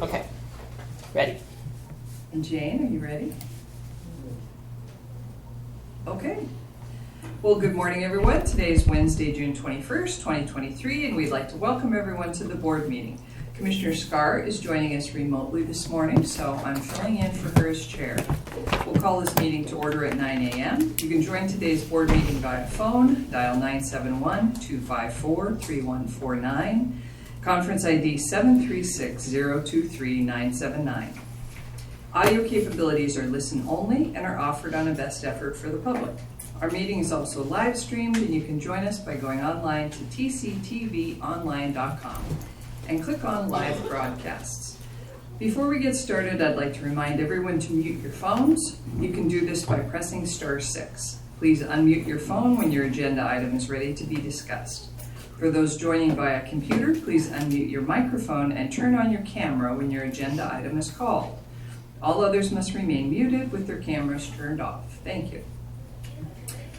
Okay, ready. And Jane, are you ready? Okay. Well, good morning, everyone. Today is Wednesday, June 21st, 2023, and we'd like to welcome everyone to the board meeting. Commissioner Scar is joining us remotely this morning, so I'm filling in for her as chair. We'll call this meeting to order at 9 a.m. You can join today's board meeting via phone, dial 971-254-3149, conference ID 736-023-979. Audio capabilities are listen only and are offered on a best effort for the public. Our meeting is also live streamed, and you can join us by going online to tctvonline.com and click on live broadcasts. Before we get started, I'd like to remind everyone to mute your phones. You can do this by pressing *6. Please unmute your phone when your agenda item is ready to be discussed. For those joining via computer, please unmute your microphone and turn on your camera when your agenda item is called. All others must remain muted with their cameras turned off. Thank you.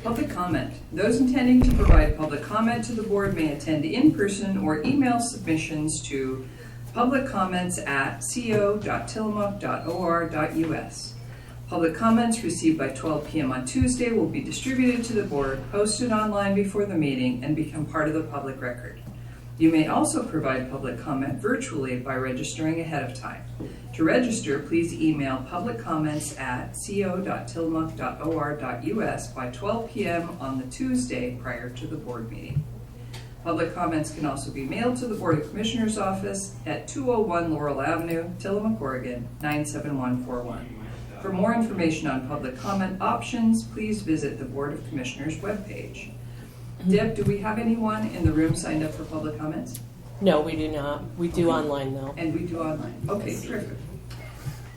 Public comment. Those intending to provide public comment to the board may attend in person or email submissions to publiccomments@co.tillamook.or.us. Public comments received by 12 p.m. on Tuesday will be distributed to the board, posted online before the meeting, and become part of the public record. You may also provide public comment virtually by registering ahead of time. To register, please email publiccomments@co.tillamook.or.us by 12 p.m. on the Tuesday prior to the board meeting. Public comments can also be mailed to the Board of Commissioners office at 201 Laurel Avenue, Tillamook, Oregon, 97141. For more information on public comment options, please visit the Board of Commissioners webpage. Deb, do we have anyone in the room signed up for public comments? No, we do not. We do online, though. And we do online. Okay, terrific.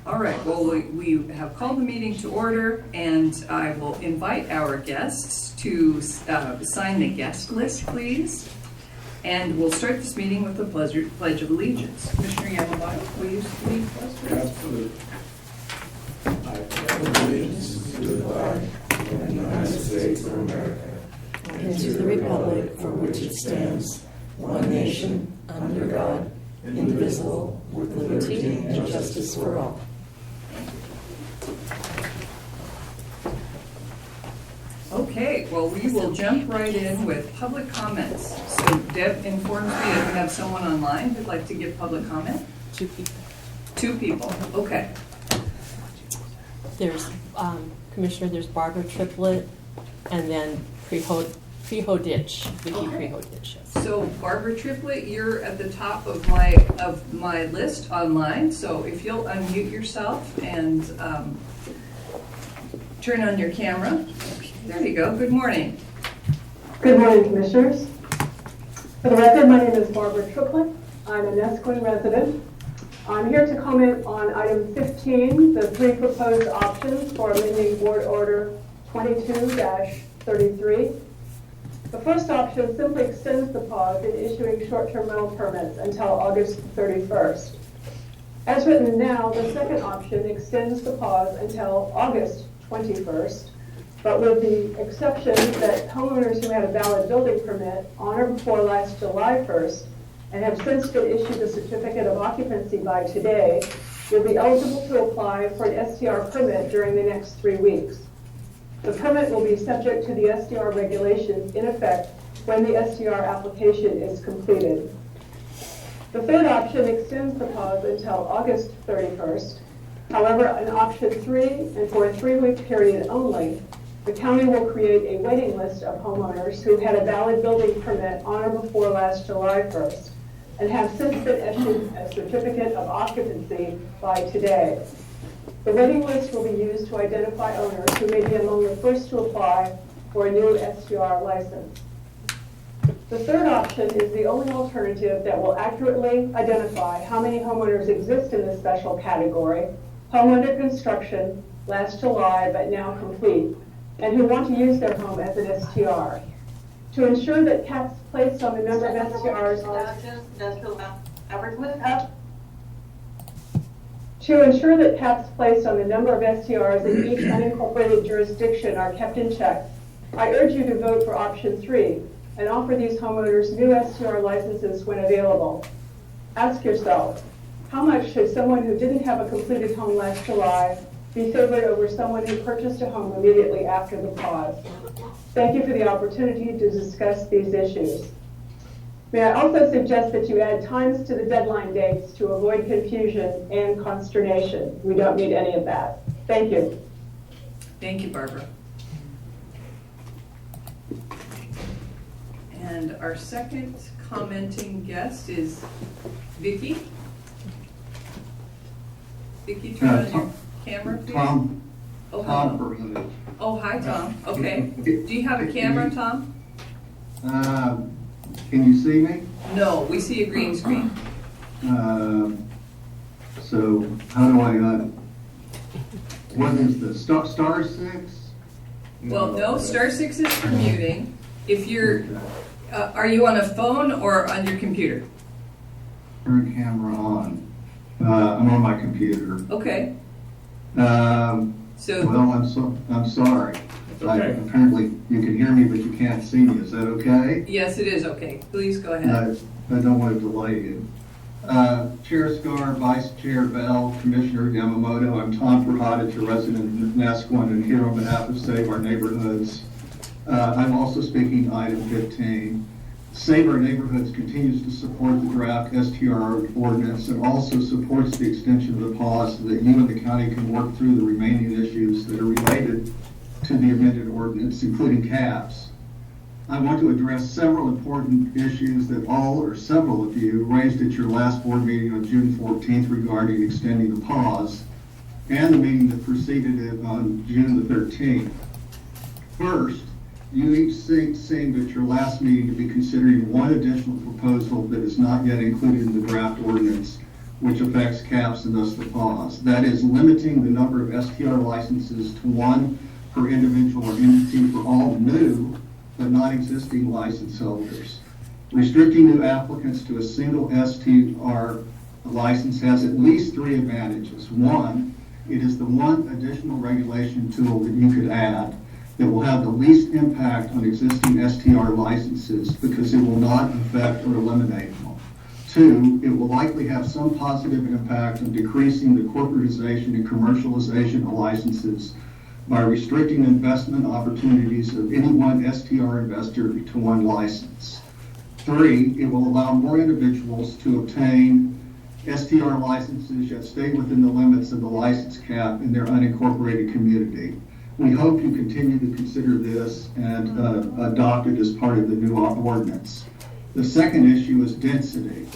All right, well, we have called the meeting to order, and I will invite our guests to sign the guest list, please. And we'll start this meeting with the Pledge of Allegiance. Commissioner Yamamoto, will you lead us? Absolutely. I pledge allegiance to the flag of the United States of America and to the republic for which it stands, one nation, under God, indivisible, with liberty and justice for all. Okay, well, we will jump right in with public comments. So Deb informs me that we have someone online who'd like to give public comment. 2 people. 2 people, okay. There's, Commissioner, there's Barbara Triplett, and then Prehodich, Vicky Prehodich. So Barbara Triplett, you're at the top of my list online. So if you'll unmute yourself and turn on your camera. There you go. Good morning. Good morning, Commissioners. For the record, my name is Barbara Triplett. I'm a Nesquin resident. I'm here to comment on item 15, the 3 proposed options for amending Board Order 22-33. The first option simply extends the pause in issuing short-term rental permits until August 31st. As written now, the second option extends the pause until August 21st, but with the exception that homeowners who had a valid building permit on or before last July 1st and have since been issued a certificate of occupancy by today will be eligible to apply for an STR permit during the next 3 weeks. The permit will be subject to the STR regulations in effect when the STR application is completed. The third option extends the pause until August 31st. However, in option 3, and for a 3-week period only, the county will create a waiting list of homeowners who had a valid building permit on or before last July 1st and have since been issued a certificate of occupancy by today. The waiting list will be used to identify owners who may be among the first to apply for a new STR license. The third option is the only alternative that will accurately identify how many homeowners exist in this special category, home under construction, last July but now complete, and who want to use their home as an STR. To ensure that caps placed on the number of STRs To ensure that caps placed on the number of STRs in each unincorporated jurisdiction are kept in check, I urge you to vote for option 3 and offer these homeowners new STR licenses when available. Ask yourself, How much should someone who didn't have a completed home last July be favored over someone who purchased a home immediately after the pause? Thank you for the opportunity to discuss these issues. May I also suggest that you add times to the deadline dates to avoid confusion and consternation. We don't need any of that. Thank you. Thank you, Barbara. And our second commenting guest is Vicki. Vicki, turn on your camera, please. Tom Oh, hello. Berman. Oh, hi, Tom. Okay. Do you have a camera, Tom? Can you see me? No, we see a green screen. So how do I, what is the star six? Well, no, star 6 is for muting. If you're, are you on a phone or on your computer? Turn camera on. I'm on my computer. Okay. So, Well, I'm sorry. Okay. Apparently you can hear me, but you can't see me. Is that okay? yes, it is okay. Please go ahead. I don't want to delay you. Chair Scar, Vice Chair Bell, Commissioner Yamamoto, I'm Tom Perhadich, a resident of Nesquin, and here on behalf of Save Our Neighborhoods. I'm also speaking item 15. Save Our Neighborhoods continues to support the draft STR ordinance and also supports the extension of the pause so that you and the county can work through the remaining issues that are related to the amended ordinance, including caps. I want to address several important issues that all or several of you raised at your last board meeting on June 14th regarding extending the pause and the meeting that preceded it on June the 13th. First, you each seemed at your last meeting to be considering one additional proposal that is not yet included in the draft ordinance, which affects caps and thus the pause. That is limiting the number of STR licenses to one per individual or entity for all new but not existing license holders. Restricting new applicants to a single STR license has at least 3 advantages. One, it is the one additional regulation tool that you could add that will have the least impact on existing STR licenses because it will not affect or eliminate them. 2, it will likely have some positive impact on decreasing the corporatization and commercialization of licenses by restricting investment opportunities of any one STR investor to one license. 3, it will allow more individuals to obtain STR licenses yet stay within the limits of the license cap in their unincorporated community. We hope you continue to consider this and adopt it as part of the new ordinance. The second issue is density.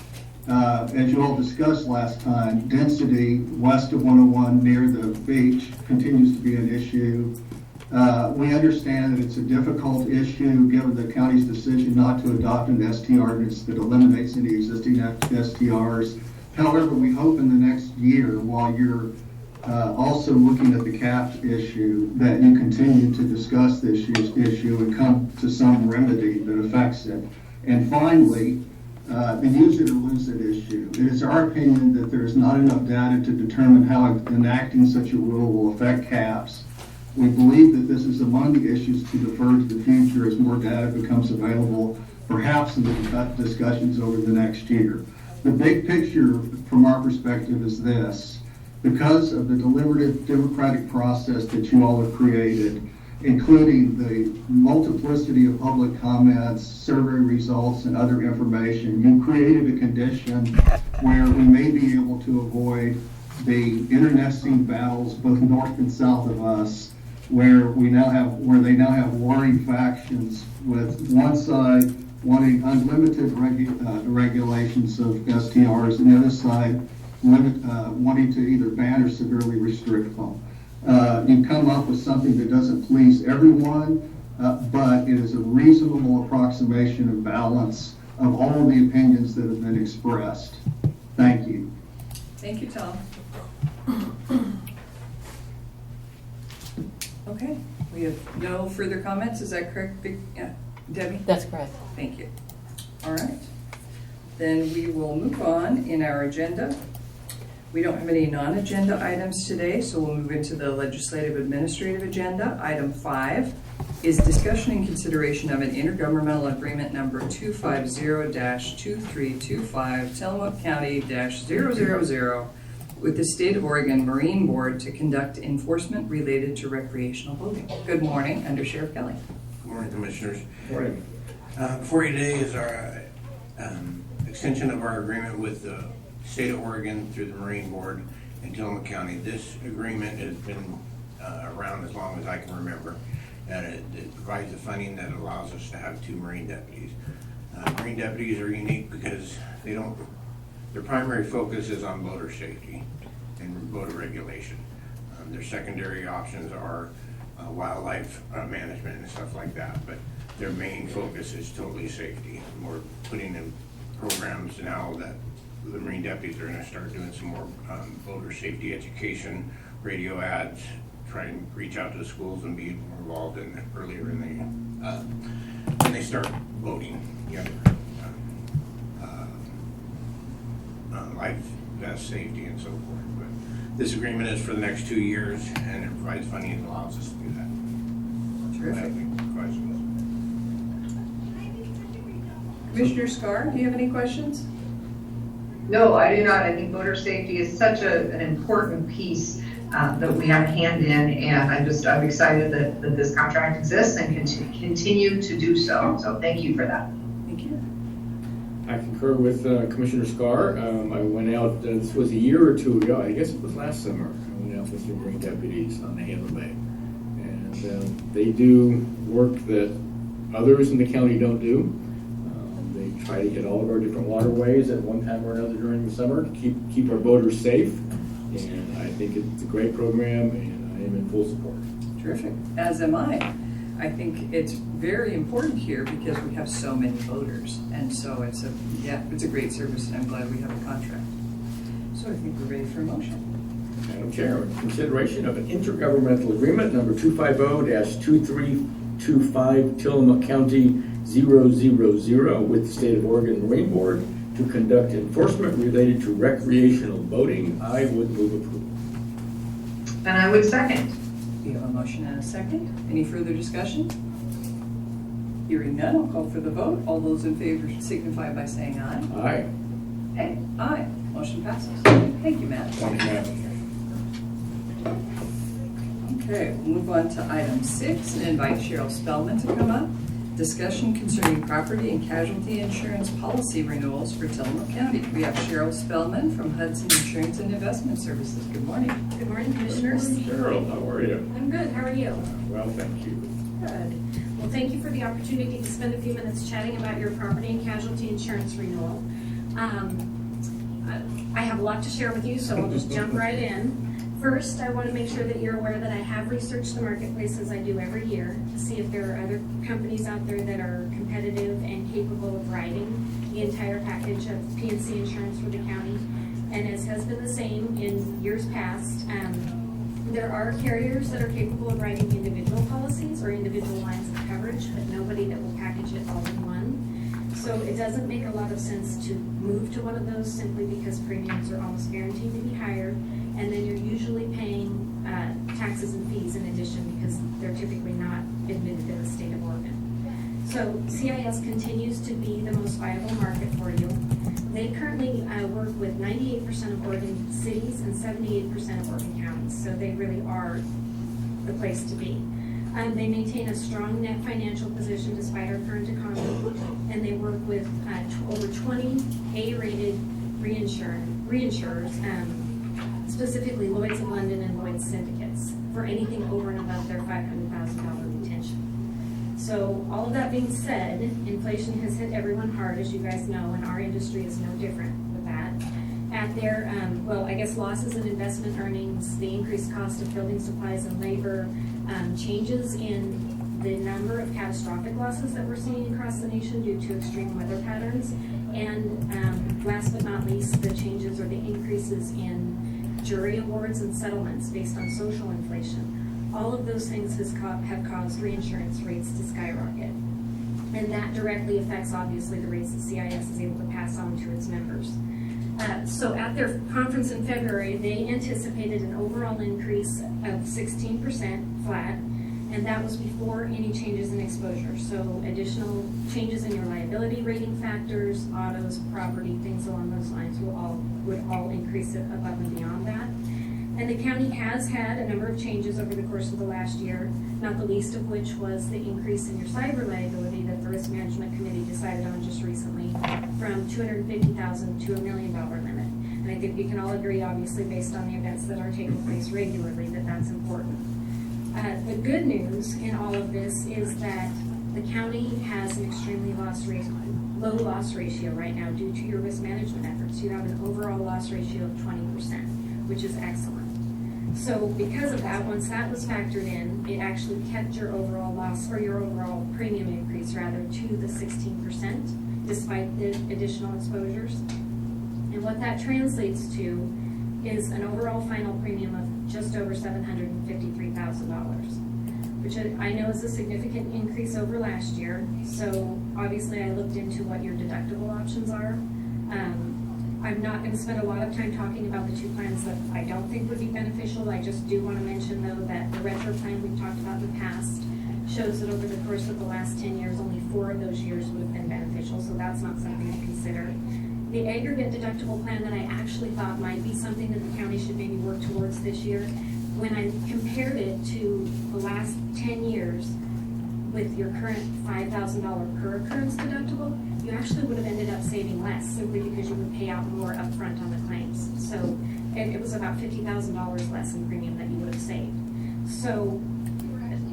As you all discussed last time, density west of 101 near the beach continues to be an issue. We understand that it's a difficult issue given the county's decision not to adopt an STR ordinance that eliminates any existing STRs. However, we hope in the next year, while you're also looking at the capped issue, that you continue to discuss this issue and come to some remedy that affects it. And finally, the use it or lose it issue. It is our opinion that there is not enough data to determine how enacting such a rule will affect caps. We believe that this is among the issues to defer to the future as more data becomes available, perhaps in the discussions over the next year. The big picture from our perspective is this. Because of the deliberative democratic process that you all have created, including the multiplicity of public comments, survey results, and other information, you created a condition where we may be able to avoid the internecine battles both north and south of us, where they now have warring factions with one side wanting unlimited regulations of STRs and the other side wanting to either ban or severely restrict them. You come up with something that doesn't please everyone, but it is a reasonable approximation of balance of all of the opinions that have been expressed. Thank you. Thank you, Tom. Okay, we have no further comments. Is that correct, Debbie? That's correct. Thank you. All right. Then we will move on in our agenda. We don't have any non-agenda items today, so we'll move into the legislative administrative agenda. Item 5, is discussion and consideration of an intergovernmental agreement number 250-2325 Tillamook County-000 with the State of Oregon Marine Board to conduct enforcement related to recreational boating. Good morning, Under Sheriff Kelly. Good morning, Commissioners. Morning. Before you today is our extension of our agreement with the State of Oregon through the Marine Board in Tillamook County. This agreement has been around as long as I can remember, and it provides the funding that allows us to have 2 Marine deputies. Marine deputies are unique because their primary focus is on boater safety and boater regulation. Their secondary options are wildlife management and stuff like that, but their main focus is totally safety. We're putting in programs now that the Marine deputies are going to start doing some more boater safety education, radio ads, try and reach out to the schools and be more involved in earlier in when they start boating younger. Life vest safety and so forth. But this agreement is for the next 2 years, and it provides funding and allows us to do that. Terrific. Any questions? Commissioner Scar, do you have any questions? No, I do not. I think voter safety is such an important piece that we have a hand in, and I'm excited that this contract exists and continue to do so. So thank you for that. Thank you. I concur with Commissioner Scar. I went out, this was a year or 2 ago, I guess it was last summer. I went out with the Marine deputies on the Hamlin Bay. And they do work that others in the county don't do. They try to hit all of our different waterways at one time or another during the summer to keep our boaters safe. And I think it's a great program, and I am in full support. Terrific, as am I. I think it's very important here because we have so many voters, and so it's a great service, and I'm glad we have a contract. So I think we're ready for a motion. Madam Chair, in consideration of an intergovernmental agreement number 250-2325 Tillamook County 000 with the State of Oregon Marine Board to conduct enforcement related to recreational boating, I would move approval. And I would second. We have a motion and a second. Any further discussion? Hearing none, I'll call for the vote. All those in favor signify by saying aye. Aye. Okay, aye. Motion passes. Thank you, Matt. Thank you, Madam Chair. Okay, we'll move on to item 6 and invite Cheryl Spellman to come up. Discussion concerning property and casualty insurance policy renewals for Tillamook County. We have Cheryl Spellman from Hudson Insurance and Investment Services. Good morning. Good morning, Commissioners. Cheryl, how are you? I'm good. How are you? Well, thank you. Good. Well, thank you for the opportunity to spend a few minutes chatting about your property and casualty insurance renewal. I have a lot to share with you, so I'll just jump right in. First, I want to make sure that you're aware that I have researched the marketplace as I do every year to see if there are other companies out there that are competitive and capable of writing the entire package of P&C insurance for the county. And as has been the same in years past, there are carriers that are capable of writing individual policies or individual lines of coverage, but nobody that will package it all in one. So it doesn't make a lot of sense to move to one of those simply because premiums are almost guaranteed to be higher, and then you're usually paying taxes and fees in addition because they're typically not admitted in the state of Oregon. So CIS continues to be the most viable market for you. They currently work with 98% of Oregon cities and 78% of Oregon counties, so they really are the place to be. They maintain a strong net financial position despite our current economy, and they work with over 20 A-rated reinsurers, specifically Lloyd's of London and Lloyd's syndicates, for anything over and above their $500,000 retention. So all of that being said, inflation has hit everyone hard, as you guys know, and our industry is no different with that. At their, losses in investment earnings, the increased cost of building supplies and labor, changes in the number of catastrophic losses that we're seeing across the nation due to extreme weather patterns, and last but not least, the changes or the increases in jury awards and settlements based on social inflation. All of those things have caused reinsurance rates to skyrocket. And that directly affects, obviously, the rates that CIS is able to pass on to its members. So at their conference in February, they anticipated an overall increase of 16% flat, And that was before any changes in exposure. So additional changes in your liability rating factors, autos, property, things along those lines would all increase it above and beyond that. And the county has had a number of changes over the course of the last year, not the least of which was the increase in your cyber liability that the Risk Management Committee decided on just recently from $250,000 to $1 million limit. And I think we can all agree, obviously, based on the events that are taking place regularly, that that's important. The good news in all of this is that the county has an extremely low loss ratio right now due to your risk management efforts. You have an overall loss ratio of 20%, which is excellent. So because of that, once that was factored in, it actually kept your overall loss, or your overall premium increase rather, to the 16%, despite the additional exposures. And what that translates to is an overall final premium of just over $753,000, which I know is a significant increase over last year. So obviously I looked into what your deductible options are. I'm not going to spend a lot of time talking about the two plans that I don't think would be beneficial. I just do want to mention though that the retro plan we've talked about in the past shows that over the course of the last 10 years, only 4 of those years would have been beneficial, so that's not something to consider. The aggregate deductible plan that I actually thought might be something that the county should maybe work towards this year, when I compared it to the last 10 years with your current $5,000 per occurrence deductible, you actually would have ended up saving less simply because you would pay out more upfront on the claims. So it was about $50,000 less in premium that you would have saved. So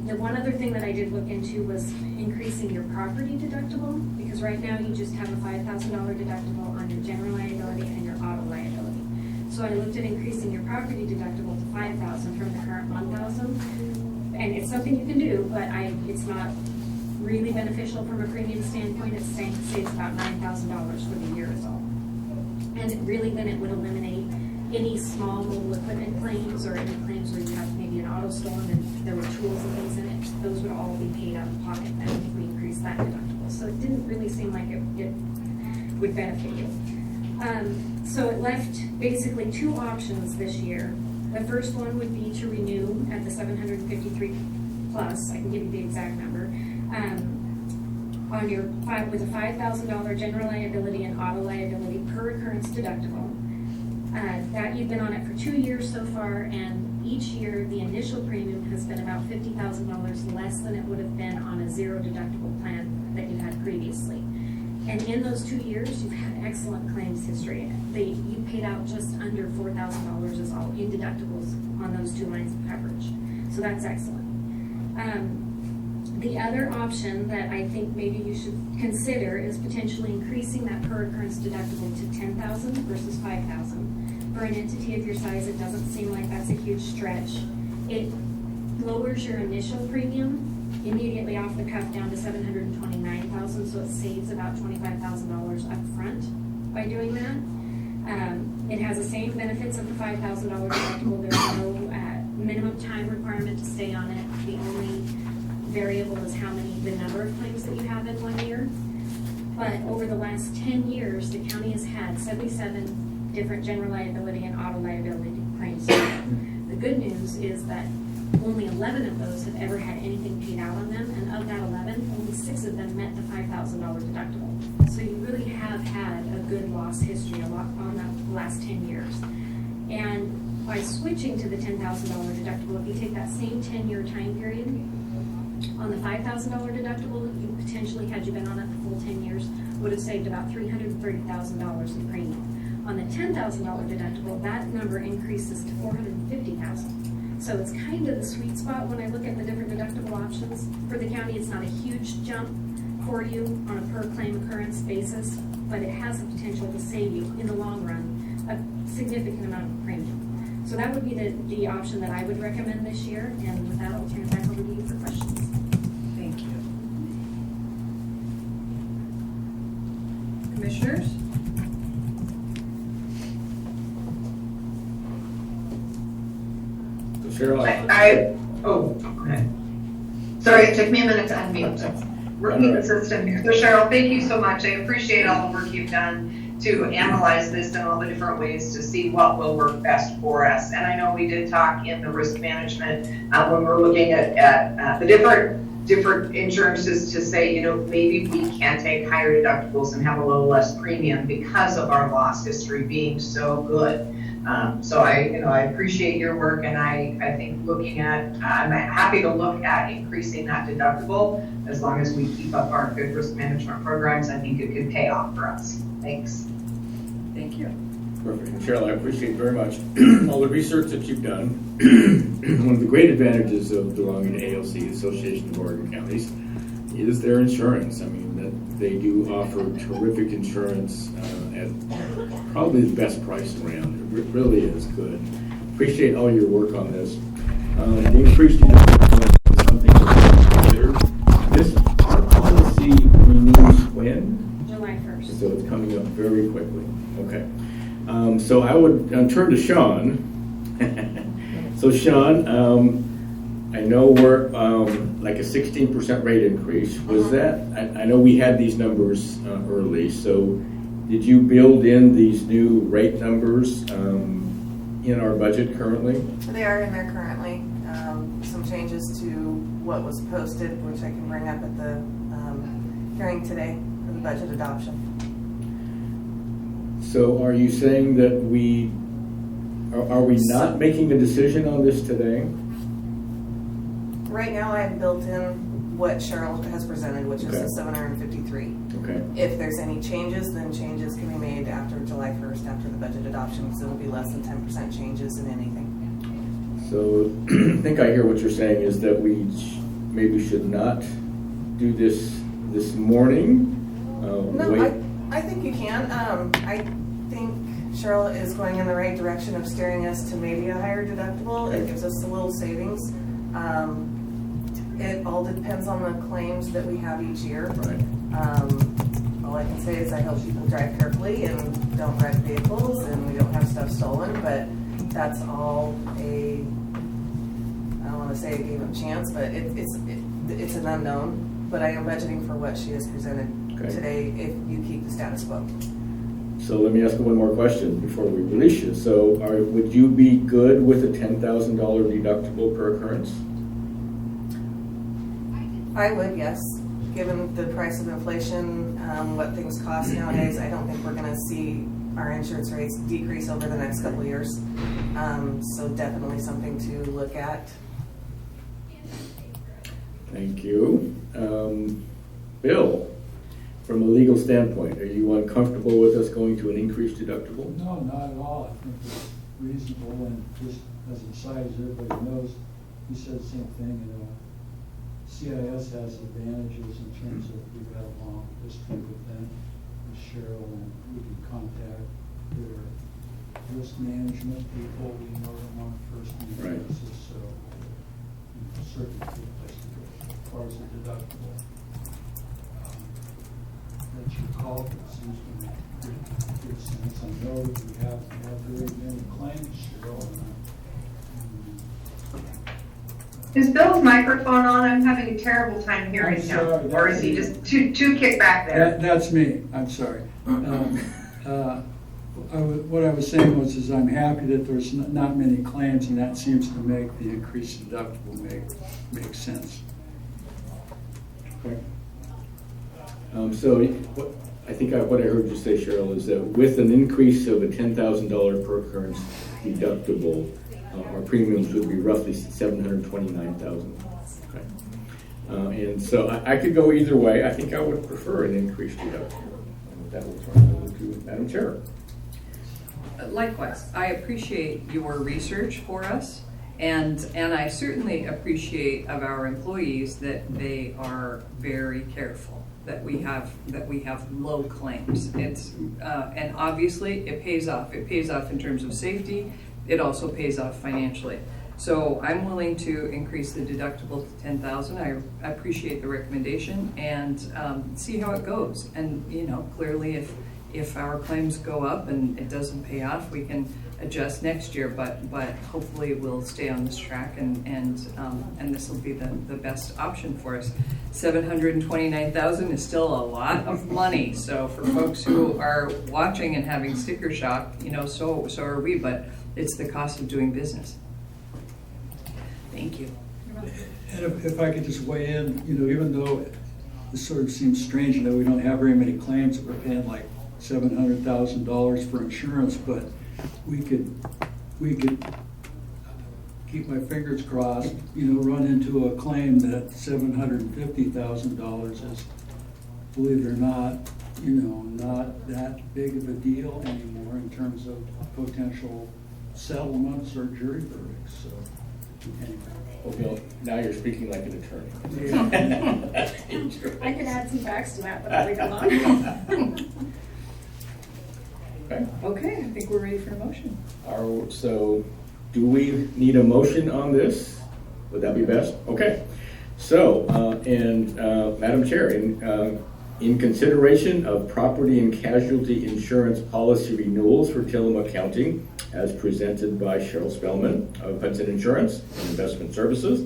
the one other thing that I did look into was increasing your property deductible, because right now you just have a $5,000 deductible on your general liability and your auto liability. So I looked at increasing your property deductible to $5,000 from the current $1,000, and it's something you can do, but it's not really beneficial from a premium standpoint. It saves about $9,000 for the year is all. And really then it would eliminate any small mobile equipment claims or any claims where you have maybe an auto stolen and there were tools and things in it. Those would all be paid out of pocket then if we increase that deductible. So it didn't really seem like it would benefit you. So it left basically 2 options this year. The first one would be to renew at the 753 plus, I can give you the exact number, on your with a $5,000 general liability and auto liability per occurrence deductible. That you've been on it for 2 years so far, and each year the initial premium has been about $50,000 less than it would have been on a 0 deductible plan that you had previously. And in those 2 years, you've had excellent claims history. You paid out just under $4,000 is all in deductibles on those 2 lines of coverage. So that's excellent. The other option that I think maybe you should consider is potentially increasing that per occurrence deductible to $10,000 versus $5,000. For an entity of your size, it doesn't seem like that's a huge stretch. It lowers your initial premium immediately off the cuff down to $729,000, so it saves about $25,000 up front by doing that. It has the same benefits of the $5,000 deductible. There's no minimum time requirement to stay on it. The only variable is the number of claims that you have in 1 year. But over the last 10 years, the county has had 77 different general liability and auto liability claims. The good news is that only 11 of those have ever had anything paid out on them, and of that 11, only 6 of them met the $5,000 deductible. So you really have had a good loss history on the last 10 years. And by switching to the $10,000 deductible, if you take that same 10-year time period, on the $5,000 deductible, you potentially, had you been on it the full 10 years, would have saved about $330,000 in premium. On the $10,000 deductible, that number increases to $450,000. So it's kind of the sweet spot when I look at the different deductible options. For the county, it's not a huge jump for you on a per claim occurrence basis, but it has the potential to save you in the long run a significant amount of premium. So that would be the option that I would recommend this year, and with that, I'll turn it back over to you for questions. Thank you. Commissioners? So Cheryl, Go ahead. Sorry, it took me a minute to unmute. Working the system here. So Cheryl, thank you so much. I appreciate all the work you've done to analyze this in all the different ways to see what will work best for us. And I know we did talk in the risk management when we're looking at the different insurances to say, you know, maybe we can take higher deductibles and have a little less premium because of our loss history being so good. So I appreciate your work, and I think I'm happy to look at increasing that deductible as long as we keep up our good risk management programs. I think it could pay off for us. Thanks. Thank you. Perfect. Cheryl, I appreciate very much all the research that you've done. One of the great advantages of belonging to ALC, Association of Oregon Counties, is their insurance. I mean, that they do offer terrific insurance at probably the best price around. It really is good. Appreciate all your work on this. The increased deductible is something to consider. This policy renews when? July 1st. So it's coming up very quickly. Okay. So I would turn to Sean. So Sean, I know we're like a 16% rate increase. Was that, I know we had these numbers early, so did you build in these new rate numbers in our budget currently? They are in there currently. Some changes to what was posted, which I can bring up at the hearing today for the budget adoption. So are you saying that are we not making a decision on this today? Right now I have built in what Cheryl has presented, which is Okay. the 753. Okay. If there's any changes, then changes can be made after July 1st, after the budget adoption, because it'll be less than 10% changes in anything. So I think I hear what you're saying is that we maybe should not do this morning. No, Wait. I think you can. I think Cheryl is going in the right direction of steering us to maybe a higher deductible. It gives us a little savings. It all depends on the claims that we have each year. Right. All I can say is I hope people drive carefully and don't wreck vehicles and we don't have stuff stolen, but that's all I don't want to say a game of chance, but it's an unknown. But I am budgeting for what she has presented today if you keep the status quo. So let me ask you one more question before we release you. So would you be good with a $10,000 deductible per occurrence? I would, yes. Given the price of inflation, what things cost nowadays, I don't think we're going to see our insurance rates decrease over the next couple of years. So definitely something to look at. Thank you. Bill, from a legal standpoint, are you uncomfortable with us going to an increased deductible? No, not at all. I think it's reasonable, and just as an aside, as everybody knows, he said the same thing, you know, CIS has advantages in terms of we've got a long history with them, with Cheryl, and we can contact their risk management people, we know them on a first-name basis, so certainly a good place to go. As far as the deductible, that you called, it seems to make good sense. I know that we have very many claims, Cheryl, Is Bill's microphone on? I'm having a terrible time hearing I'm sorry, him. Or is he just too kicked back there? That's me, I'm sorry. What I was saying was I'm happy that there's not many claims, and that seems to make the increased deductible make sense. Okay. So I think what I heard you say, Cheryl, is that with an increase of a $10,000 per occurrence deductible, our premiums would be roughly $729,000. Okay. And so I could go either way. I think I would prefer an increased deductible. That will turn over to Madam Chair. Likewise, I appreciate your research for us, and I certainly appreciate of our employees that they are very careful, that we have low claims. It's and obviously it pays off. It pays off in terms of safety. It also pays off financially. So I'm willing to increase the deductible to $10,000. I appreciate the recommendation and see how it goes. And clearly if our claims go up and it doesn't pay off, we can adjust next year, but hopefully we'll stay on this track and this will be the best option for us. $729,000 is still a lot of money. So for folks who are watching and having sticker shock, so are we, but it's the cost of doing business. Thank you. And if I could just weigh in, even though this sort of seems strange, we don't have very many claims that we're paying like $700,000 for insurance, but we could keep my fingers crossed, run into a claim that $750,000 is, believe it or not, not that big of a deal anymore in terms of potential settlements or jury verdicts. So anyway. Well, Bill, now you're speaking like an attorney. I could add some facts to that, but I'll leave it alone. Okay, I think we're ready for a motion. So, do we need a motion on this? Would that be best? Okay. So, Madam Chair, in consideration of property and casualty insurance policy renewals for Tillamook County, as presented by Cheryl Spellman of Hudson Insurance and Investment Services,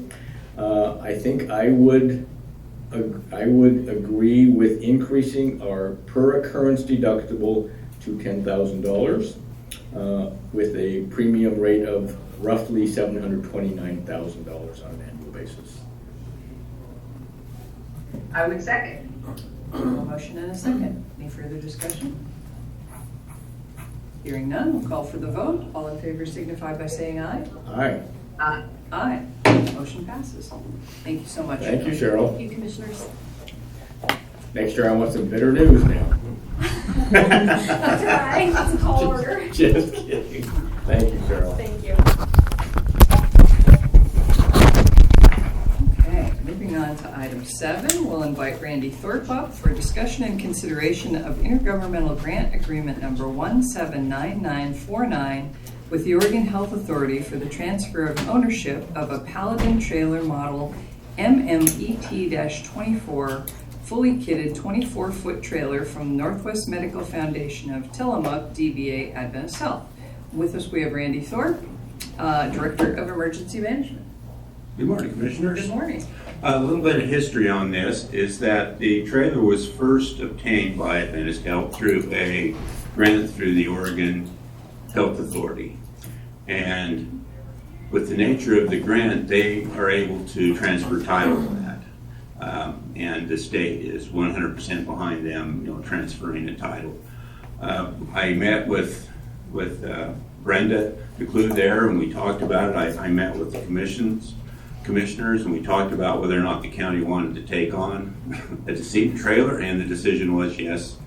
I think I would agree with increasing our per occurrence deductible to $10,000 with a premium rate of roughly $729,000 on an annual basis. I would second. A motion and a second. Any further discussion? Hearing none, we'll call for the vote. All in favor signify by saying aye. Aye. Aye. Motion passes. Thank you so much. Thank you, Cheryl. Thank you, Commissioners. Next year I want some bitter news now. That's right. That's a tall order. Just kidding. Thank you, Cheryl. Thank you. Okay, moving on to item 7, we'll invite Randy Thorpe up for discussion and consideration of intergovernmental grant agreement number 179949 with the Oregon Health Authority for the transfer of ownership of a Paladin trailer model MMET-24 fully kitted 24-foot trailer from Northwest Medical Foundation of Tillamook, DBA Adventist Health. With us we have Randy Thorpe, Director of Emergency Management. Good morning, Commissioners. Good morning. A little bit of history on this is that the trailer was first obtained by Adventist Health through a grant through the Oregon Health Authority. And with the nature of the grant, they are able to transfer title to that. And the state is 100% behind them, transferring the title. I met with Brenda DeClue there, and we talked about it. I met with the commissioners, and we talked about whether or not the county wanted to take on a decedent trailer, and the decision was yes,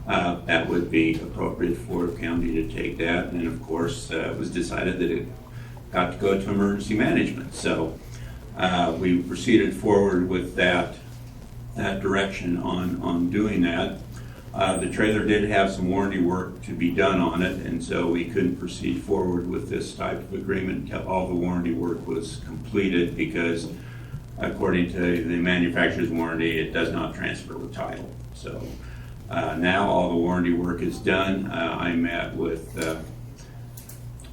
that would be appropriate for the county to take that. And of course, it was decided that it got to go to emergency management. So we proceeded forward with that direction on doing that. The trailer did have some warranty work to be done on it, and so we couldn't proceed forward with this type of agreement until all the warranty work was completed, because according to the manufacturer's warranty, it does not transfer with title. So now all the warranty work is done. I met with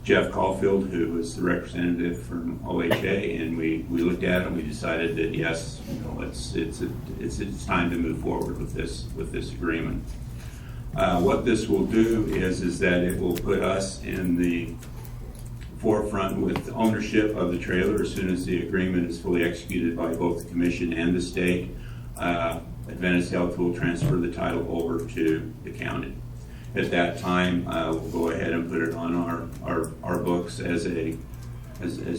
Jeff Caulfield, who is the representative from OHA, and we looked at it and we decided that yes, it's time to move forward with this agreement. What this will do is that it will put us in the forefront with ownership of the trailer as soon as the agreement is fully executed by both the commission and the state. Adventist Health will transfer the title over to the county. At that time, we'll go ahead and put it on our books as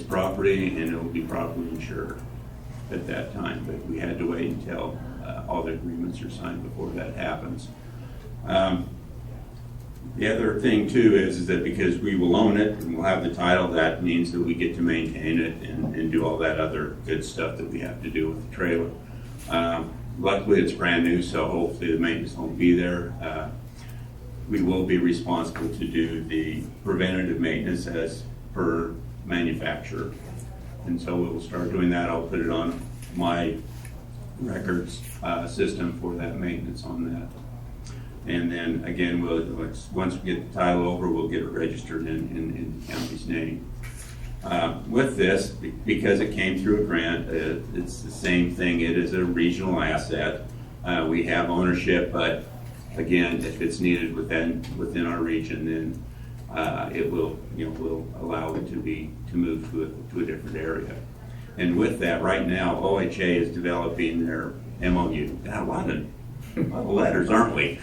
property, and it will be properly insured at that time. But we had to wait until all the agreements are signed before that happens. The other thing too is that because we will own it and we'll have the title, that means that we get to maintain it and do all that other good stuff that we have to do with the trailer. Luckily, it's brand new, so hopefully the maintenance won't be there. We will be responsible to do the preventative maintenance as per manufacturer. And so we'll start doing that. I'll put it on my records system for that maintenance on that. And then again, once we get the title over, we'll get it registered in the county's name. With this, because it came through a grant, it's the same thing. It is a regional asset. We have ownership, but again, if it's needed within our region, then it will allow it to move to a different area. And with that, right now, OHA is developing their MOU. God, a lot of letters, aren't we?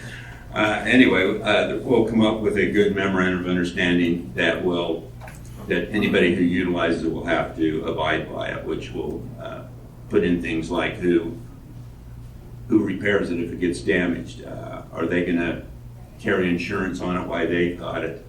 Anyway, we'll come up with a good memorandum of understanding that anybody who utilizes it will have to abide by it, which will put in things like who repairs it if it gets damaged. Are they going to carry insurance on it while they've got it?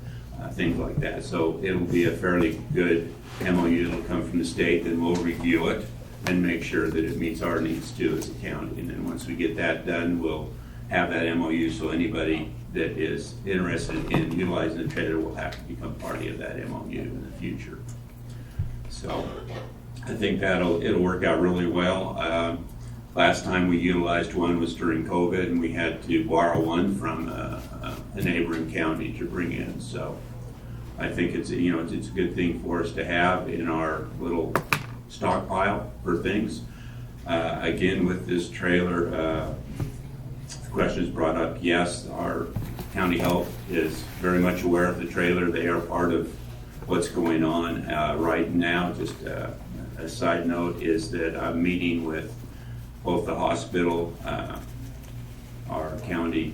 Things like that. So it'll be a fairly good MOU that'll come from the state, then we'll review it and make sure that it meets our needs too as a county. And then once we get that done, we'll have that MOU so anybody that is interested in utilizing the trailer will have to become party of that MOU in the future. So I think it'll work out really well. Last time we utilized one was during COVID, and we had to borrow one from a neighboring county to bring in. So I think it's a good thing for us to have in our little stockpile for things. Again, with this trailer, the question is brought up. Yes, our county health is very much aware of the trailer. They are part of what's going on right now. Just a side note is that I'm meeting with both the hospital, our county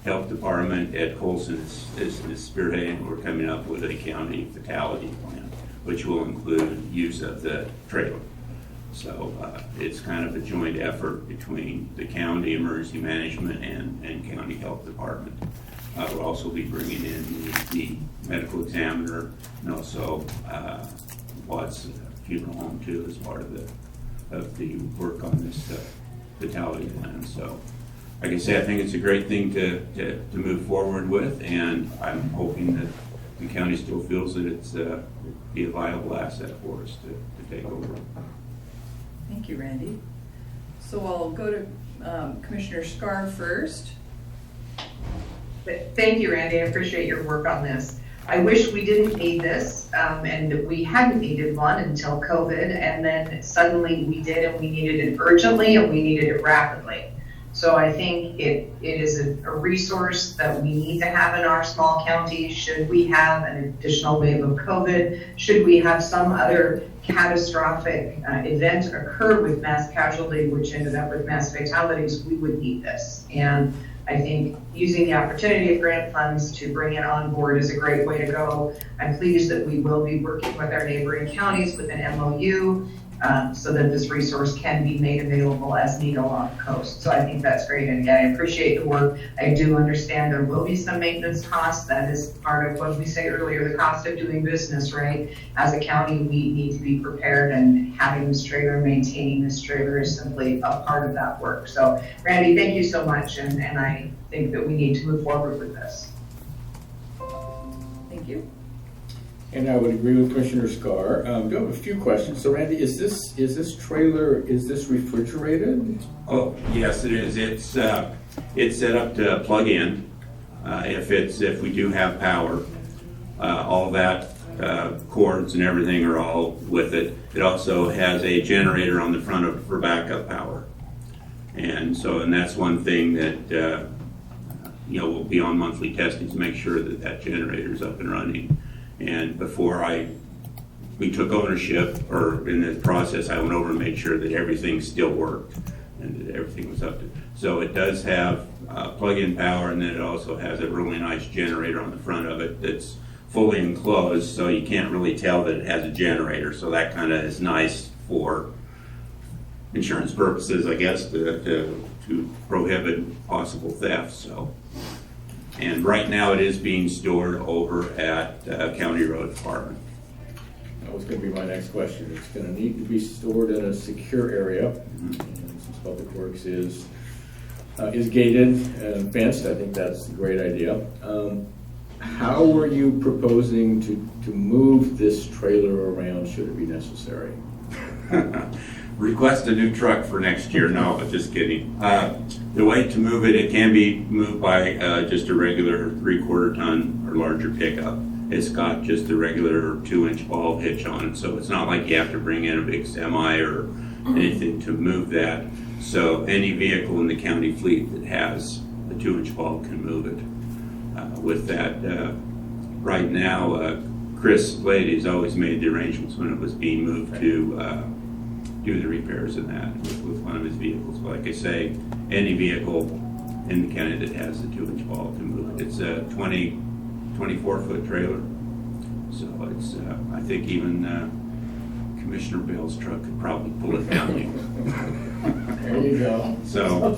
health department. Ed Colson is spearheading. We're coming up with a county fatality plan, which will include use of the trailer. So it's kind of a joint effort between the county emergency management and county health department. We'll also be bringing in the medical examiner and also Watts Funeral Home too as part of the work on this fatality plan. So, like I say, I think it's a great thing to move forward with, and I'm hoping that the county still feels that it's be a viable asset for us to take over. Thank you, Randy. So I'll go to Commissioner Scar first. Thank you, Randy. I appreciate your work on this. I wish we didn't need this, and we hadn't needed one until COVID, and then suddenly we did, and we needed it urgently, and we needed it rapidly. So I think it is a resource that we need to have in our small county. Should we have an additional wave of COVID, should we have some other catastrophic event occur with mass casualty, which ended up with mass fatalities, we would need this. And I think using the opportunity of grant funds to bring it on board is a great way to go. I'm pleased that we will be working with our neighboring counties with an MOU so that this resource can be made available as needed along the coast. So I think that's great. And again, I appreciate the work. I do understand there will be some maintenance costs. That is part of what we say earlier, the cost of doing business, right? As a county, we need to be prepared, and having this trailer, maintaining this trailer is simply a part of that work. So Randy, thank you so much. And I think that we need to move forward with this. Thank you. And I would agree with Commissioner Scar. I do have a few questions. So Randy, is this trailer refrigerated? Oh, yes, it is. It's set up to plug in if we do have power. All that cords and everything are all with it. It also has a generator on the front of it for backup power. And that's one thing that we'll be on monthly testing to make sure that generator is up and running. And before we took ownership, or in the process, I went over and made sure that everything still worked and that everything was up to. So it does have plug-in power, and then it also has a really nice generator on the front of it that's fully enclosed, so you can't really tell that it has a generator. So that kind of is nice for insurance purposes, I guess, to prohibit possible theft. So. And right now it is being stored over at County Road Department. That was going to be my next question. It's going to need to be stored in a secure area. And since Public Works is gated and fenced, I think that's a great idea. How are you proposing to move this trailer around should it be necessary? request a new truck for next year. No, but just kidding. The way to move it, it can be moved by just a regular 3/4 ton or larger pickup. It's got just a regular 2-inch ball hitch on it, so it's not like you have to bring in a big semi or anything to move that. So any vehicle in the county fleet that has a 2-inch ball can move it. With that, right now, Chris Lady's always made the arrangements when it was being moved to do the repairs in that with one of his vehicles. But like I say, any vehicle in the county that has the 2-inch ball can move it. It's a 24-foot trailer. So it's, I think even Commissioner Bell's truck could probably pull it down. There you go. So,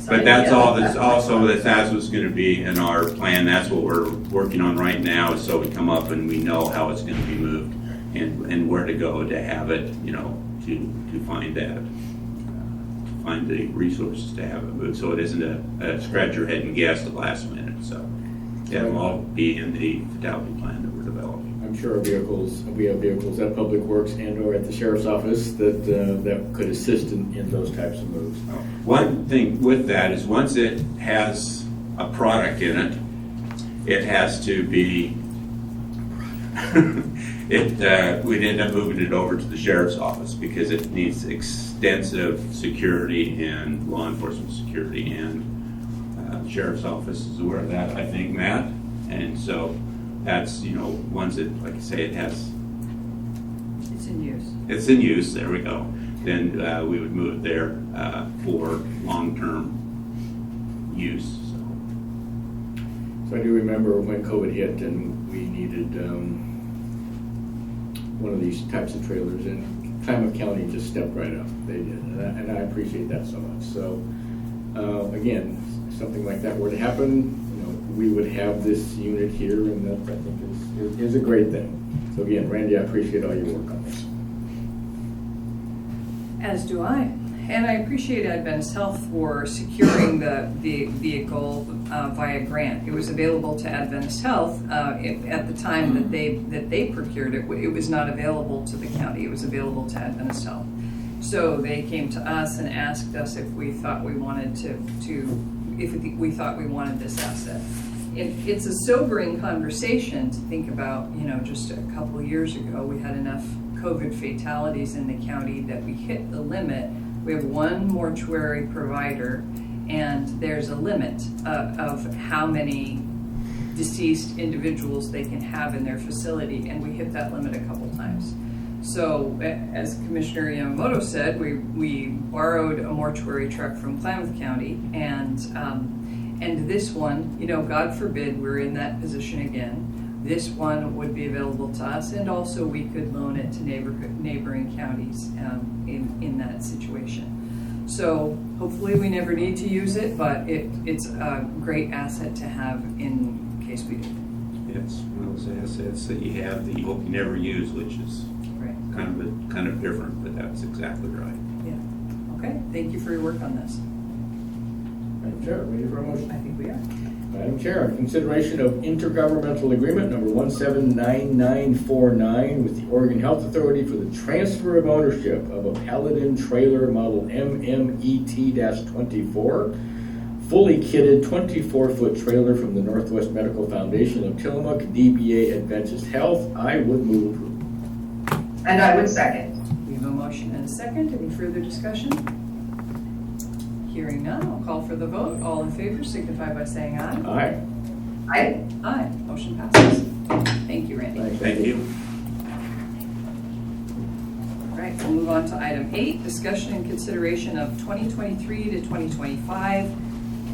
but that's all, that's what's gonna be in our plan. That's what we're working on right now, is so we come up and we know how it's gonna be moved and where to go to have it, you know, to find that, to find the resources to have it moved, so it isn't a scratch your head and guess at the last minute. So that'll all be in the fatality plan that we're developing. I'm sure we have vehicles at Public Works and or at the Sheriff's Office that could assist in those types of moves. One thing with that is once it has a product in it, it has to be, we'd end up moving it over to the Sheriff's Office because it needs extensive security and law enforcement security, and the Sheriff's Office is aware of that, I think, Matt. And so that's, you know, once it, like I say, it has, It's in use. it's in use, there we go, then we would move it there for long-term use. So I do remember when COVID hit and we needed one of these types of trailers, and Klamath County just stepped right up. They did, and I appreciate that so much. So again, if something like that were to happen, you know, we would have this unit here, and that I think is a great thing. So again, Randy, I appreciate all your work on this. As do I. And I appreciate Adventist Health for securing the vehicle via grant. It was available to Adventist Health at the time that they procured it. It was not available to the county. It was available to Adventist Health. So they came to us and asked us if we thought we wanted we thought we wanted this asset. It's a sobering conversation to think about. You know, just a couple of years ago, we had enough COVID fatalities in the county that we hit the limit. We have one mortuary provider, and there's a limit of how many deceased individuals they can have in their facility, and we hit that limit a couple times. So, as Commissioner Yamamoto said, we borrowed a mortuary truck from Klamath County, and this one, you know, God forbid we're in that position again. This one would be available to us, and also we could loan it to neighboring counties in that situation. So hopefully we never need to use it, but it's a great asset to have in case we do. It's one of those assets that you have that you hope you never use, which is Right. kind of different, but that's exactly right. Yeah. Okay. Thank you for your work on this. Madam Chair, ready for a motion? I think we are. Madam Chair, on consideration of intergovernmental agreement number 179949 with the Oregon Health Authority for the transfer of ownership of a Paladin trailer model MMET-24, fully kitted 24-foot trailer from the Northwest Medical Foundation of Tillamook, DBA Adventist Health, I would move approval. And I would second. We have a motion and a second. Any further discussion? Hearing none, I'll call for the vote. All in favor signify by saying aye. Aye. Aye. Aye. Motion passes. Thank you, Randy. Thank you. All right, we'll move on to item 8, discussion and consideration of 2023 to 2025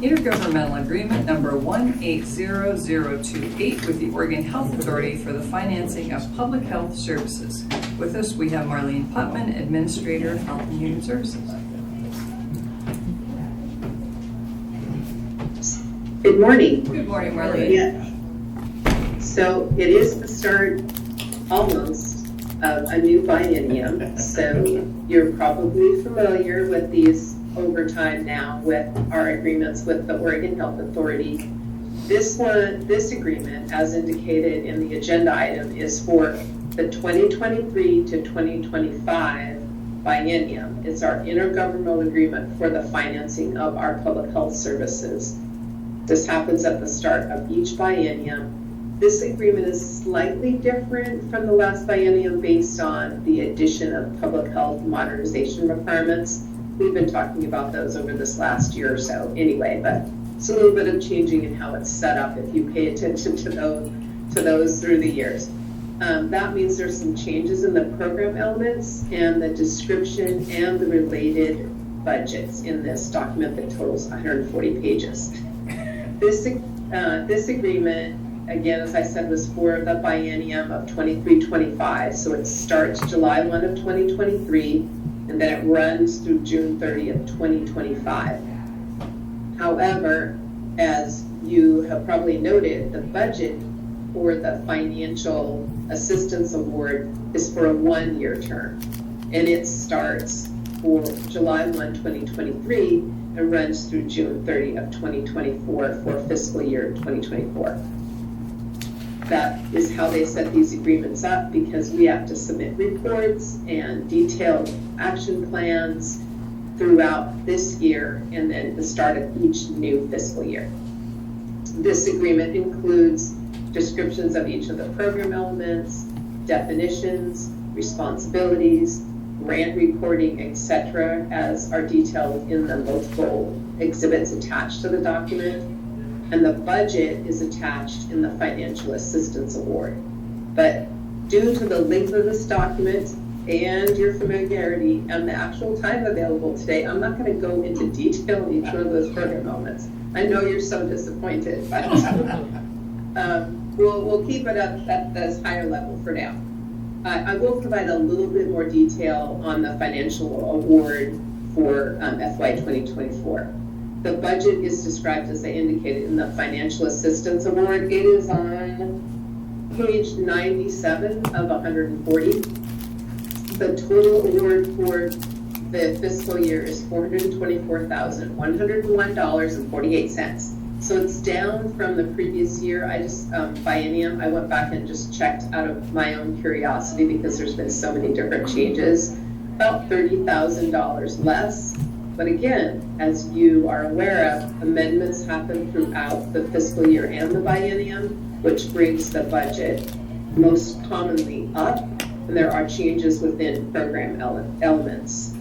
intergovernmental agreement number 180028 with the Oregon Health Authority for the financing of public health services. With us, we have Marlene Putman, Administrator of Health and Human Services. Good morning. Good morning, Marlene. Yeah. So it is the start, almost, of a new biennium. So you're probably familiar with these over time now with our agreements with the Oregon Health Authority. This agreement, as indicated in the agenda item, is for the 2023 to 2025 biennium. It's our intergovernmental agreement for the financing of our public health services. This happens at the start of each biennium. This agreement is slightly different from the last biennium based on the addition of public health modernization requirements. We've been talking about those over this last year or so anyway, but it's a little bit of changing in how it's set up if you pay attention to those through the years. That means there's some changes in the program elements and the description and the related budgets in this document that totals 140 pages. This agreement, again, as I said, was for the biennium of 23-25. So it starts July 1 of 2023, and then it runs through June 30 of 2025. However, as you have probably noted, the budget for the financial assistance award is for a 1-year term, and it starts for July 1, 2023, and runs through June 30 of 2024 for fiscal year 2024. That is how they set these agreements up, because we have to submit reports and detailed action plans throughout this year and then the start of each new fiscal year. This agreement includes descriptions of each of the program elements, definitions, responsibilities, grant reporting, etc., as are detailed in the multiple exhibits attached to the document. And the budget is attached in the financial assistance award. But due to the length of this document and your familiarity and the actual time available today, I'm not going to go into detail in each one of those program elements. I know you're so disappointed, but we'll keep it up at this higher level for now. I will provide a little bit more detail on the financial award for FY 2024. The budget is described, as I indicated, in the financial assistance award. It is on page 97 of 140. The total award for the fiscal year is $424,101.48. So it's down from the previous year. Biennium, I went back and just checked out of my own curiosity because there's been so many different changes. About $30,000 less. But again, as you are aware of, amendments happen throughout the fiscal year and the biennium, which brings the budget most commonly up, and there are changes within program elements.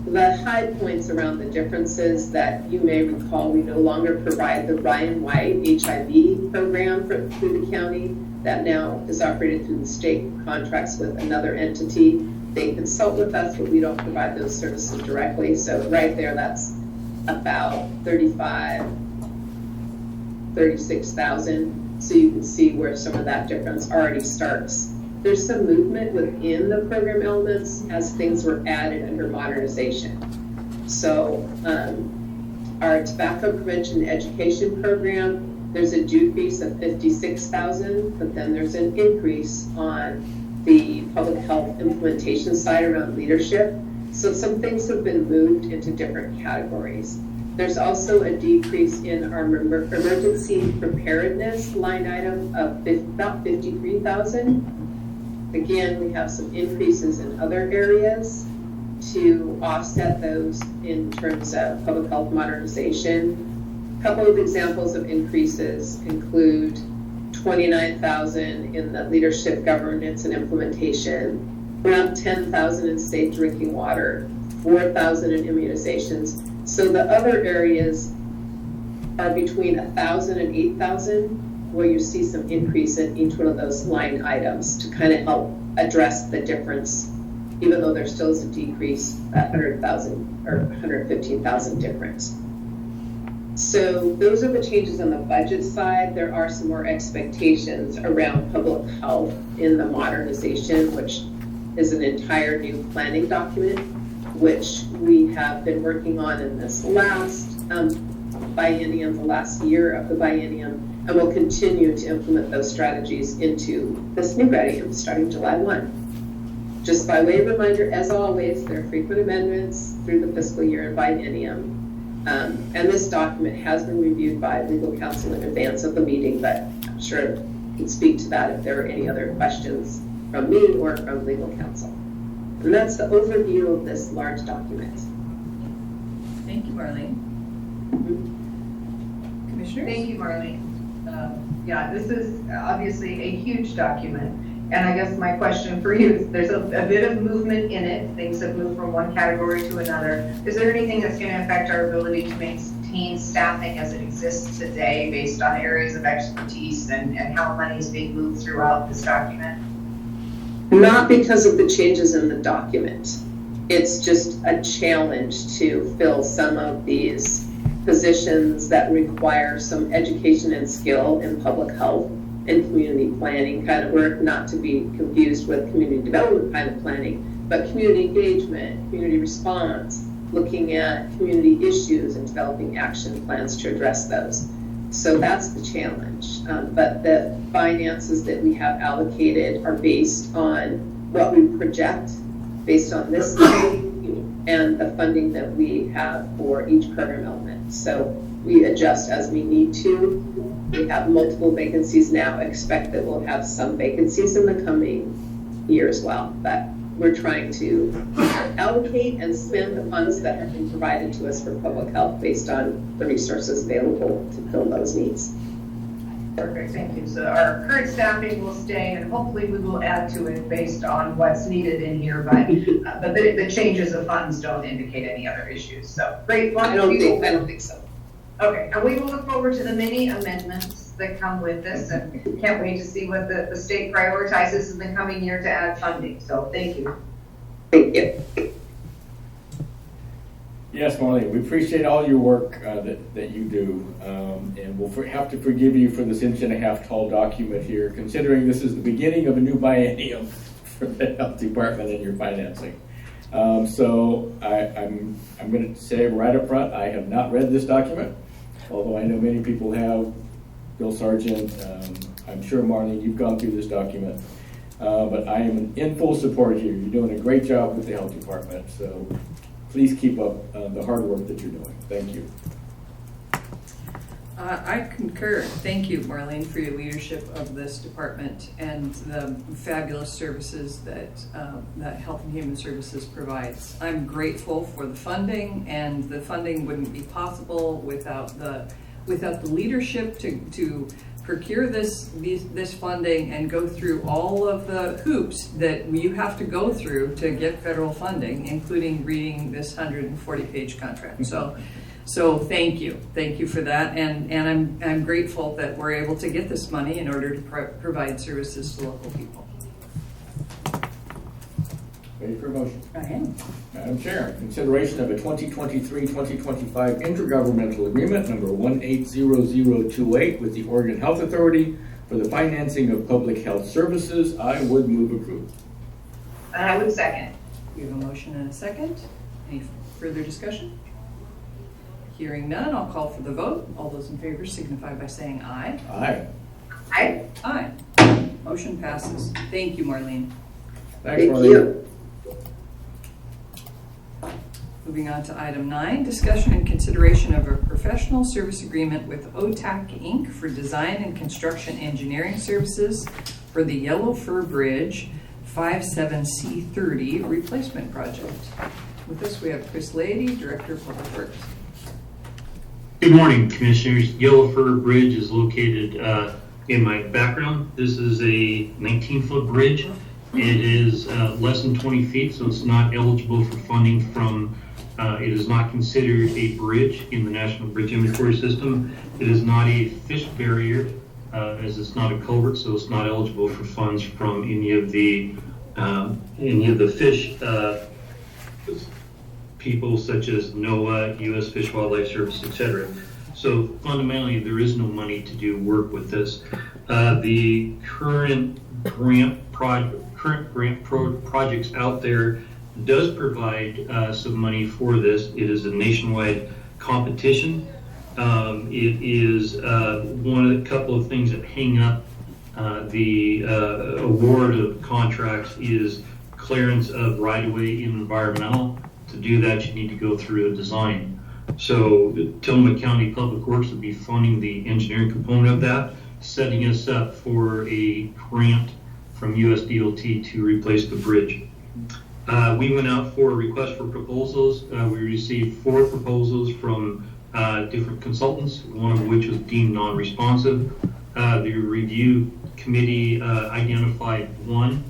The high points around the differences that you may recall, we no longer provide the Ryan White HIV program through the county. That now is operated through the state contracts with another entity. They consult with us, but we don't provide those services directly. So right there, that's about $36,000. So you can see where some of that difference already starts. There's some movement within the program elements as things were added under modernization. So our tobacco prevention education program, there's a decrease of $56,000, but then there's an increase on the public health implementation side around leadership. So some things have been moved into different categories. There's also a decrease in our emergency preparedness line item of about $53,000. Again, we have some increases in other areas to offset those in terms of public health modernization. A couple of examples of increases include $29,000 in the leadership, governance, and implementation, around $10,000 in safe drinking water, $4,000 in immunizations. So the other areas are between $1,000 and $8,000, where you see some increase in each one of those line items to kind of help address the difference, even though there still is a decrease, $100,000 or $115,000 difference. So those are the changes on the budget side. There are some more expectations around public health in the modernization, which is an entire new planning document, which we have been working on in this last biennium, the last year of the biennium, and we'll continue to implement those strategies into this new biennium starting July 1. Just by way of reminder, as always, there are frequent amendments through the fiscal year and biennium. And this document has been reviewed by legal counsel in advance of the meeting, but I'm sure you can speak to that if there are any other questions from me or from legal counsel. And that's the overview of this large document. Thank you, Marlene. Commissioners? Thank you, Marlene. Yeah, this is obviously a huge document. And I guess my question for you is, there's a bit of movement in it. Things have moved from one category to another. Is there anything that's going to affect our ability to maintain staffing as it exists today based on areas of expertise and how money is being moved throughout this document? Not because of the changes in the document. It's just a challenge to fill some of these positions that require some education and skill in public health and community planning kind of work, not to be confused with community development kind of planning, but community engagement, community response, looking at community issues and developing action plans to address those. So that's the challenge. But the finances that we have allocated are based on what we project based on this and the funding that we have for each program element. So we adjust as we need to. We have multiple vacancies now. Expect that we'll have some vacancies in the coming year as well. But we're trying to allocate and spend the funds that have been provided to us for public health based on the resources available to fill those needs. Perfect, thank you. So our current staffing will stay, and hopefully we will add to it based on what's needed in here, but the changes of funds don't indicate any other issues. So great. I don't think so. Okay, and we will look forward to the many amendments that come with this, and can't wait to see what the state prioritizes in the coming year to add funding. So thank you. Thank you. Yes, Marlene, we appreciate all your work that you do, and we'll have to forgive you for this 1.5-inch tall document here, considering this is the beginning of a new biennium for the health department and your financing. So I'm going to say right up front, I have not read this document, although I know many people have. Bill Sargent, I'm sure, Marlene, you've gone through this document, but I am in full support here. You're doing a great job with the health department, so please keep up the hard work that you're doing. Thank you. I concur. Thank you, Marlene, for your leadership of this department and the fabulous services that that Health and Human Services provides. I'm grateful for the funding, and the funding wouldn't be possible without the leadership to procure this funding and go through all of the hoops that you have to go through to get federal funding, including reading this 140-page contract. So thank you for that, and I'm grateful that we're able to get this money in order to provide services to local people. Ready for a motion? I am. Madam Chair, consideration of a 2023-2025 intergovernmental agreement number 180028 with the Oregon Health Authority for the financing of public health services. I would move approval. And I would second. We have a motion and a second. Any further discussion? Hearing none, I'll call for the vote. All those in favor signify by saying aye. Aye. Aye. Aye. Motion passes. Thank you, Marlene. Thanks, Thank Marlene. you. Moving on to item 9, discussion and consideration of a professional service agreement with OTAC Inc. for design and construction engineering services for the Yellow Fir Bridge 57C30 replacement project. With us, we have Chris Lady, Director of Public Works. Good morning, Commissioners. Yellow Fir Bridge is located in my background. This is a 19-foot bridge. It is less than 20 feet, so it's not eligible for funding from, it is not considered a bridge in the National Bridge Inventory System. It is not a fish barrier, as it's not a culvert, so it's not eligible for funds from any of the fish people such as NOAA, U.S. Fish and Wildlife Service, etc. So fundamentally, there is no money to do work with this. The current grant projects out there does provide some money for this. It is a nationwide competition. It is one of the couple of things that hang up the award of contracts is clearance of right-of-way in environmental. To do that, you need to go through a design. So Tillamook County Public Works will be funding the engineering component of that, setting us up for a grant from USDOT to replace the bridge. We went out for a request for proposals. We received 4 proposals from different consultants, one of which was deemed non-responsive. The review committee identified one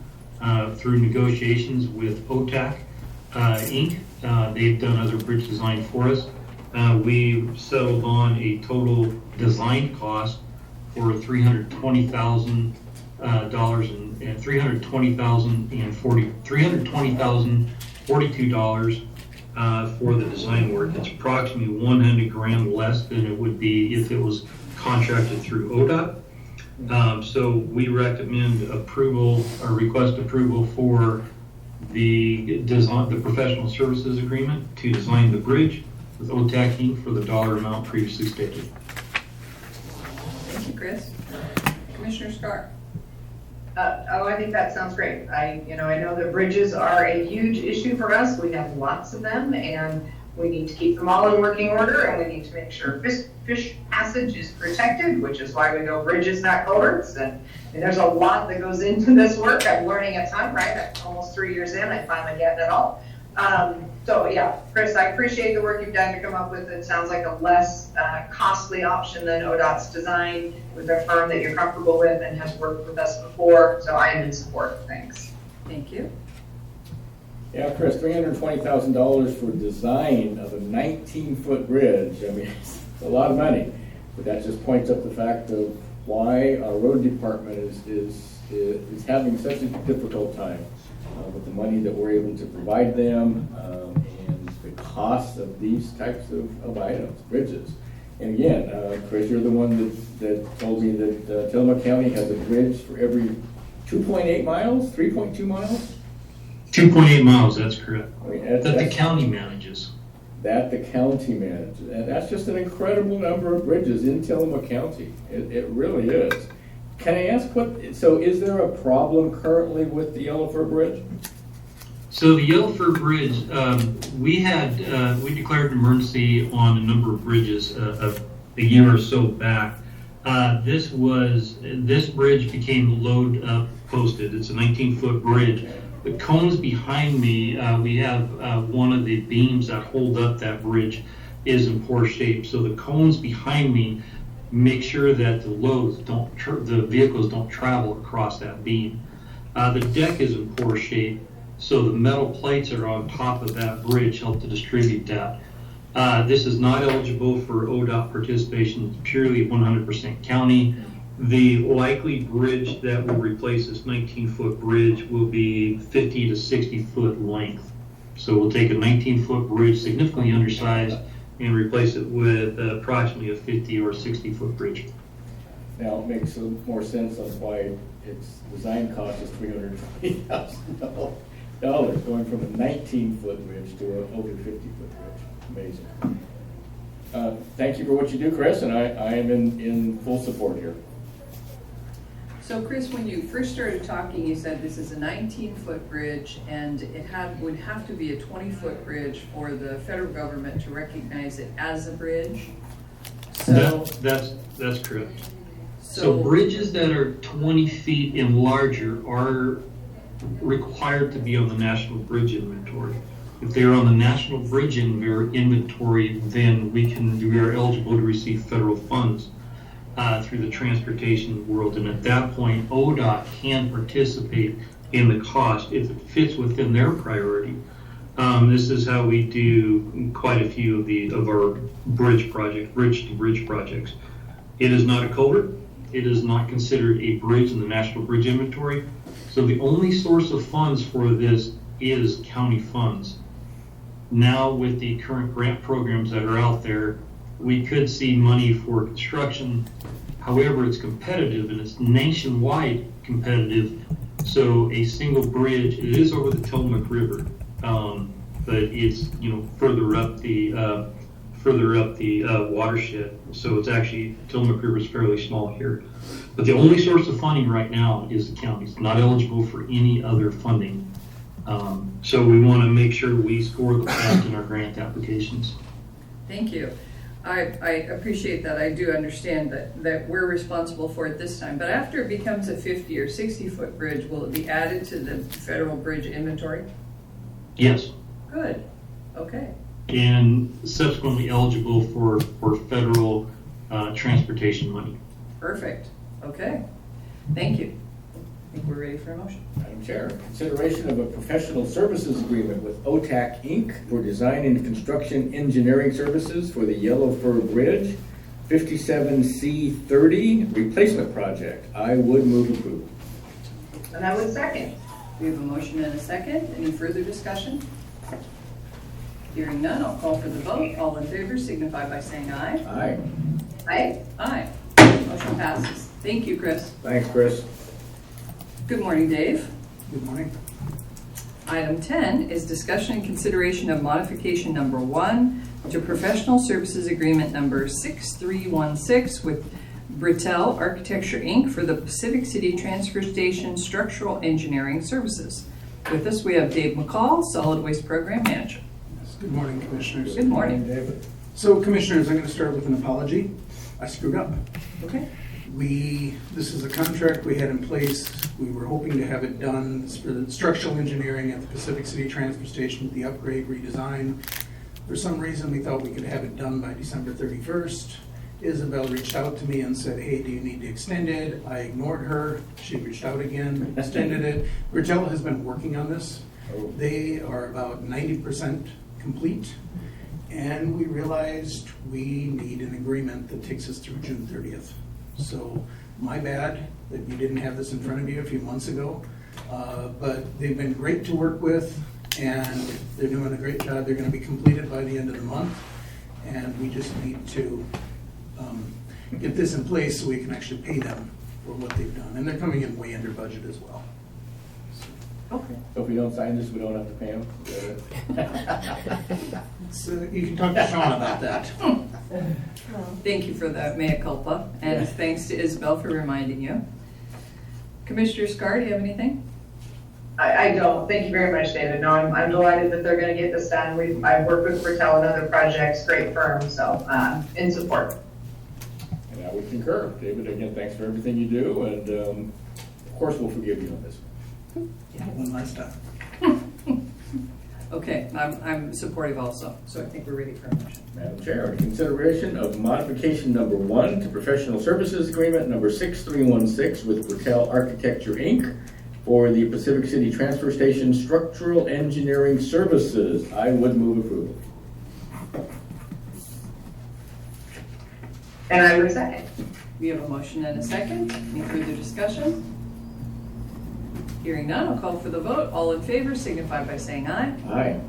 through negotiations with OTAC Inc. They've done other bridge design for us. We settled on a total design cost for $320,000 and $320,042 for the design work. It's approximately 100 grand less than it would be if it was contracted through ODOT. So we recommend approval or request approval for the design, the professional services agreement to design the bridge with OTAC Inc. for the dollar amount previously stated. Thank you, Chris. Commissioner Scar. I think that sounds great. I know that bridges are a huge issue for us. We have lots of them, and we need to keep them all in working order, and we need to make sure fish passage is protected, which is why we go bridges, not culverts. And there's a lot that goes into this work. I'm learning a ton, right? I'm almost 3 years in. I finally get it all. So yeah, Chris, I appreciate the work you've done to come up with it. Sounds like a less costly option than ODOT's design with a firm that you're comfortable with and has worked with us before. So I am in support. Thanks. Thank you. Yeah, Chris, $320,000 for design of a 19-foot bridge. I mean, it's a lot of money, but that just points up the fact of why our road department is having such a difficult time with the money that we're able to provide them and the cost of these types of items, bridges. And again, Chris, you're the one that told me that Tillamook County has a bridge for every 2.8 miles, 3.2 miles? 2.8 miles, that's correct. I mean, that the county manages. That the county manages. And that's just an incredible number of bridges in Tillamook County. It really is. Can I ask so is there a problem currently with the Yellowford Bridge? So the Yellowford Bridge, we declared an emergency on a number of bridges a year or so back. This bridge became load posted. It's a 19-foot bridge. The cones behind me, we have one of the beams that hold up that bridge is in poor shape. So the cones behind me make sure that the vehicles don't travel across that beam. The deck is in poor shape, so the metal plates that are on top of that bridge help to distribute that. This is not eligible for ODOT participation. It's purely 100% county. The likely bridge that will replace this 19-foot bridge will be 50 to 60 foot length. So we'll take a 19-foot bridge, significantly undersized, and replace it with approximately a 50 or 60 foot bridge. Now it makes more sense on why its design cost is $320,000, going from a 19-foot bridge to an over 50-foot bridge. Amazing. Thank you for what you do, Chris, and I am in full support here. So Chris, when you first started talking, you said this is a 19-foot bridge and it would have to be a 20-foot bridge for the federal government to recognize it as a bridge. So that's correct. So bridges that are 20 feet and larger are required to be on the National Bridge Inventory. If they are on the National Bridge Inventory, then we are eligible to receive federal funds through the transportation world, and at that point ODOT can participate in the cost if it fits within their priority. This is how we do quite a few of our bridge to bridge projects. It is not a culvert. It is not considered a bridge in the National Bridge Inventory. So the only source of funds for this is county funds. Now with the current grant programs that are out there, we could see money for construction. However, it's competitive and it's nationwide competitive. So a single bridge, it is over the Tillamook River, but it's further up the watershed. So it's actually Tillamook River is fairly small here. But the only source of funding right now is the county. It's not eligible for any other funding. So we want to make sure we score the best in our grant applications. thank you. I appreciate that. I do understand that we're responsible for it this time. But after it becomes a 50 or 60 foot bridge, will it be added to the federal bridge inventory? Yes, Good, okay. and subsequently eligible for federal transportation money. Perfect, okay. Thank you. I think we're ready for a motion. Madam Chair, consideration of a professional services agreement with OTAC Inc. for design and construction engineering services for the Yellow Fir Bridge 57C30 replacement project. I would move approval. And I would second. We have a motion and a second. Any further discussion? Hearing none, I'll call for the vote. All in favor signify by saying aye. Aye. Aye. Aye. Motion passes. Thank you, Chris. Thanks, Chris. Good morning, Dave. Good morning. Item 10 is discussion and consideration of modification number 1 to professional services agreement number 6316 with Britell Architecture Inc. for the Pacific City Transfer Station Structural Engineering Services. With us, we have Dave McCall, Solid Waste Program Manager. Yes, good morning, Commissioners. Good morning. David. So, Commissioners, I'm going to start with an apology. I screwed up. Okay. This is a contract we had in place. We were hoping to have it done for the structural engineering at the Pacific City Transfer Station, the upgrade, redesign. For some reason, we thought we could have it done by December 31st. Isabel reached out to me and said, hey, do you need to extend it? I ignored her. She reached out again, extended it. Britell has been working on this. They are about 90% complete. And we realized we need an agreement that takes us through June 30th. So my bad that you didn't have this in front of you a few months ago. But they've been great to work with, and they're doing a great job. They're going to be completed by the end of the month. And we just need to get this in place so we can actually pay them for what they've done. And they're coming in way under budget as well. Okay. So if we don't sign this, we don't have to pay them? So you can talk to Sean about that. Thank you for that mea culpa, and thanks to Isabel for reminding you. Commissioner Scar, do you have anything? I don't. Thank you very much, David. No, I'm delighted that they're going to get this done. I've worked with Britell and other projects, great firm, so in support. And I would concur. David, again, thanks for everything you do, and of course we'll forgive you on this. Yeah, one last time. Okay, I'm supportive also, so I think we're ready for a motion. Madam Chair, consideration of modification number 1 to professional services agreement number 6316 with Britell Architecture Inc. for the Pacific City Transfer Station Structural Engineering Services. I would move approval. And I would second. We have a motion and a second. Any further discussion? Hearing none, I'll call for the vote. All in favor signify by saying aye. Aye.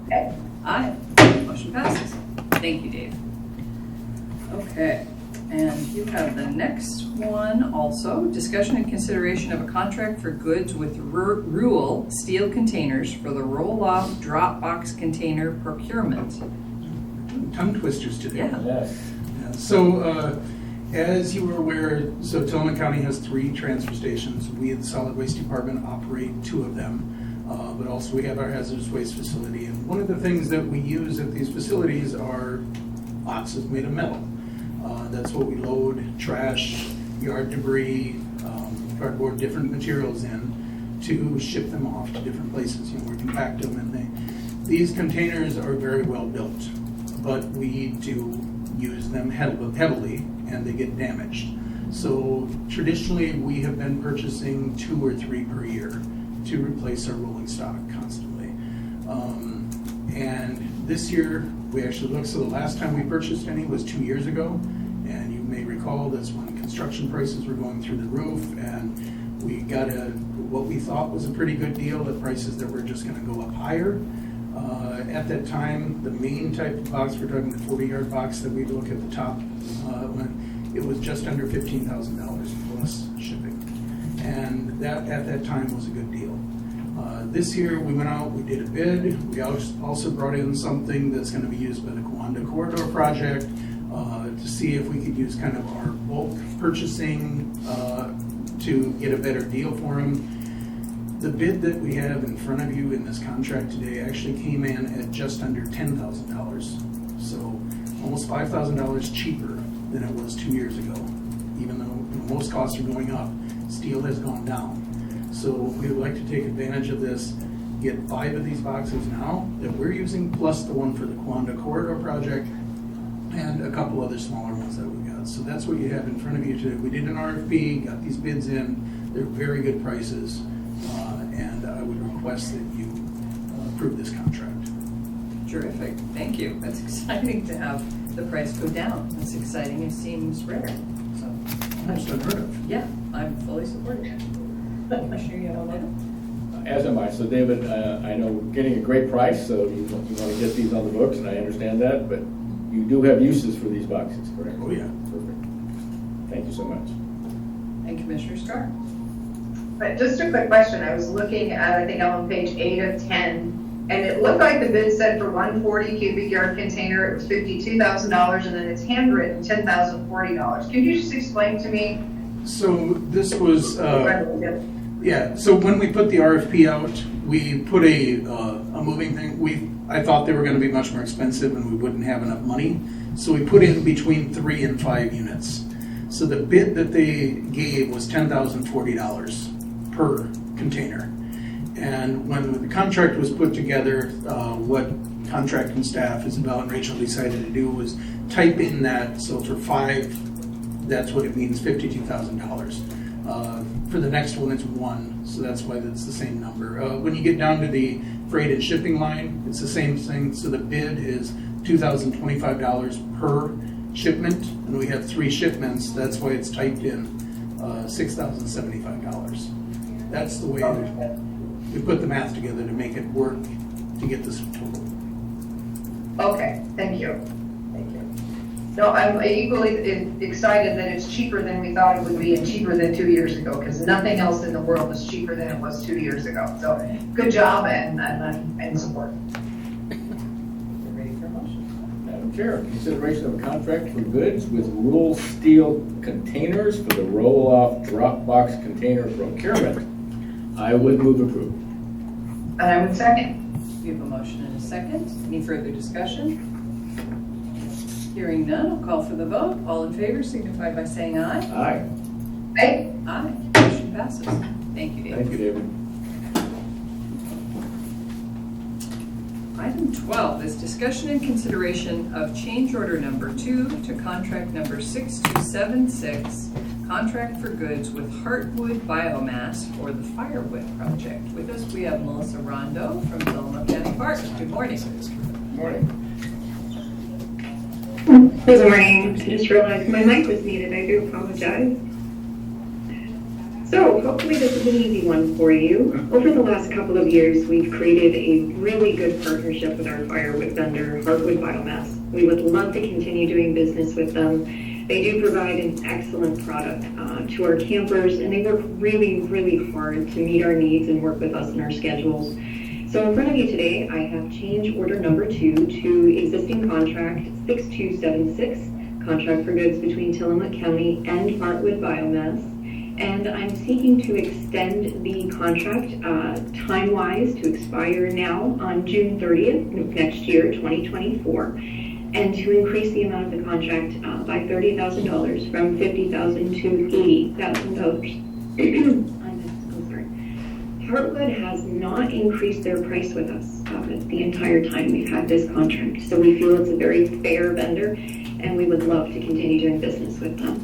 Okay. Aye. Motion passes. Thank you, Dave. Okay, and you have the next one also. Discussion and consideration of a contract for goods with Ruhl Steel Containers for the roll-off drop box container procurement. Tongue twisters today. Yeah. Yes. Yeah, so, as you were aware, so Tillamook County has 3 transfer stations. We at the Solid Waste Department operate 2 of them, but also we have our hazardous waste facility. And one of the things that we use at these facilities are boxes made of metal. That's what we load trash, yard debris, cardboard, different materials in to ship them off to different places. You know, we compact them, and these containers are very well built, but we do use them heavily, and they get damaged. So traditionally, we have been purchasing 2 or 3 per year to replace our rolling stock constantly. And this year, we actually looked, so the last time we purchased any was 2 years ago, and you may recall that's when construction prices were going through the roof, and we got what we thought was a pretty good deal at prices that were just gonna go up higher. At that time, the main type of box, we're talking the 40-yard box that we look at the top, it was just under $15,000 plus shipping. And that, at that time, was a good deal. This year, we went out, we did a bid. We also brought in something that's going to be used by the Coanda Corridor Project to see if we could use kind of our bulk purchasing to get a better deal for them. The bid that we have in front of you in this contract today actually came in at just under $10,000. So almost $5,000 cheaper than it was 2 years ago. Even though most costs are going up, steel has gone down. So we would like to take advantage of this. get 5 of these boxes now that we're using, plus the one for the Quanda Corridor project, and a couple other smaller ones that we got. So that's what you have in front of you today. We did an RFP, got these bids in. They're very good prices, and I would request that you approve this contract. Terrific, thank you. That's exciting to have the price go down. That's exciting, it seems rare, so. Almost unheard of. Yeah, I'm fully supportive. Commissioner Yamamoto? As am I. So David, I know we're getting a great price, so you want to get these on the books, and I understand that, but you do have uses for these boxes, correct? Oh, yeah. Perfect. Thank you so much. And Commissioner Scar? But just a quick question. I was looking at, I think I'm on page 8 of 10, and it looked like the bid said for 140 cubic yard container, it was $52,000, and then it's handwritten $10,040. Could you just explain to me? So this was, yeah, so when we put the RFP out, we put a moving thing. I thought they were going to be much more expensive and we wouldn't have enough money. So we put in between 3 and 5 units. So the bid that they gave was $10,040 per container. And when the contract was put together, what contracting staff, Isabel and Rachel, decided to do was type in that. So for 5, that's what it means, $52,000. For the next one, it's 1, so that's why that's the same number. When you get down to the freight and shipping line, it's the same thing. So the bid is $2,025 per shipment, and we have 3 shipments. That's why it's typed in $6,075. That's the way we put the math together to make it work to get this total. Okay, thank you. No, I'm equally excited that it's cheaper than we thought it would be and cheaper than 2 years ago, because nothing else in the world is cheaper than it was 2 years ago. So good job and support. You're ready for a motion? Madam Chair, consideration of a contract for goods with Rural Steel Containers for the roll-off drop box container procurement. I would move approval. And I would second. We have a motion and a second. Any further discussion? Hearing none, I'll call for the vote. All in favor signify by saying aye. Aye. Aye. Aye. Motion passes. Thank you, David. Thank you, David. Item 12 is discussion and consideration of change order number 2 to contract number 6276, contract for goods with Heartwood Biomass for the Firewood Project. With us, we have Melissa Rondo from Tillamook County Parks. Good morning. Good morning. Good morning. I just realized my mic was muted. I do apologize. So hopefully this is an easy one for you. Over the last couple of years, we've created a really good partnership with our firewood vendor, Heartwood Biomass. We would love to continue doing business with them. They do provide an excellent product to our campers, and they work really, really hard to meet our needs and work with us in our schedules. So in front of you today, I have change order number 2 to existing contract 6276, contract for goods between Tillamook County and Heartwood Biomass. And I'm seeking to extend the contract time-wise to expire now on June 30th of next year, 2024, and to increase the amount of the contract by $30,000 from $50,000 to $80,000. Heartwood has not increased their price with us the entire time we've had this contract. So we feel it's a very fair vendor, and we would love to continue doing business with them.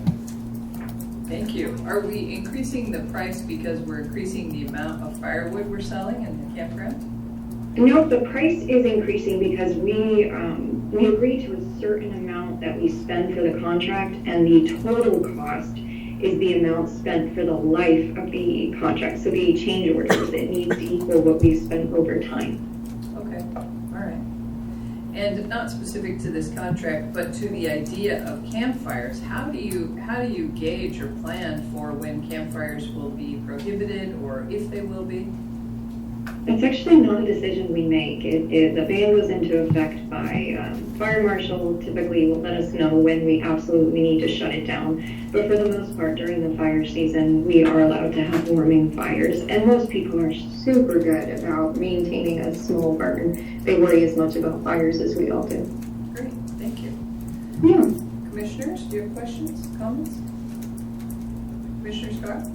Thank you. Are we increasing the price because we're increasing the amount of firewood we're selling in the campground? No, the price is increasing because we agree to a certain amount that we spend for the contract, and the total cost is the amount spent for the life of the contract. So the change orders, it needs to equal what we spent over time. Okay, all right. And not specific to this contract, but to the idea of campfires, how do you gauge or plan for when campfires will be prohibited, or if they will be? That's actually not a decision we make. The ban goes into effect by fire marshal. Typically will let us know when we absolutely need to shut it down. But for the most part, during the fire season, we are allowed to have warming fires. And most people are super good about maintaining a small burn. They worry as much about fires as we all do. Great, thank you. Yeah. Commissioners, do you have questions, comments? Commissioner Scott?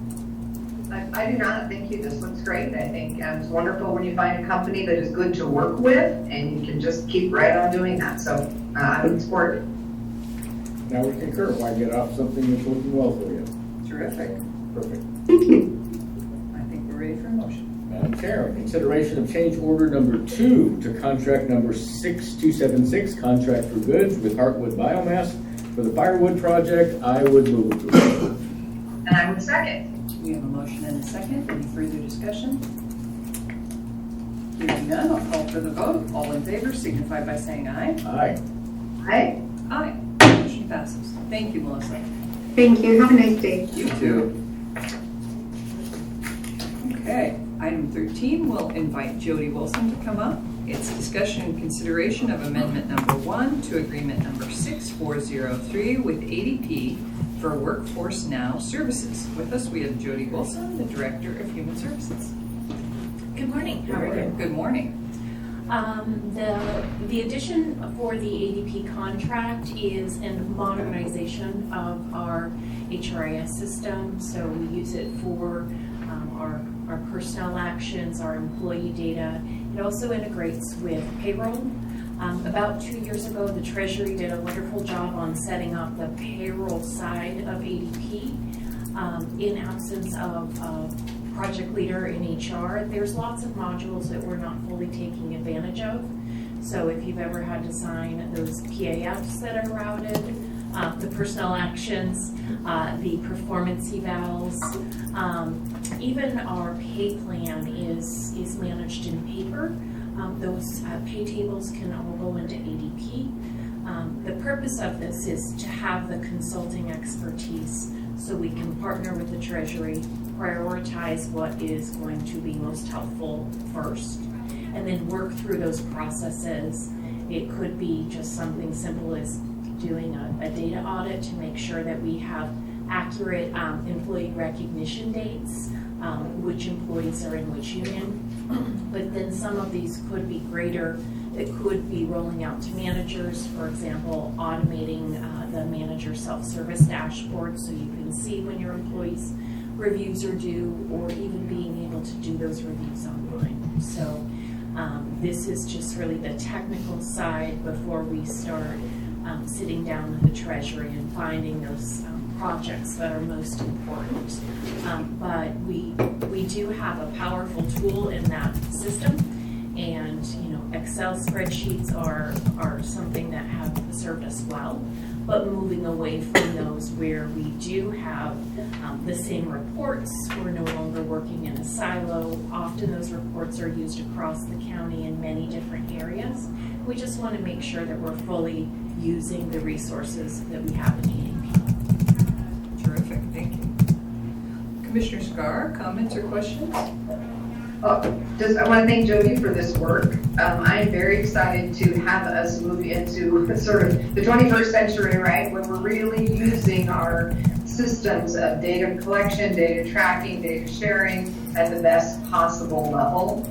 I do not, thank you, this looks great. I think it's wonderful when you find a company that is good to work with, and you can just keep right on doing that, so I would support it. Now we concur. Why get off something that's working well for you? Terrific. Perfect. Thank you. I think we're ready for a motion. Madam Chair, consideration of change order number 2 to contract number 6276, contract for goods with Heartwood Biomass for the firewood project. I would move to approve. And I would second. We have a motion and a second. Any further discussion? Hearing none, I'll call for the vote. All in favor signify by saying aye. Aye. Aye. Aye. Motion passes. Thank you, Melissa. Thank you. Have a nice day. You too. Okay, item 13, we'll invite Jody Wilson to come up. It's discussion and consideration of amendment number 1 to agreement number 6403 with ADP for Workforce Now services. With us, we have Jody Wilson, the Director of Human Services. Good morning. How are you? Good morning. The addition for the ADP contract is a modernization of our HRIS system. So we use it for our personnel actions, our employee data. It also integrates with payroll. About 2 years ago, the Treasury did a wonderful job on setting up the payroll side of ADP. In absence of project leader in HR, there's lots of modules that we're not fully taking advantage of. So if you've ever had to sign those PAFs that are routed, the personnel actions, the performance evals, even our pay plan is managed in paper. Those pay tables can all go into ADP. The purpose of this is to have the consulting expertise so we can partner with the Treasury, prioritize what is going to be most helpful first, and then work through those processes. It could be just something simple as doing a data audit to make sure that we have accurate employee recognition dates, which employees are in which union. But then some of these could be greater. It could be rolling out to managers, for example, automating the manager self-service dashboard so you can see when your employees' reviews are due, or even being able to do those reviews online. So this is just really the technical side before we start sitting down with the Treasury and finding those projects that are most important. But we do have a powerful tool in that system, and Excel spreadsheets are something that have served us well. But moving away from those where we do have the same reports, we're no longer working in a silo. Often those reports are used across the county in many different areas. We just want to make sure that we're fully using the resources that we have in ADP. Terrific, thank you. Commissioner Scar, comments or questions? I want to thank Jody for this work. I am very excited to have us move into sort of the 21st century, right, where we're really using our systems of data collection, data tracking, data sharing at the best possible level.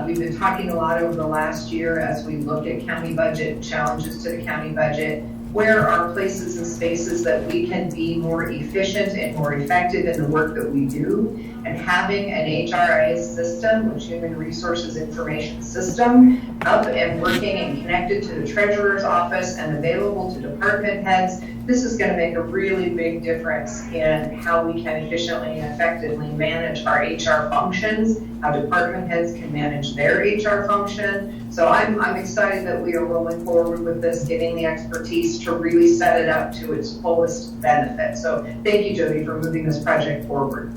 We've been talking a lot over the last year as we look at county budget, challenges to the county budget. Where are places and spaces that we can be more efficient and more effective in the work that we do? And having an HRIS system, which Human Resources Information System, up and working and connected to the Treasurer's office and available to department heads, this is going to make a really big difference in how we can efficiently and effectively manage our HR functions, how department heads can manage their HR function. So I'm excited that we are rolling forward with this, getting the expertise to really set it up to its fullest benefit. So thank you, Jody, for moving this project forward.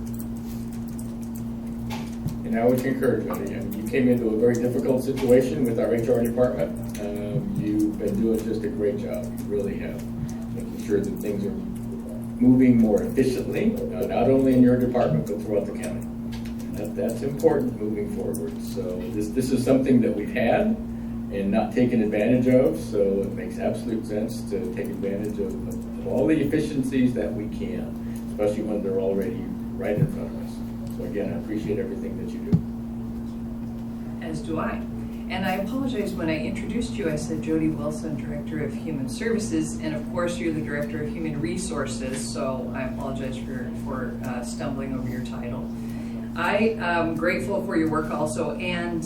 And I would concur, Jody. You came into a very difficult situation with our HR department. You've been doing just a great job. You really have. Making sure that things are moving more efficiently, not only in your department, but throughout the county. And that's important moving forward. So this is something that we've had and not taken advantage of, so it makes absolute sense to take advantage of all the efficiencies that we can, especially when they're already right in front of us. So again, I appreciate everything that you do. As do I. And I apologize, when I introduced you, I said Jody Wilson, Director of Human Services, and of course you're the Director of Human Resources, so I apologize for stumbling over your title. I am grateful for your work also, and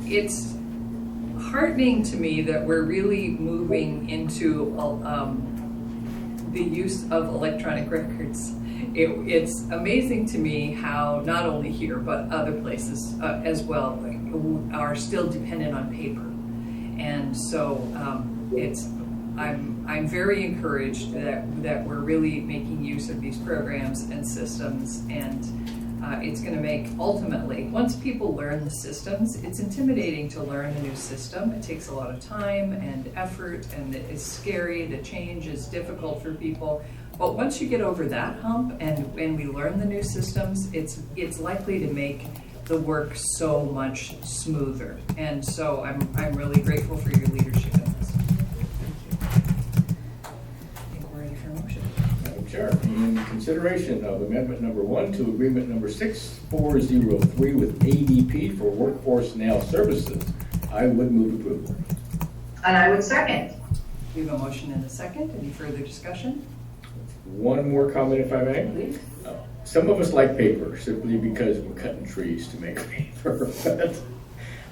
it's heartening to me that we're really moving into the use of electronic records. It's amazing to me how not only here but other places as well are still dependent on paper, and so I'm very encouraged that we're really making use of these programs and systems, and it's going to make, ultimately, once people learn the systems, it's intimidating to learn a new system. It takes a lot of time and effort, and it's scary. The change is difficult for people. But once you get over that hump and we learn the new systems, it's likely to make the work so much smoother. And so I'm really grateful for your leadership in this. Chair, in consideration of amendment number 1 to agreement number 6403 with ADP for Workforce Now Services, I would move approval. And I would second. We have a motion and a second. Any further discussion? One more comment, if I may. Please. Some of us like paper simply because we're cutting trees to make paper. But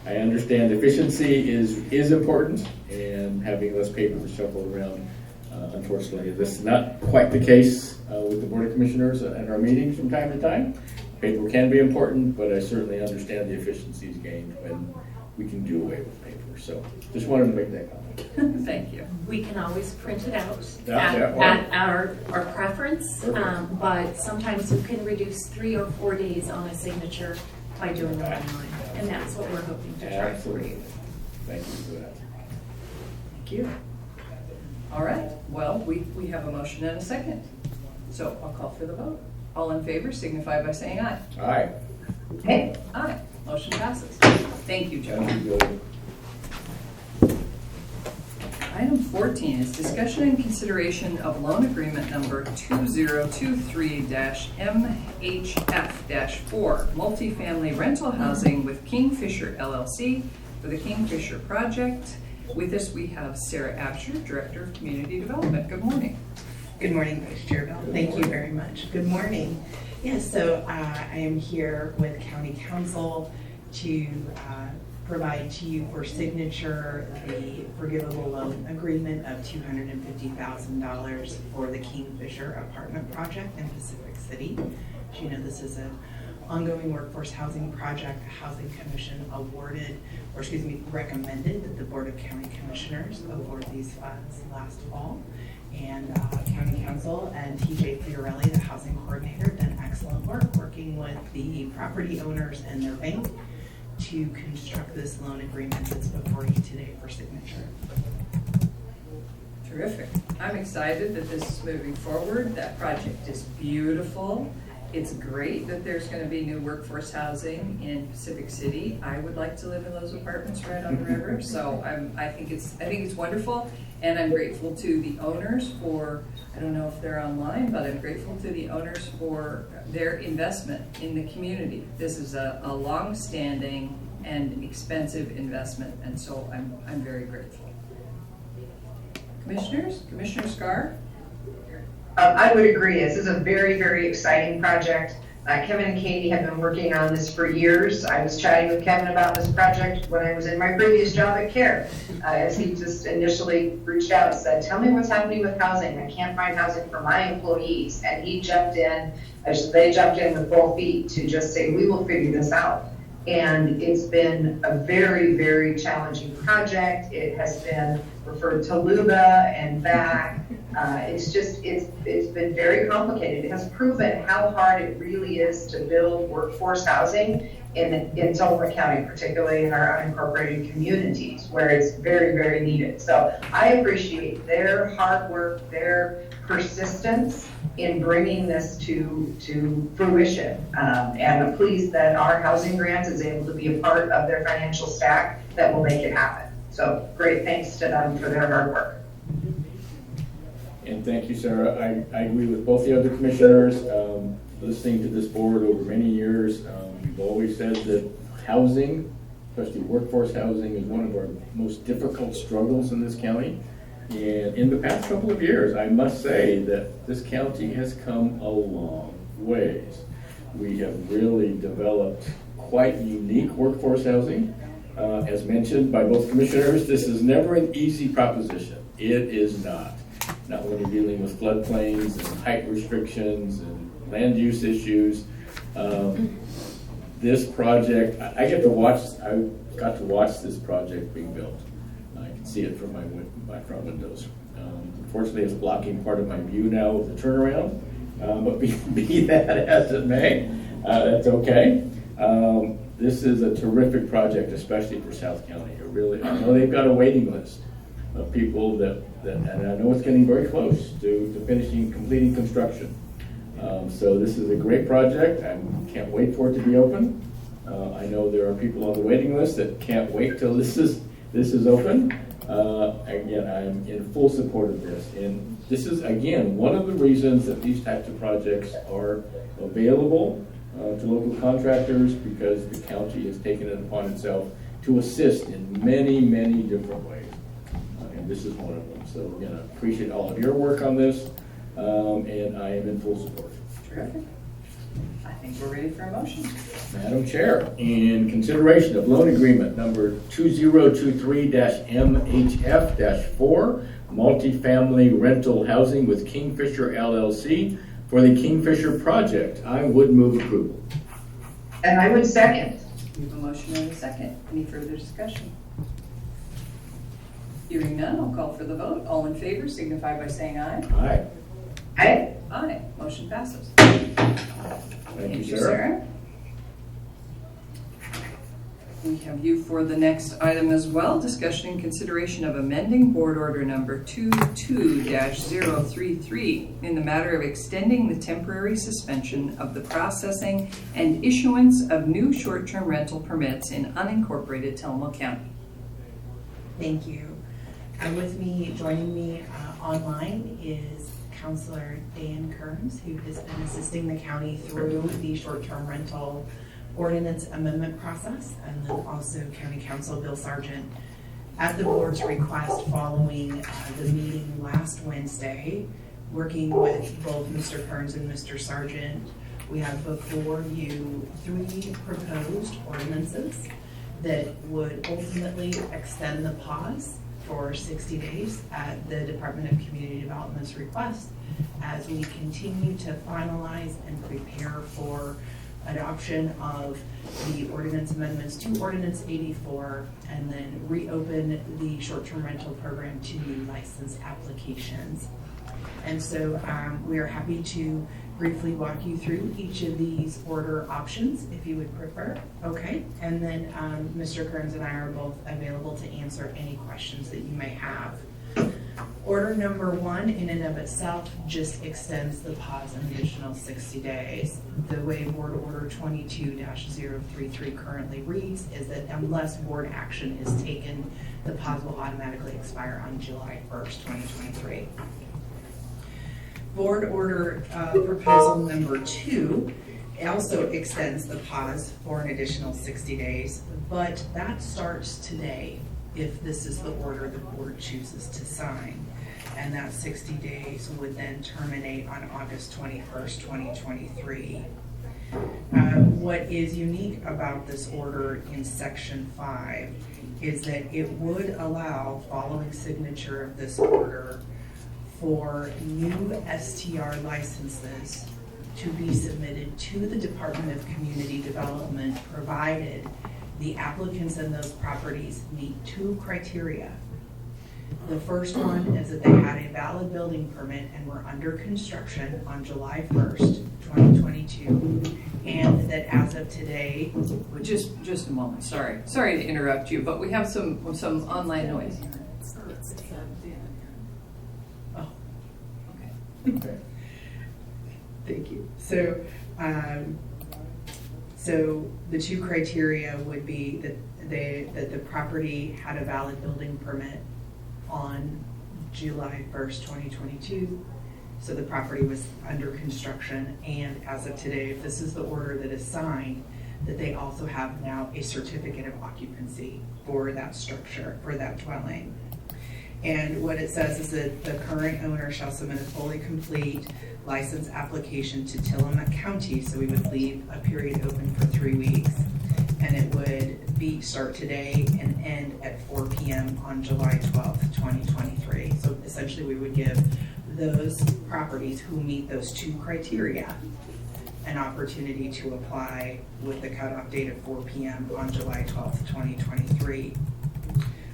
I understand efficiency is important, and having less paper to shuffle around. Unfortunately, this is not quite the case with the Board of Commissioners at our meetings from time to time. Paper can be important, but I certainly understand the efficiencies gained when we can do away with paper. So just wanted to make that comment. Thank you. We can always print it out Yeah, at our preference, but sometimes you can reduce 3 or 4 days on a signature by doing it online, and that's what we're hoping to try for you. Thank you for that. Thank you. All right, well, we have a motion and a second. So I'll call for the vote. All in favor signify by saying aye. Aye. Okay. Aye. Motion passes. Thank you, Joe. Thank you, Billy. Item 14 is discussion and consideration of loan agreement number 2023-MHF-4, multifamily rental housing with Kingfisher LLC for the Kingfisher project. With us, we have Sarah Absher, Director of Community Development. Good morning. Good morning, Vice Chair Bell. Thank you very much. Good morning. Yes, so I am here with County Council to provide to you for signature the forgivable loan agreement of $250,000 for the Kingfisher apartment project in Pacific City. As you know, this is an ongoing workforce housing project. The Housing Commission recommended that the Board of County Commissioners award these funds last fall. And County Council and TJ Fiorelli, the housing coordinator, done excellent work working with the property owners and their bank to construct this loan agreement that's before you today for signature. Terrific. I'm excited that this is moving forward. That project is beautiful. It's great that there's going to be new workforce housing in Pacific City. I would like to live in those apartments right on the river. So I think it's wonderful, and I'm grateful to the owners for, I don't know if they're online, but I'm grateful to the owners for their investment in the community. This is a long-standing and expensive investment, and so I'm very grateful. Commissioners, Commissioner Scar? I would agree. This is a very, very exciting project. Kevin and Katie have been working on this for years. I was chatting with Kevin about this project when I was in my previous job at CARE, as he just initially reached out and said, tell me what's happening with housing. I can't find housing for my employees. And he jumped in, they jumped in with both feet to just say, we will figure this out. And it's been a very, very challenging project. It has been referred to LUBA and back. It's been very complicated. It has proven how hard it really is to build workforce housing in Sonoma County, particularly in our unincorporated communities where it's very, very needed. So I appreciate their hard work, their persistence in bringing this to fruition. And I'm pleased that our housing grants is able to be a part of their financial stack that will make it happen. So great thanks to them for their hard work. And thank you, Sarah. I agree with both the other commissioners. Listening to this board over many years, we've always said that housing, especially workforce housing, is one of our most difficult struggles in this county. And in the past couple of years, I must say that this county has come a long ways. We have really developed quite unique workforce housing. As mentioned by both commissioners, this is never an easy proposition. It is not. Not when you're dealing with floodplains and height restrictions and land use issues. This project, I got to watch this project being built. I can see it from my front windows. Unfortunately, it's blocking part of my view now with the turnaround, but be that as it may, that's okay. This is a terrific project, especially for South County. I know they've got a waiting list of people that and I know it's getting very close to completing construction. So this is a great project. I can't wait for it to be open. I know there are people on the waiting list that can't wait till this is open. Again, I'm in full support of this. And this is, again, one of the reasons that these types of projects are available to local contractors, because the county has taken it upon itself to assist in many, many different ways. And this is one of them. So again, I appreciate all of your work on this, and I am in full support. Terrific. I think we're ready for a motion. Madam Chair, in consideration of loan agreement number 2023-MHF-4, multifamily rental housing with Kingfisher LLC for the Kingfisher project, I would move approval. And I would second. We have a motion and a second. Any further discussion? Hearing none, I'll call for the vote. All in favor signify by saying aye. Aye. Aye. Aye. Motion passes. Thank you, Sarah. We have you for the next item as well. Discussion and consideration of amending board order number 22-033 in the matter of extending the temporary suspension of the processing and issuance of new short-term rental permits in unincorporated Tillamook County. Thank you. Joining me online is Councilor Dan Kearns, who has been assisting the county through the short-term rental ordinance amendment process, and then also County Counsel Bill Sargent. At the board's request following the meeting last Wednesday, working with both Mr. Kearns and Mr. Sargent, we have before you 3 proposed ordinances that would ultimately extend the pause for 60 days at the Department of Community Development's request as we continue to finalize and prepare for adoption of the ordinance amendments to Ordinance 84 and then reopen the short-term rental program to new license applications. And so we are happy to briefly walk you through each of these order options if you would prefer. Okay, and then Mr. Kearns and I are both available to answer any questions that you may have. Order number 1 in and of itself just extends the pause an additional 60 days. The way board order 22-033 currently reads is that unless board action is taken, the pause will automatically expire on July 1st, 2023. Board order proposal number 2 also extends the pause for an additional 60 days, but that starts today if this is the order the board chooses to sign. And that 60 days would then terminate on August 21st, 2023. What is unique about this order in section 5 is that it would allow, following signature of this order, for new STR licenses to be submitted to the Department of Community Development, provided the applicants in those properties meet 2 criteria. The first one is that they had a valid building permit and were under construction on July 1st, 2022, and that as of today, just a moment, sorry to interrupt you, but we have some online noise. Oh, okay. Thank you. So the 2 criteria would be that the property had a valid building permit on July 1st, 2022. So the property was under construction, and as of today, if this is the order that is signed, that they also have now a certificate of occupancy for that structure, for that dwelling. And what it says is that the current owner shall submit a fully complete license application to Tillamook County, so we would leave a period open for 3 weeks. And it would start today and end at 4 p.m. on July 12th, 2023. So essentially we would give those properties who meet those 2 criteria an opportunity to apply with the cutoff date of 4 p.m. on July 12th, 2023.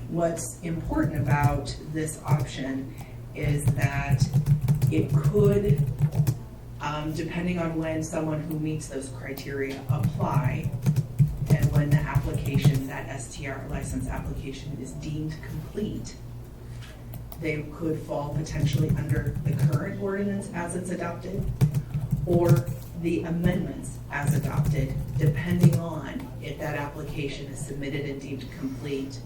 What's important about this option is that it could, depending on when someone who meets those criteria apply, and when the application, that STR license application is deemed complete, they could fall potentially under the current ordinance as it's adopted, or the amendments as adopted, depending on if that application is submitted and deemed complete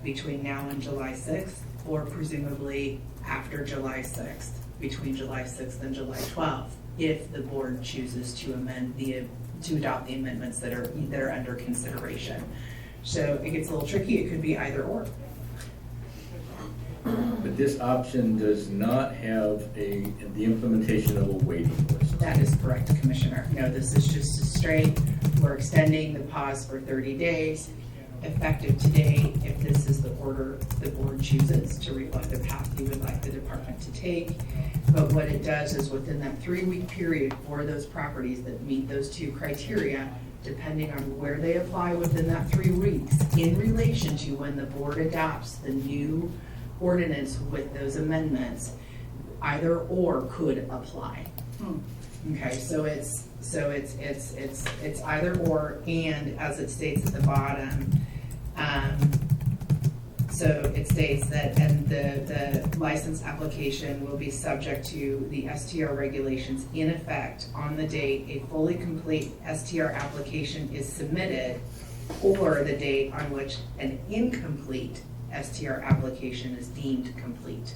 between now and July 6th, or presumably after July 6th, between July 6th and July 12th, if the board chooses to adopt the amendments that are under consideration. So it gets a little tricky. It could be either or. But this option does not have the implementation of a waiting list. That is correct, Commissioner. No, this is just a straight, we're extending the pause for 30 days, effective today, if this is the order the board chooses to reflect the path you would like the department to take. But what it does is within that 3-week period for those properties that meet those 2 criteria, depending on where they apply within that 3 weeks, in relation to when the board adopts the new ordinance with those amendments, either or could apply. Okay, so it's either or, and as it states at the bottom, so it states that, and the license application will be subject to the STR regulations in effect on the date a fully complete STR application is submitted, or the date on which an incomplete STR application is deemed complete.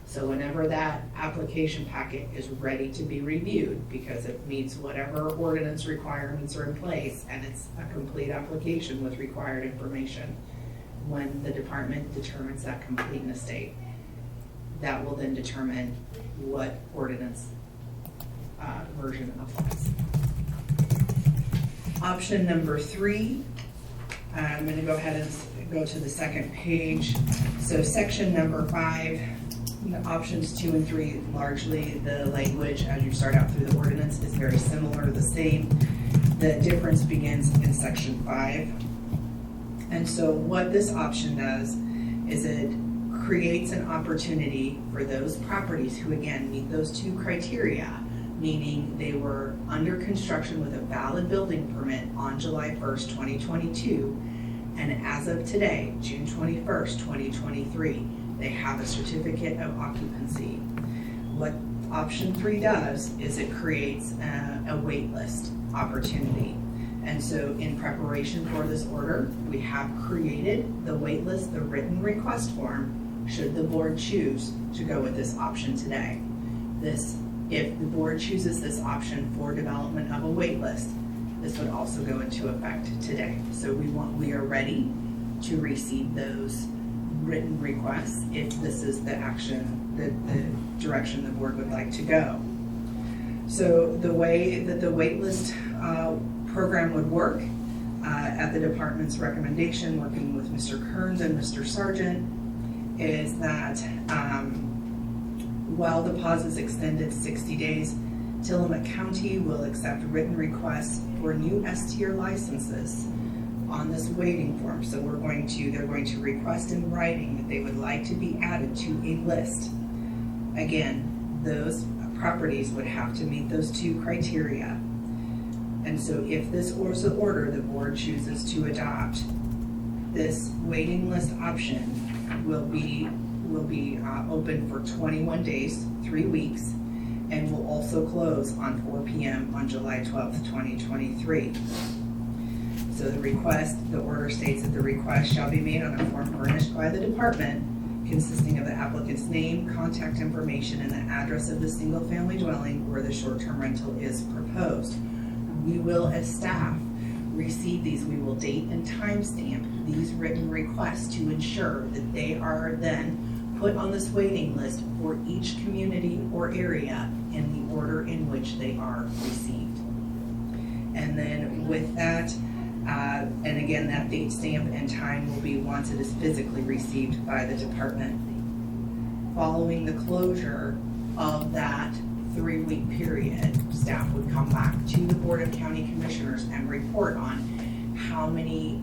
So whenever that application packet is ready to be reviewed, because it meets whatever ordinance requirements are in place, and it's a complete application with required information, when the department determines that completeness date, that will then determine what ordinance version applies. Option number 3, I'm going to go ahead and go to the second page. So section number 5, options 2 and 3, largely the language as you start out through the ordinance is very similar, the same. The difference begins in section 5. And so what this option does is it creates an opportunity for those properties who again meet those 2 criteria, meaning they were under construction with a valid building permit on July 1st, 2022, and as of today, June 21st, 2023, they have a certificate of occupancy. What option 3 does is it creates a wait list opportunity. And so in preparation for this order, we have created the wait list, the written request form, should the board choose to go with this option today. If the board chooses this option for development of a wait list, this would also go into effect today. So we are ready to receive those written requests if this is the action, the direction the board would like to go. So the way that the wait list program would work, at the department's recommendation, working with Mr. Kearns and Mr. Sargent, is that while the pause is extended 60 days, Tillamook County will accept written requests for new STR licenses on this waiting form. So they're going to request in writing that they would like to be added to a list. Again, those properties would have to meet those 2 criteria. And so if this was the order the board chooses to adopt, this waiting list option will be open for 21 days, 3 weeks, and will also close on 4 p.m. on July 12th, 2023. So the order states that the request shall be made on a form furnished by the department, consisting of the applicant's name, contact information, and the address of the single-family dwelling where the short-term rental is proposed. We will, as staff, receive these. We will date and timestamp these written requests to ensure that they are then put on this waiting list for each community or area in the order in which they are received. And then with that, and again, that date stamp and time will be once it is physically received by the department. Following the closure of that 3-week period, staff would come back to the Board of County Commissioners and report on how many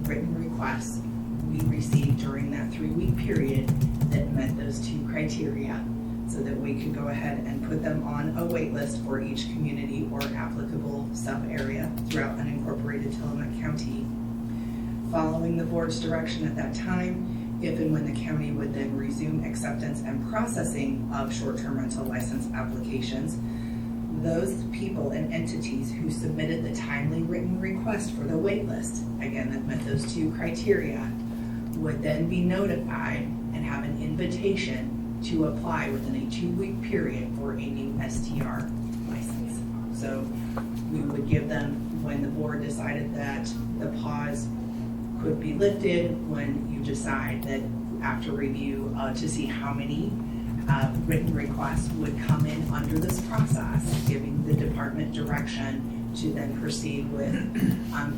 written requests we received during that 3-week period that met those 2 criteria, so that we could go ahead and put them on a wait list for each community or applicable sub-area throughout unincorporated Tillamook County. Following the board's direction at that time, if and when the county would then resume acceptance and processing of short-term rental license applications, those people and entities who submitted the timely written request for the wait list, again, that met those 2 criteria, would then be notified and have an invitation to apply within a 2-week period for a new STR license. So we would give them, when the board decided that the pause could be lifted, when you decide that after review to see how many written requests would come in under this process, giving the department direction to then proceed with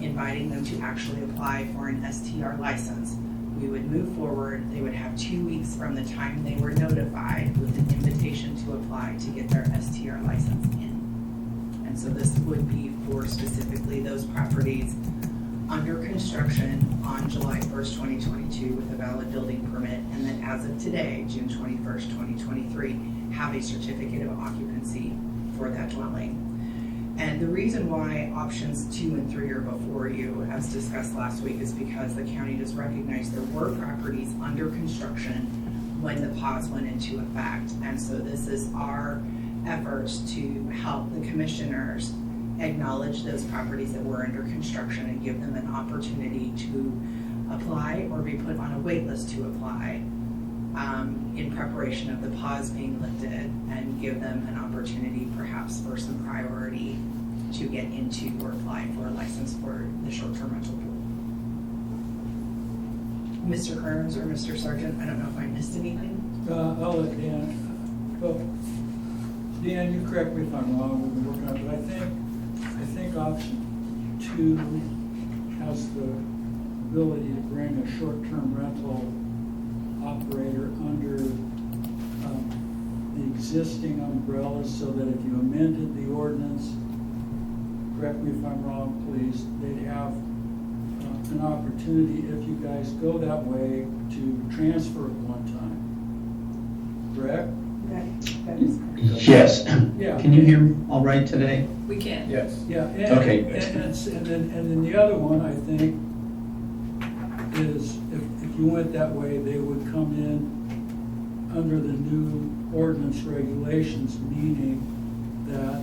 inviting them to actually apply for an STR license. We would move forward. They would have 2 weeks from the time they were notified with an invitation to apply to get their STR license in. And so this would be for specifically those properties under construction on July 1st, 2022 with a valid building permit, and then as of today, June 21st, 2023, have a certificate of occupancy for that dwelling. And the reason why options 2 and 3 are before you, as discussed last week, is because the county does recognize there were properties under construction when the pause went into effect. And so this is our efforts to help the commissioners acknowledge those properties that were under construction and give them an opportunity to apply or be put on a wait list to apply in preparation of the pause being lifted, and give them an opportunity perhaps for some priority to get into or apply for a license for the short-term rental pool. Mr. Kearns or Mr. Sargent, I don't know if I missed anything. I'll let Dan, well, Dan, you correct me if I'm wrong, we've been working on it, but I think option 2 has the ability to bring a short-term rental operator under the existing umbrellas, so that if you amended the ordinance, correct me if I'm wrong, please, they'd have an opportunity, if you guys go that way, to transfer at one time. Correct? That is correct. Yes. Yeah. Can you hear all right today? We can. Yes. Yeah. And, Okay. And then the other one, I think, is if you went that way, they would come in under the new ordinance regulations, meaning that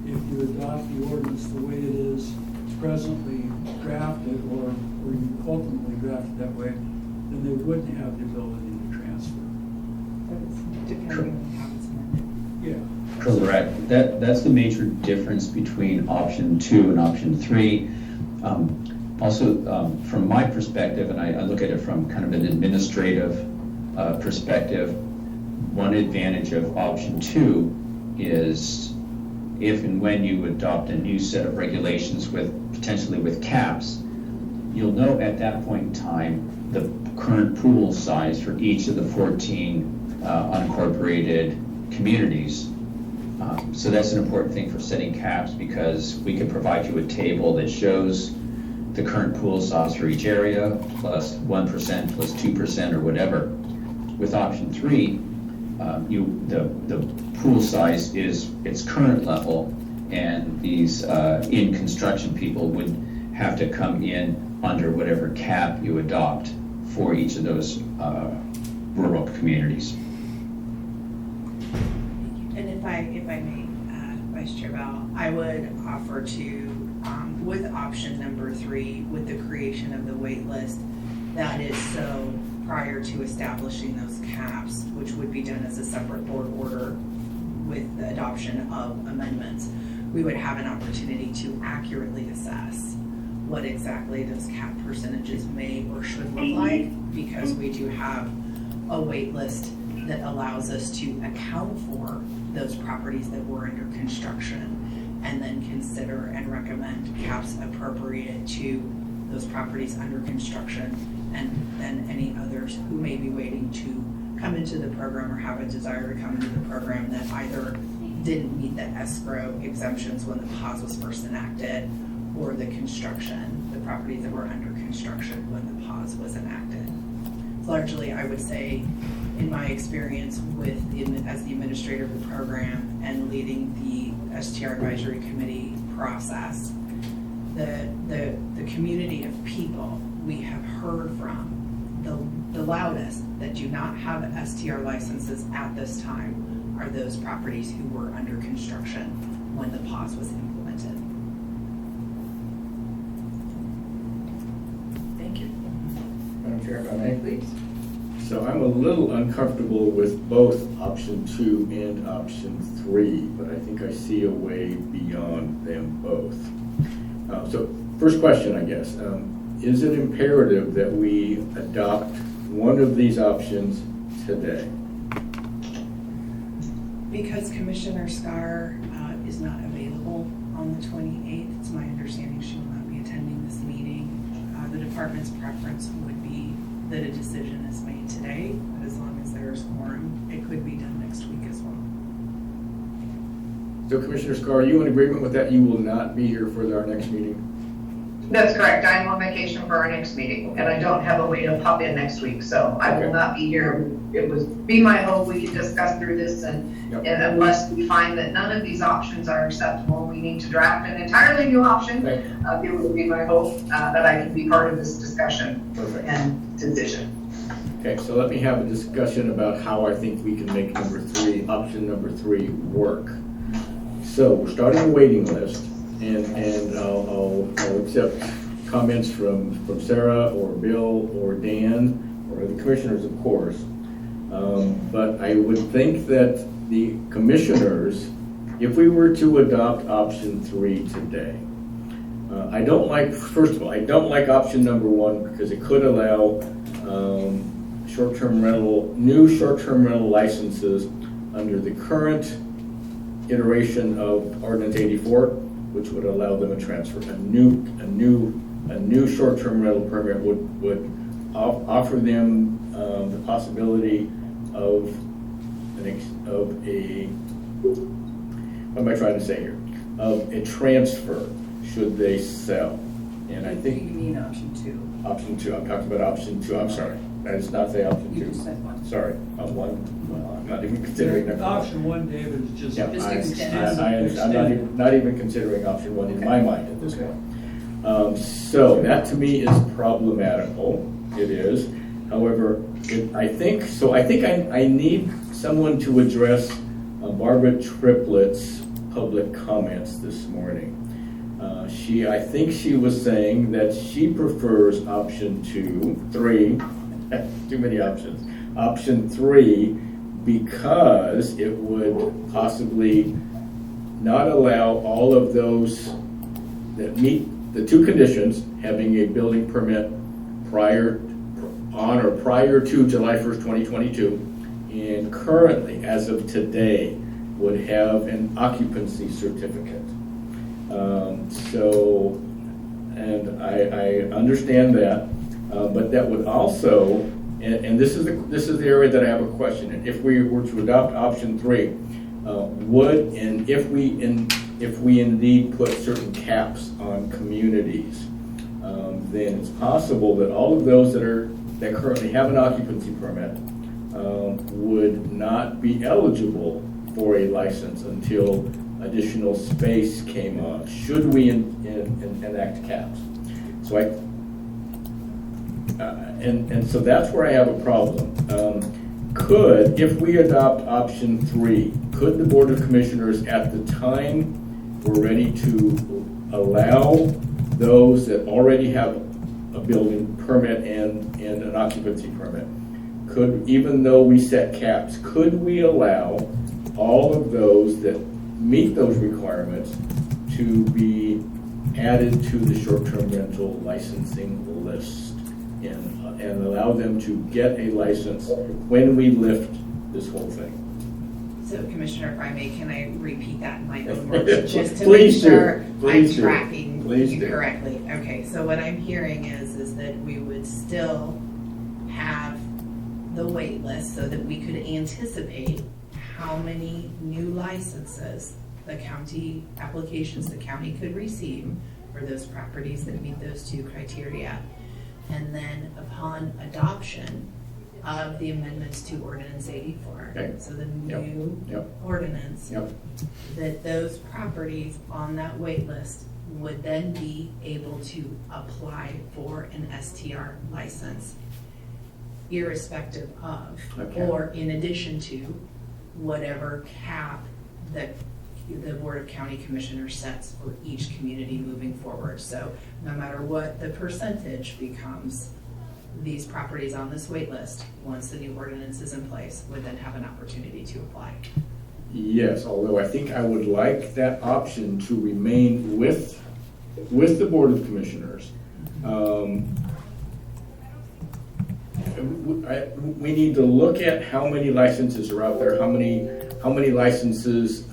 if you adopt the ordinance the way it is presently drafted, or you ultimately draft it that way, then they wouldn't have the ability to transfer. Depending on how it's amended. Yeah. Correct. That's the major difference between option 2 and option 3. Also, from my perspective, and I look at it from kind of an administrative perspective, one advantage of option 2 is if and when you adopt a new set of regulations potentially with caps, you'll know at that point in time the current pool size for each of the 14 unincorporated communities. So that's an important thing for setting caps, because we can provide you a table that shows the current pool size for each area, plus 1%, plus 2%, or whatever. With option 3, the pool size is its current level, and these in construction people would have to come in under whatever cap you adopt for each of those rural communities. And if I may, Vice Chair Bell, I would offer to, with option number 3, with the creation of the wait list, that is so prior to establishing those caps, which would be done as a separate board order with the adoption of amendments, we would have an opportunity to accurately assess what exactly those cap percentages may or should look like, because we do have a wait list that allows us to account for those properties that were under construction and then consider and recommend caps appropriate to those properties under construction and then any others who may be waiting to come into the program or have a desire to come into the program that either didn't meet the escrow exemptions when the pause was first enacted, or the construction, the properties that were under construction when the pause was enacted. Largely, I would say, in my experience as the administrator of the program and leading the STR advisory committee process, the community of people we have heard from the loudest that do not have STR licenses at this time are those properties who were under construction when the pause was implemented. Thank you. Madam Chair, if I may, please. So I'm a little uncomfortable with both option 2 and option 3, but I think I see a way beyond them both. So first question, I guess, is it imperative that we adopt one of these options today? Because Commissioner Scar is not available on the 28th, it's my understanding she will not be attending this meeting. The department's preference would be that a decision is made today, but as long as there is quorum, it could be done next week as well. So Commissioner Scar, are you in agreement with that? You will not be here for our next meeting? That's correct. I'm on vacation for our next meeting, and I don't have a way to pop in next week, so I will not be here. It would be my hope we could discuss through this, and unless we find that none of these options are acceptable, we need to draft an entirely new option. It would be my hope that I can be part of this discussion and decision. Okay, so let me have a discussion about how I think we can make option number three work. So we're starting a waiting list, and I'll accept comments from Sarah or Bill or Dan or the commissioners, of course. But I would think that the commissioners, if we were to adopt option 3 today, first of all, I don't like option number 1 because it could allow new short-term rental licenses under the current iteration of Ordinance 84, which would allow them a transfer. A new short-term rental permit would offer them the possibility of a transfer should they sell. And I think You mean option 2. Option 2. I'm talking about option 2. I'm sorry. I did not say option 2. You just said 1. Sorry. One. Well, I'm not even considering that. Option 1, David, is just. I'm not even considering option 1 in my mind at this point. So that to me is problematical. It is. However, I think I need someone to address Barbara Triplett's public comments this morning. I think she was saying that she prefers option 3, too many options, option 3, because it would possibly not allow all of those that meet the two conditions, having a building permit prior to July 1st, 2022, and currently, as of today, would have an occupancy certificate. And I understand that, but that would also, and this is the area that I have a question. And if we were to adopt option 3, if we indeed put certain caps on communities, then it's possible that all of those that currently have an occupancy permit would not be eligible for a license until additional space came on, should we enact caps. So so that's where I have a problem. If we adopt option 3, could the Board of Commissioners at the time we're ready to allow those that already have a building permit and an occupancy permit, even though we set caps, could we allow all of those that meet those requirements to be added to the short-term rental licensing list? and allow them to get a license when we lift this whole thing. So Commissioner, if I may, can I repeat that in my own words, just to make Please do. sure I'm Please do. tracking Please you do. correctly? Okay, so what I'm hearing is that we would still have the wait list so that we could anticipate how many new licenses the county, applications the county could receive for those properties that meet those two criteria. And then upon adoption of the amendments to Ordinance 84, Okay. so the new Yep. ordinance, Yep. that those properties on that wait list would then be able to apply for an STR license, irrespective of, Okay. or in addition to, whatever cap that the Board of County Commissioners sets for each community moving forward. So no matter what the percentage becomes, these properties on this wait list, once the new ordinance is in place, would then have an opportunity to apply. Yes, although I think I would like that option to remain with the Board of Commissioners. We need to look at how many licenses are out there, how many licenses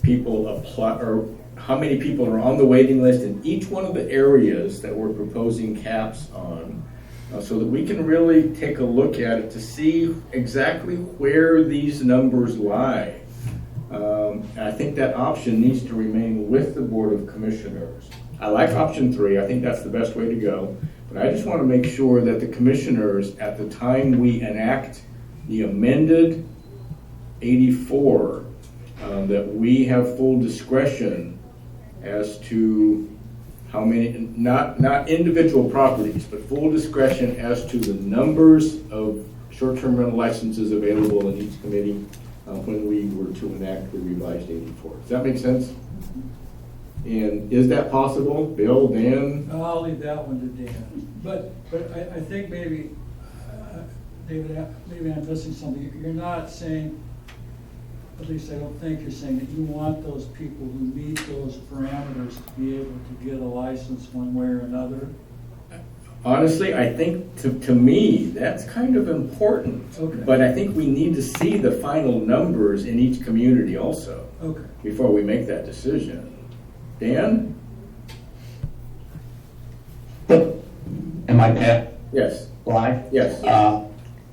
people apply, or how many people are on the waiting list in each one of the areas that we're proposing caps on, so that we can really take a look at it to see exactly where these numbers lie. And I think that option needs to remain with the Board of Commissioners. I like option 3, I think that's the best way to go, but I just want to make sure that the commissioners, at the time we enact the amended 84, that we have full discretion as to how many, not individual properties, but full discretion as to the numbers of short-term rental licenses available in each committee when we were to enact the revised 84. Does that make sense? And is that possible? Bill, Dan? I'll leave that one to Dan. But I think maybe, David, maybe I'm missing something. You're not saying, at least I don't think you're saying, that you want those people who meet those parameters to be able to get a license one way or another? Honestly, I think to me, that's kind of important. Okay. But I think we need to see the final numbers in each community also. Okay. Before we make that decision. Dan? Am I back? Yes. Live? Yes.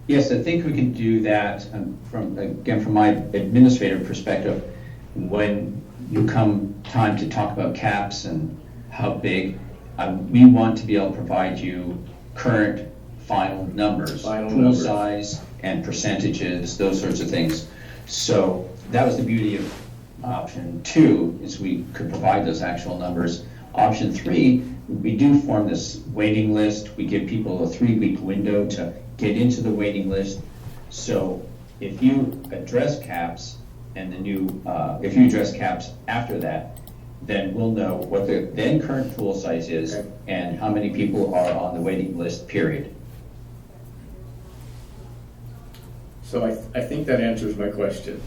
Yes, I think we can do that from my administrative perspective. When you come time to talk about caps and how big, we want to be able to provide you current final numbers, pool size and percentages, those sorts of things. So that was the beauty of option 2, is we could provide those actual numbers. Option 3, we do form this waiting list. We give people a 3-week window to get into the waiting list. So if you address caps and if you address caps after that, then we'll know what the then current pool size is and how many people are on the waiting list, period. So I think that answers my question.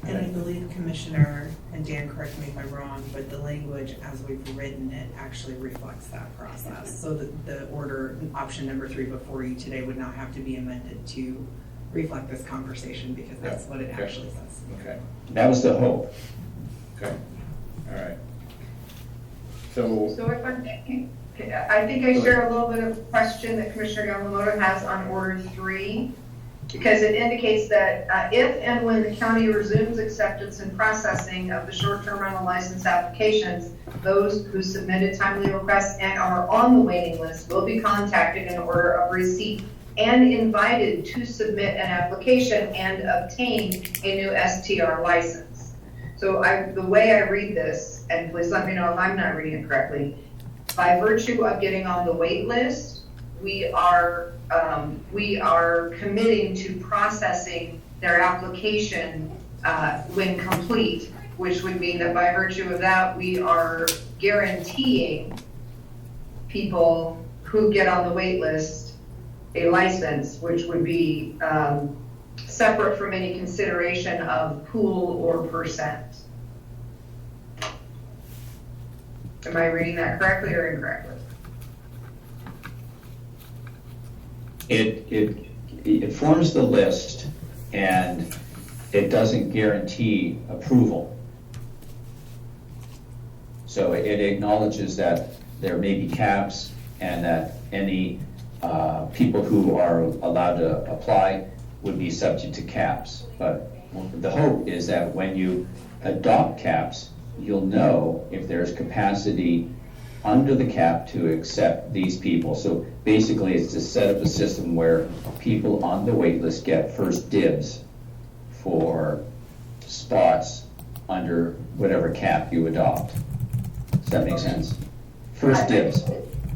And I believe Commissioner, and Dan, correct me if I'm wrong, but the language as we've written it actually reflects that process. So the order, option number 3 before you today would not have to be amended to reflect this conversation, because that's what it actually says. Okay. That was the hope. Okay. All right. So if I think I share a little bit of question that Commissioner Yamamoto has on order 3, because it indicates that if and when the county resumes acceptance and processing of the short-term rental license applications, those who submitted timely requests and are on the waiting list will be contacted in order of receipt and invited to submit an application and obtain a new STR license. So the way I read this, and please let me know if I'm not reading it correctly, by virtue of getting on the wait list, we are committing to processing their application when complete, which would mean that by virtue of that, we are guaranteeing people who get on the wait list a license, which would be separate from any consideration of pool or percent. Am I reading that correctly or incorrectly? it forms the list, and it doesn't guarantee approval. So it acknowledges that there may be caps and that any people who are allowed to apply would be subject to caps. But the hope is that when you adopt caps, you'll know if there's capacity under the cap to accept these people. So basically, it's to set up a system where people on the wait list get first dibs for spots under whatever cap you adopt. Does that make sense? First dibs.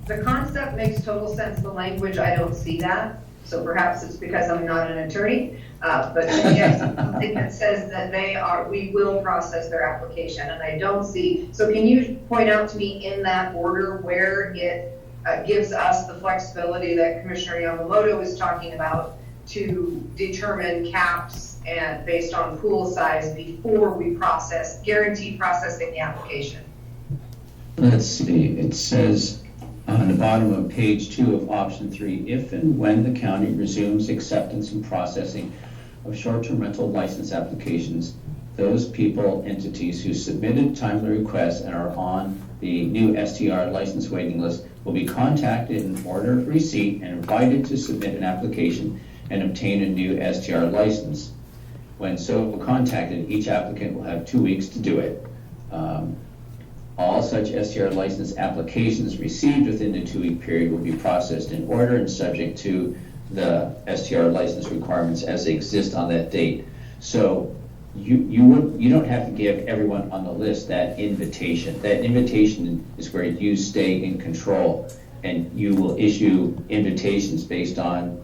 The concept makes total sense. The language, I don't see that. So perhaps it's because I'm not an attorney. But yes, something that says that we will process their application, and I don't see. So can you point out to me in that order where it gives us the flexibility that Commissioner Yamamoto is talking about to determine caps and based on pool size before we guarantee processing the application? Let's see, it says on the bottom of page 2 of option 3, if and when the county resumes acceptance and processing of short-term rental license applications, those people, entities who submitted timely requests and are on the new STR license waiting list will be contacted in order of receipt and invited to submit an application and obtain a new STR license. When so contacted, each applicant will have 2 weeks to do it. All such STR license applications received within the 2-week period will be processed in order and subject to the STR license requirements as they exist on that date. So you don't have to give everyone on the list that invitation. That invitation is where you stay in control, and you will issue invitations based on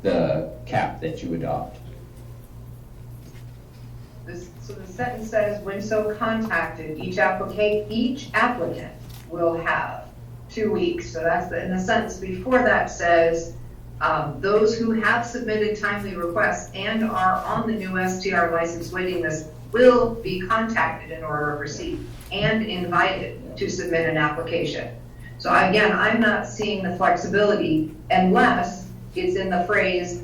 the cap that you adopt. So the sentence says, when so contacted, each applicant will have 2 weeks. So that's and the sentence before that says, those who have submitted timely requests and are on the new STR license waiting list will be contacted in order of receipt and invited to submit an application. So again, I'm not seeing the flexibility unless it's in the phrase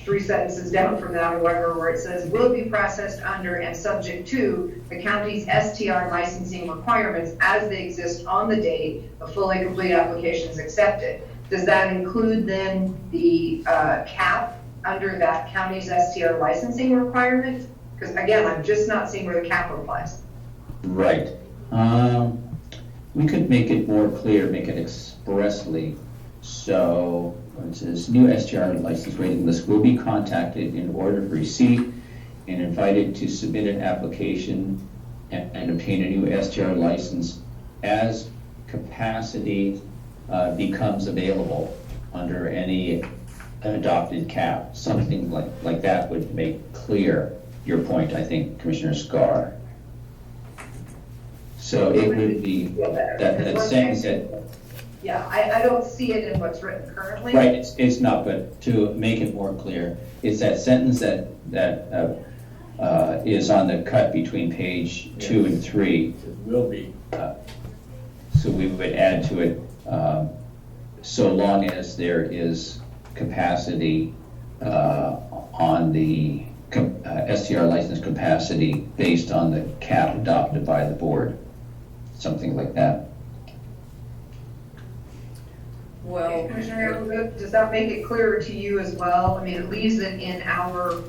3 sentences down from that or whatever, where it says will be processed under and subject to the county's STR licensing requirements as they exist on the date a fully complete application is accepted. Does that include then the cap under that county's STR licensing requirement? Because again, I'm just not seeing where the cap applies. Right. We could make it more clear, make it expressly. So it says new STR license waiting list will be contacted in order of receipt and invited to submit an application and obtain a new STR license as capacity becomes available under any adopted cap. Something like that would make clear your point, I think, Commissioner Scar. So it would be that sentence that. Yeah, I don't see it in what's written currently. Right, it's not, but to make it more clear, it's that sentence that is on the cut between page 2 and 3. It will be. So we would add to it, so long as there is capacity on the STR license capacity based on the cap adopted by the board, something like that. Well, Commissioner, does that make it clearer to you as well? I mean, it leaves it in our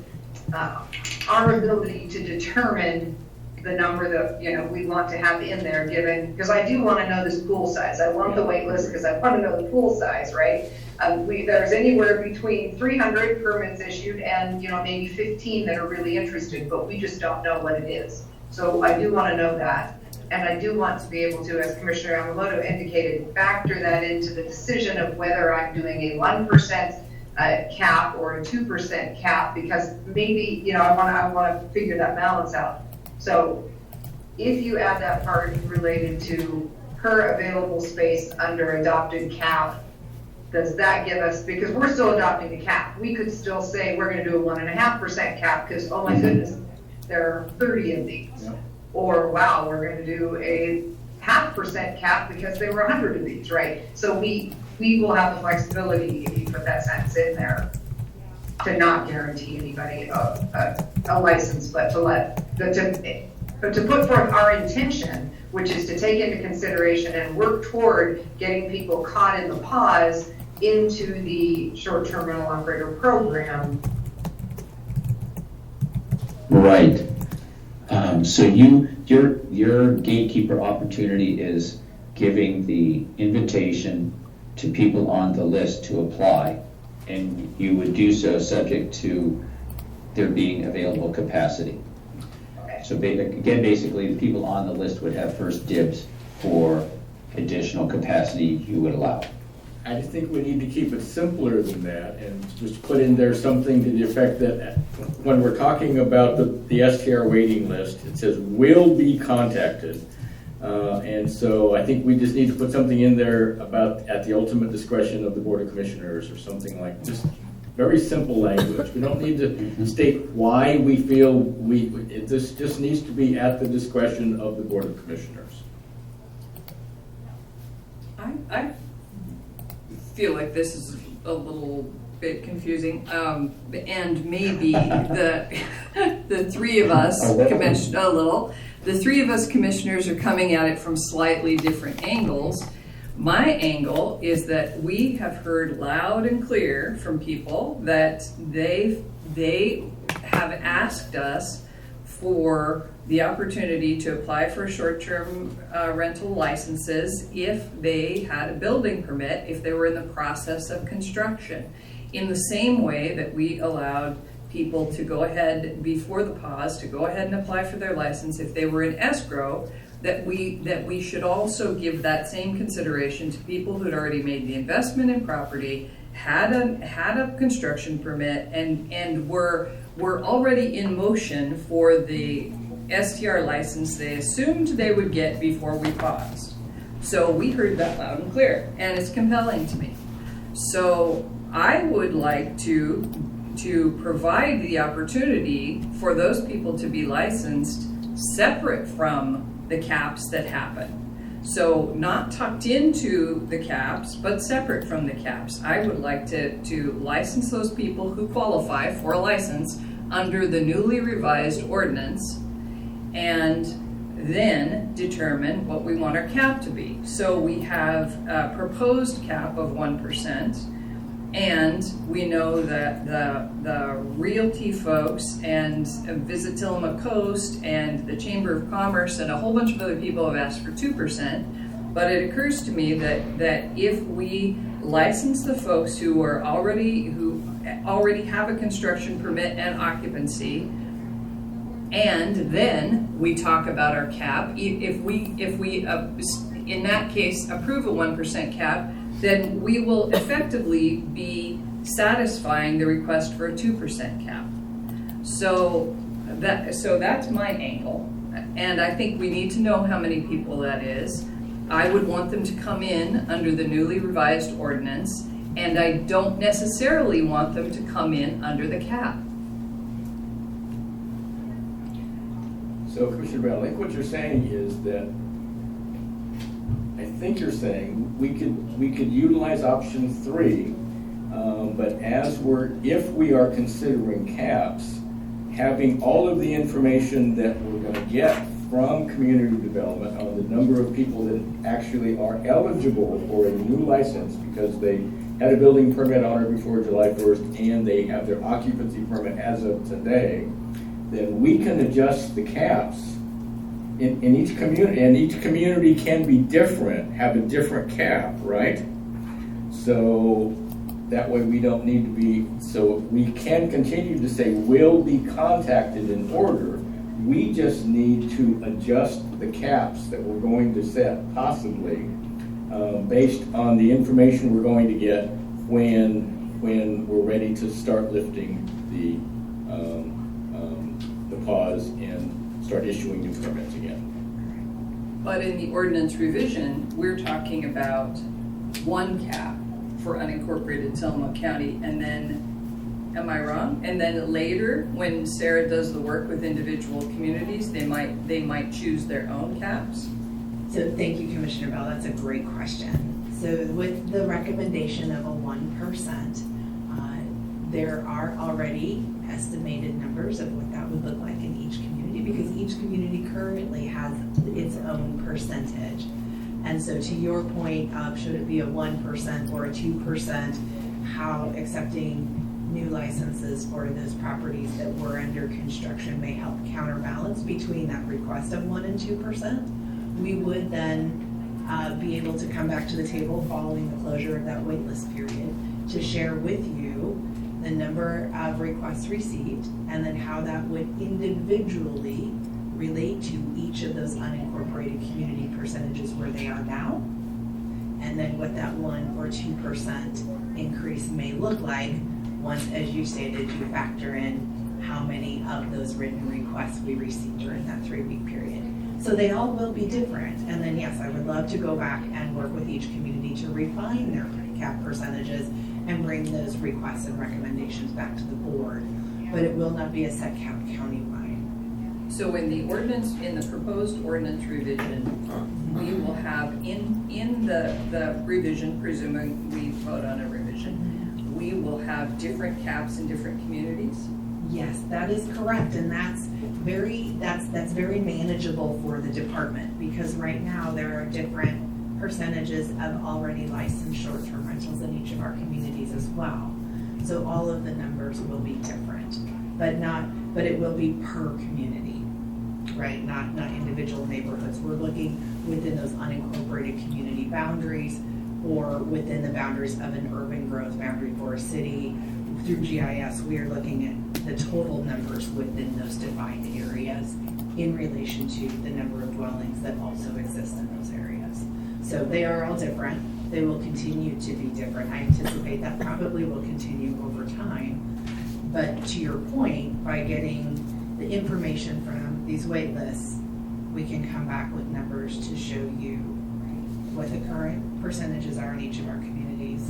ability to determine the number that we want to have in there, given because I do want to know this pool size. I want the wait list because I want to know the pool size, right? There's anywhere between 300 permits issued and maybe 15 that are really interested, but we just don't know what it is. So I do want to know that. And I do want to be able to, as Commissioner Yamamoto indicated, factor that into the decision of whether I'm doing a 1% cap or a 2% cap, because maybe, I want to figure that balance out. So if you add that part related to per available space under adopted cap, does that give us, because we're still adopting the cap, we could still say we're going to do a 1.5% cap because, oh my goodness, there are 30 of these. Yep. Or, wow, we're going to do a 0.5% cap because there were 100 of these, right? So we we will have the flexibility, if you put that sentence in there, to not guarantee anybody a license, but to put forth our intention, which is to take into consideration and work toward getting people caught in the pause into the short-term rental operator program. Right. So your gatekeeper opportunity is giving the invitation to people on the list to apply, and you would do so subject to there being available capacity. So again, basically, the people on the list would have first dibs for additional capacity you would allow. I just think we need to keep it simpler than that and just put in there something to the effect that when we're talking about the STR waiting list, it says will be contacted. And so I think we just need to put something in there about at the ultimate discretion of the Board of Commissioners or something like just very simple language. We don't need to state why we feel this just needs to be at the discretion of the Board of Commissioners. I feel like this is a little bit confusing, and maybe the three of us the three of us commissioners are coming at it from slightly different angles. My angle is that we have heard loud and clear from people that they have asked us for the opportunity to apply for short-term rental licenses if they had a building permit, if they were in the process of construction. In the same way that we allowed people to go ahead before the pause, to go ahead and apply for their license if they were in escrow, that we should also give that same consideration to people who had already made the investment in property, had a construction permit, and were already in motion for the STR license they assumed they would get before we paused. So we heard that loud and clear, and it's compelling to me. So I would like to provide the opportunity for those people to be licensed separate from the caps that happen. So not tucked into the caps, but separate from the caps. I would like to license those people who qualify for a license under the newly revised ordinance, and then determine what we want our cap to be. So we have a proposed cap of 1%, and we know that the Realty folks and Visit Tillamook Coast and the Chamber of Commerce and a whole bunch of other people have asked for 2%. But it occurs to me that if we license the folks who already have a construction permit and occupancy, and then we talk about our cap, if we in that case approve a 1% cap, then we will effectively be satisfying the request for a 2% cap. So that's my angle, and I think we need to know how many people that is. I would want them to come in under the newly revised ordinance, and I don't necessarily want them to come in under the cap. So Commissioner Bell, I think what you're saying is that I think you're saying we could utilize option 3, but if we are considering caps, having all of the information that we're going to get from community development on the number of people that actually are eligible for a new license because they had a building permit on or before July 1st and they have their occupancy permit as of today, then we can adjust the caps in each community, and each community can be different, have a different cap, right? So that way we don't need to be, so we can continue to say will be contacted in order. We just need to adjust the caps that we're going to set possibly based on the information we're going to get when we're ready to start lifting the pause and start issuing new permits again. But in the ordinance revision, we're talking about one cap for unincorporated Tillamook County, and then, am I wrong? And then later, when Sarah does the work with individual communities, they might choose their own caps? So thank you, Commissioner Bell. That's a great question. So with the recommendation of a 1%, there are already estimated numbers of what that would look like in each community, because each community currently has its own percentage. And so to your point of should it be a 1% or a 2%, how accepting new licenses for those properties that were under construction may help counterbalance between that request of 1% and 2%. We would then be able to come back to the table following the closure of that waitlist period to share with you the number of requests received and then how that would individually relate to each of those unincorporated community percentages where they are now, and then what that 1 or 2% increase may look like once, as you stated, you factor in how many of those written requests we received during that 3-week period. So they all will be different. And then yes, I would love to go back and work with each community to refine their cap percentages and bring those requests and recommendations back to the board. But it will not be a set cap countywide. So in the ordinance, in the proposed ordinance revision, we will have in the revision, presuming we vote on a revision, we will have different caps in different communities? Yes, that is correct, and that's very manageable for the department, because right now there are different percentages of already licensed short-term rentals in each of our communities as well. So all of the numbers will be different, but it will be per community, right? Not individual neighborhoods. We're looking within those unincorporated community boundaries or within the boundaries of an urban growth boundary for a city. Through GIS, we are looking at the total numbers within those defined areas in relation to the number of dwellings that also exist in those areas. So they are all different. They will continue to be different. I anticipate that probably will continue over time. But to your point, by getting the information from these wait lists, we can come back with numbers to show you what the current percentages are in each of our communities,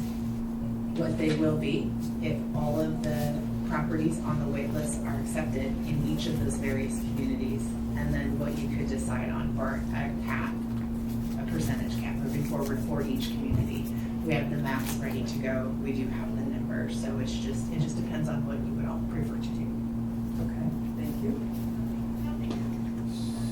what they will be if all of the properties on the wait list are accepted in each of those various communities, and then what you could decide on for a cap, a percentage cap moving forward for each community. We have the maps ready to go. We do have the numbers, so it just depends on what you would all prefer to do. Okay, thank you.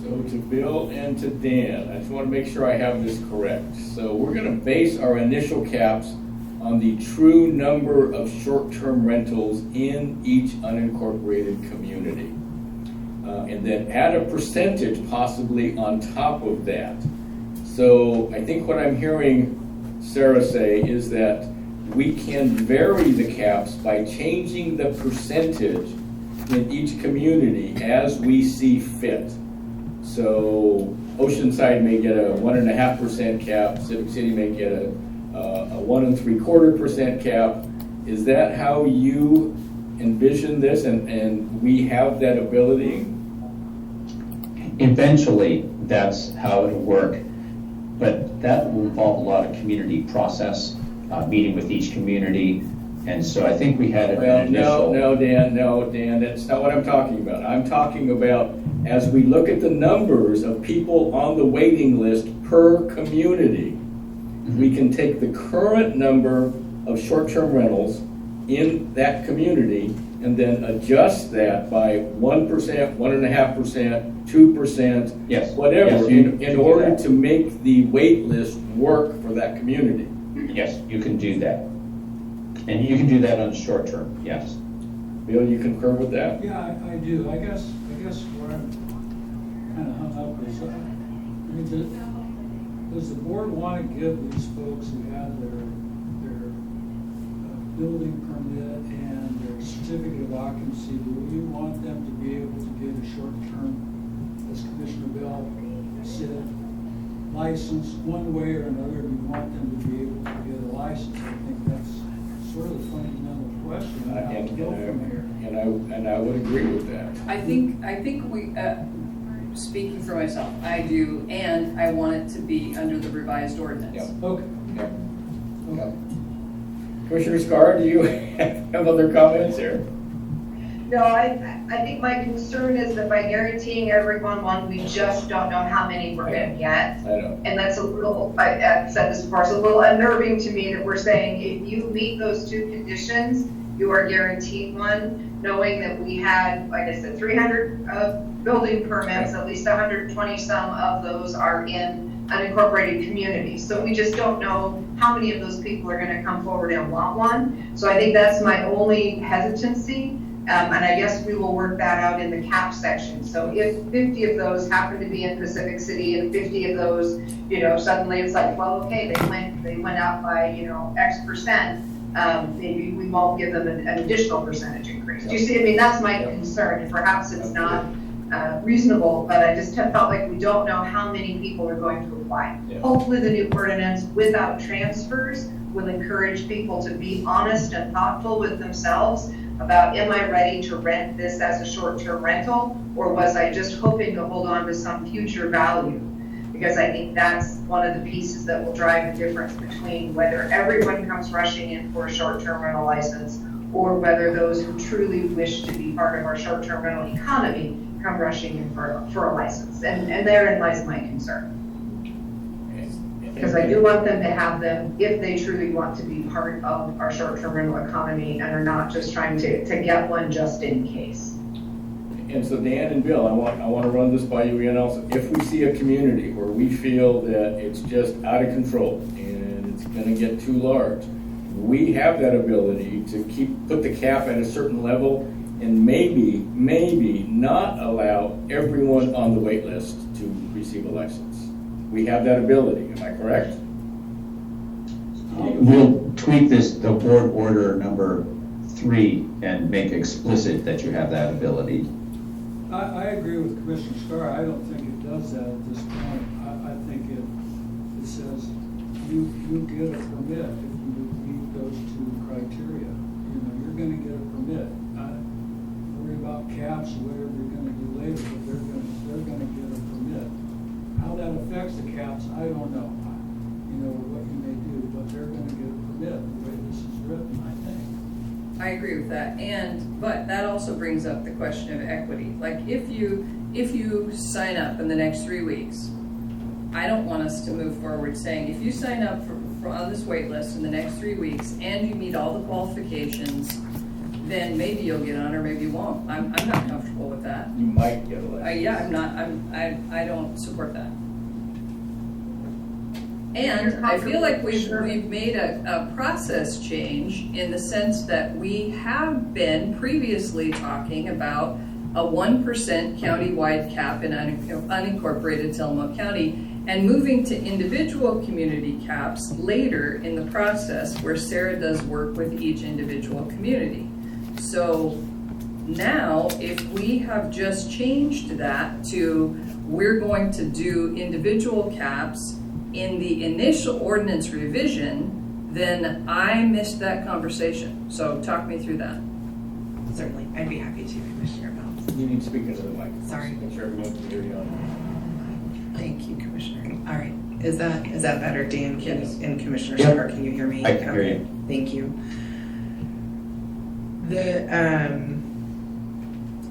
So to Bill and to Dan, I just want to make sure I have this correct. So we're going to base our initial caps on the true number of short-term rentals in each unincorporated community. And then add a percentage possibly on top of that. So I think what I'm hearing Sarah say is that we can vary the caps by changing the percentage in each community as we see fit. So Oceanside may get a 1.5% cap, Civic City may get a 1.75% cap. Is that how you envision this, and we have that ability? Eventually, that's how it'll work, but that will involve a lot of community process, meeting with each community, and so I think we had an initial... No, Dan, that's not what I'm talking about. I'm talking about as we look at the numbers of people on the waiting list per community, we can take the current number of short-term rentals in that community and then adjust that by 1%, 1.5%, 2%, yes, whatever, yes, in order to make the wait list work for that community. Yes, you can do that. And you can do that on short term, yes. Bill, you concur with that? Yeah, I do. I guess where I'm kind of hung up is, does the board want to give these folks who have their building permit and their certificate of occupancy, do you want them to be able to get a short-term, as Commissioner Bell said, license one way or another? Do you want them to be able to get a license? I think that's sort of the fundamental question. How to go from here. And I would agree with that. I think we, speaking for myself, I do, and I want it to be under the revised ordinance. Yep. Okay. Yep. Yep. Commissioner Scar, do you have other comments here? No, I think my concern is that by guaranteeing everyone one, we just don't know how many we're gonna get. I know. And that's a little, I've said this before, it's a little unnerving to me that we're saying if you meet those two conditions, you are guaranteed one, knowing that we had, like I said, 300 building permits, at least 120 some of those are in unincorporated communities. So we just don't know how many of those people are gonna come forward and want one. So I think that's my only hesitancy. And I guess we will work that out in the cap section. So if 50 of those happen to be in Pacific City and 50 of those, suddenly it's like, well, okay, they went out by, X percent, maybe we won't give them an additional percentage increase. Do you see? I mean, that's my concern. And perhaps it's not reasonable, but I just have felt like we don't know how many people are going to apply. Yeah. Hopefully the new ordinance without transfers will encourage people to be honest and thoughtful with themselves about, am I ready to rent this as a short-term rental, or was I just hoping to hold on to some future value? Because I think that's one of the pieces that will drive the difference between whether everyone comes rushing in for a short-term rental license or whether those who truly wish to be part of our short-term rental economy come rushing in for a license. And therein lies my concern. Because I do want them to have them if they truly want to be part of our short-term rental economy and are not just trying to get one just in case. And so Dan and Bill, I want to run this by you again also. If we see a community where we feel that it's just out of control and it's going to get too large, we have that ability to put the cap at a certain level and maybe not allow everyone on the wait list to receive a license. We have that ability, am I correct? We'll tweak the board order number 3 and make explicit that you have that ability. I agree with Commissioner Scar. I don't think it does that at this point. I think it says you get a permit if you meet those two criteria. You're going to get a permit. Worry about caps or whatever you're going to do later, but they're going to get a permit. How that affects the caps, I don't know. What you may do, but they're going to get a permit the way this is written, I think. I agree with that, but that also brings up the question of equity. Like if you sign up in the next 3 weeks, I don't want us to move forward saying if you sign up for on this wait list in the next 3 weeks and you meet all the qualifications, then maybe you'll get on or maybe you won't. I'm not comfortable with that. You might get a license. Yeah, I'm not. I don't support that. And I feel like we've made a process change in the sense that we have been previously talking about a 1% countywide cap in unincorporated Tillamook County and moving to individual community caps later in the process where Sarah does work with each individual community. So now if we have just changed that to we're going to do individual caps in the initial ordinance revision, then I missed that conversation. So talk me through that. Certainly, I'd be happy to, Commissioner Bell. You need to speak into the mic. Sorry. I'm sure everyone can hear you on. Thank you, Commissioner. All right, is that better, Dan? And Commissioner Yep. Scar, can you hear me? I can hear you. Thank you.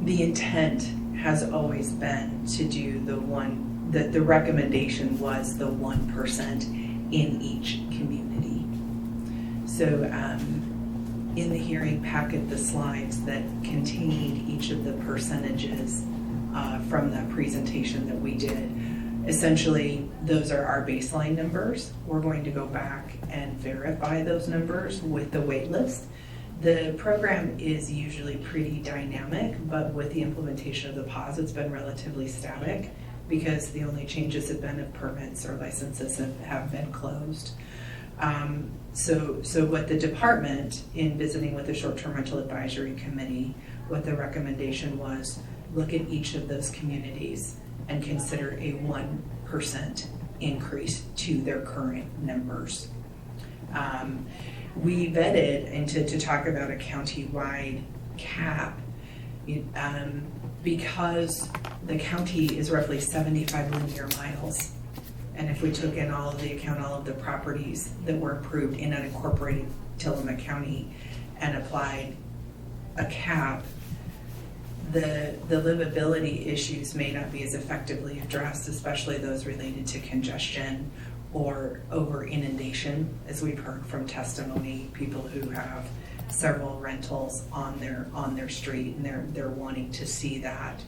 The intent has always been to do the recommendation was the 1% in each community. So in the hearing packet, the slides that contained each of the percentages from that presentation that we did, essentially those are our baseline numbers. We're going to go back and verify those numbers with the wait list. The program is usually pretty dynamic, but with the implementation of the pause, it's been relatively static because the only changes have been if permits or licenses have been closed. So what the department, in visiting with the Short-Term Rental Advisory Committee, what the recommendation was, look at each of those communities and consider a 1% increase to their current numbers. We vetted, and to talk about a county-wide cap, because the county is roughly 75 linear miles. And if we took in all of the properties that were approved in unincorporated Tillamook County and applied a cap, the livability issues may not be as effectively addressed, especially those related to congestion or over inundation, as we've heard from testimony, people who have several rentals on their street, and they're wanting to see that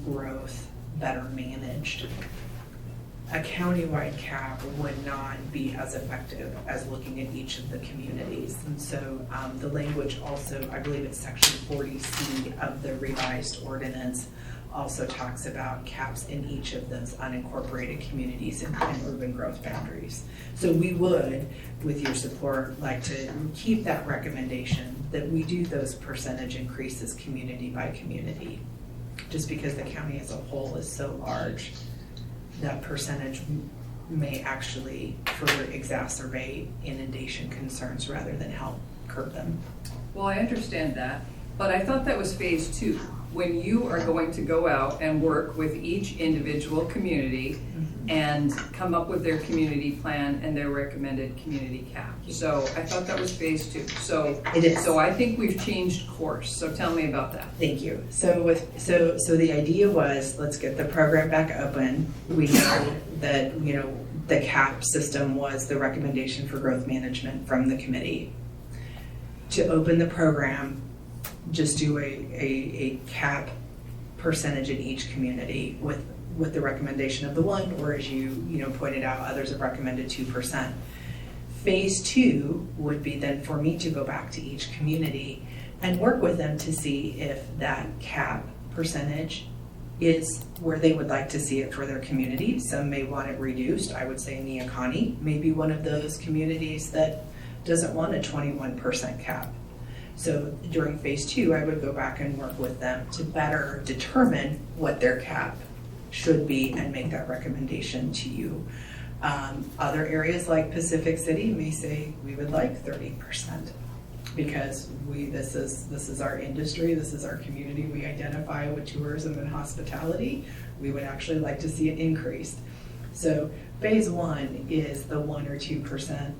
growth better managed. A countywide cap would not be as effective as looking at each of the communities. And so the language also, I believe it's section 40C of the revised ordinance, also talks about caps in each of those unincorporated communities and urban growth boundaries. So we would, with your support, like to keep that recommendation that we do those percentage increases community by community. Just because the county as a whole is so large, that percentage may actually further exacerbate inundation concerns rather than help curb them. Well, I understand that, but I thought that was phase 2. When you are going to go out and work with each individual community and come up with their community plan and their recommended community cap. So I thought that was phase 2. So it is. So I think we've changed course. So tell me about that. Thank you. So the idea was, let's get the program back open. We know that, the cap system was the recommendation for growth management from the committee. To open the program, just do a cap percentage in each community with the recommendation of the one, or as you pointed out, others have recommended 2%. Phase 2 would be then for me to go back to each community and work with them to see if that cap percentage is where they would like to see it for their community. Some may want it reduced. I would say Neocani may be one of those communities that doesn't want a 21% cap. So during phase 2, I would go back and work with them to better determine what their cap should be and make that recommendation to you. Other areas like Pacific City may say we would like 30% because this is our industry, this is our community. We identify with tourism and hospitality. We would actually like to see it increased. So phase 1 is the 1 or 2%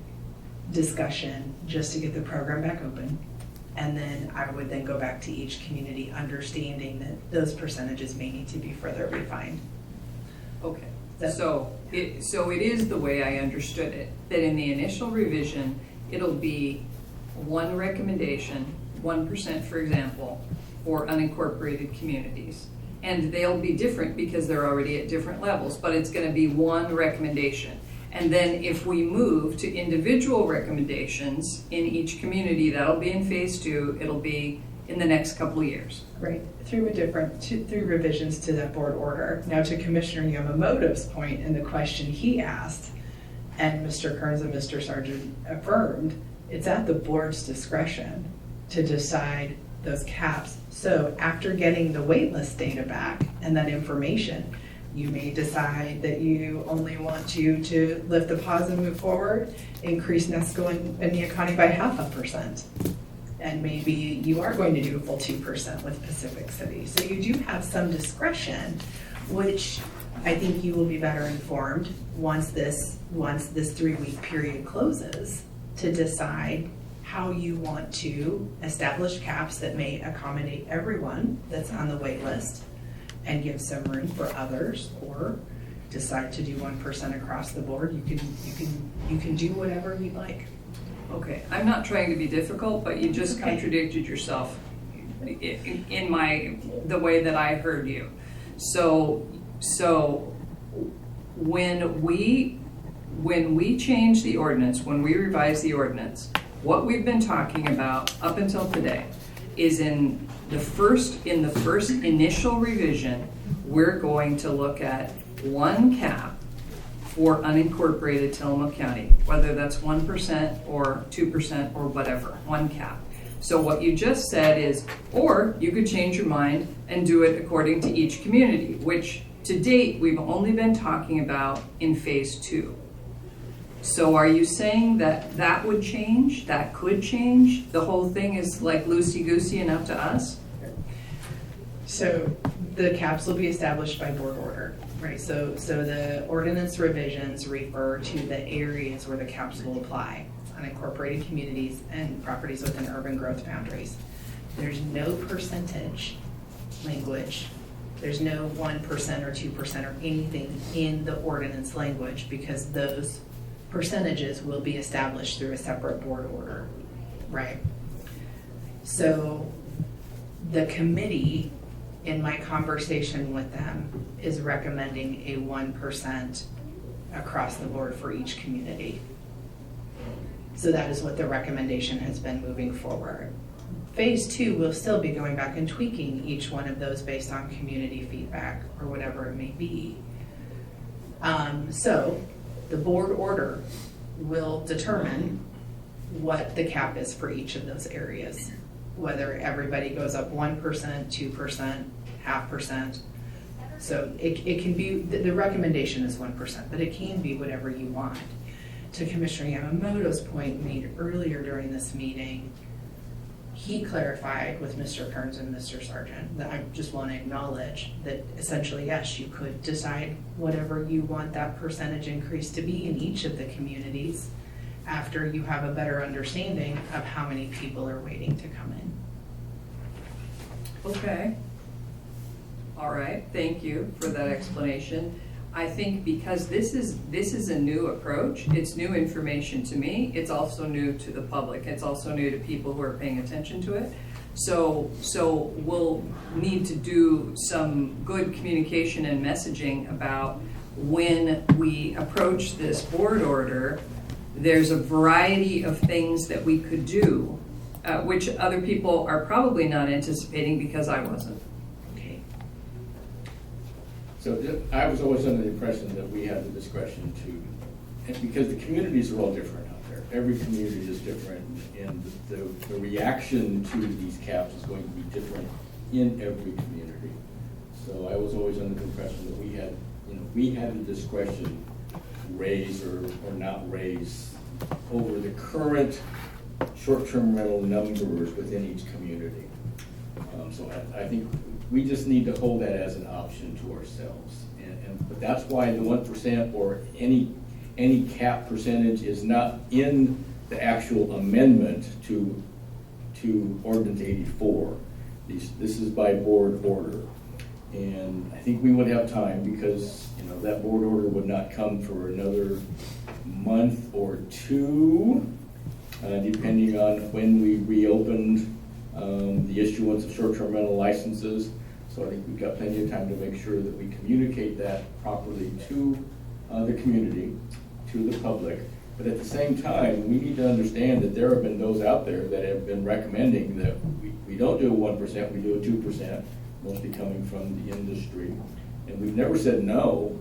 discussion just to get the program back open. And then I would then go back to each community understanding that those percentages may need to be further refined. Okay. So it is the way I understood it, that in the initial revision, it'll be one recommendation, 1% for example, for unincorporated communities. And they'll be different because they're already at different levels, but it's going to be one recommendation. And then if we move to individual recommendations in each community, that'll be in phase 2, it'll be in the next couple of years. Right, through revisions to that board order. Now to Commissioner Yamamoto's point and the question he asked, and Mr. Kearns and Mr. Sargent affirmed, it's at the board's discretion to decide those caps. So after getting the wait list data back and that information, you may decide that you only want to lift the pause and move forward, increase NESCO and Neocani by 0.5%. And maybe you are going to do a full 2% with Pacific City. So you do have some discretion, which I think you will be better informed once this 3-week period closes to decide how you want to establish caps that may accommodate everyone that's on the wait list and give some room for others, or decide to do 1% across the board. You can do whatever you'd like. Okay, I'm not trying to be difficult, but you just contradicted yourself in the way that I heard you. So when we change the ordinance, when we revise the ordinance, what we've been talking about up until today is in the first initial revision, we're going to look at one cap for unincorporated Tillamook County, whether that's 1% or 2% or whatever, one cap. So what you just said is, or you could change your mind and do it according to each community, which to date we've only been talking about in phase 2. So are you saying that would change, that could change? The whole thing is like loosey-goosey and up to us? So the caps will be established by board order, right? So the ordinance revisions refer to the areas where the caps will apply, unincorporated communities and properties within urban growth boundaries. There's no percentage language. There's no 1% or 2% or anything in the ordinance language, because those percentages will be established through a separate board order, right? So the committee, in my conversation with them, is recommending a 1% across the board for each community. So that is what the recommendation has been moving forward. Phase 2 will still be going back and tweaking each one of those based on community feedback or whatever it may be. So the board order will determine what the cap is for each of those areas, whether everybody goes up 1%, 2%, 0.5%. So it can be, the recommendation is 1%, but it can be whatever you want. To Commissioner Yamamoto's point made earlier during this meeting, he clarified with Mr. Kearns and Mr. Sargent that I just want to acknowledge that essentially, yes, you could decide whatever you want that percentage increase to be in each of the communities after you have a better understanding of how many people are waiting to come in. Okay. All right, thank you for that explanation. I think because this is a new approach, it's new information to me, it's also new to the public, it's also new to people who are paying attention to it. So we'll need to do some good communication and messaging about when we approach this board order. There's a variety of things that we could do, which other people are probably not anticipating because I wasn't. So I was always under the impression that we had the discretion to, and because the communities are all different out there. Every community is different, and the reaction to these caps is going to be different in every community. So I was always under the impression that we had the discretion to raise or not raise over the current short-term rental numbers within each community. So I think we just need to hold that as an option to ourselves. But that's why the 1% or any cap percentage is not in the actual amendment to Ordinance 84. This is by board order. And I think we would have time because that board order would not come for another month or two, depending on when we reopened the issuance of short-term rental licenses. So I think we've got plenty of time to make sure that we communicate that properly to the community, to the public. But at the same time, we need to understand that there have been those out there that have been recommending that we don't do a 1%, we do a 2%, mostly coming from the industry. And we've never said no.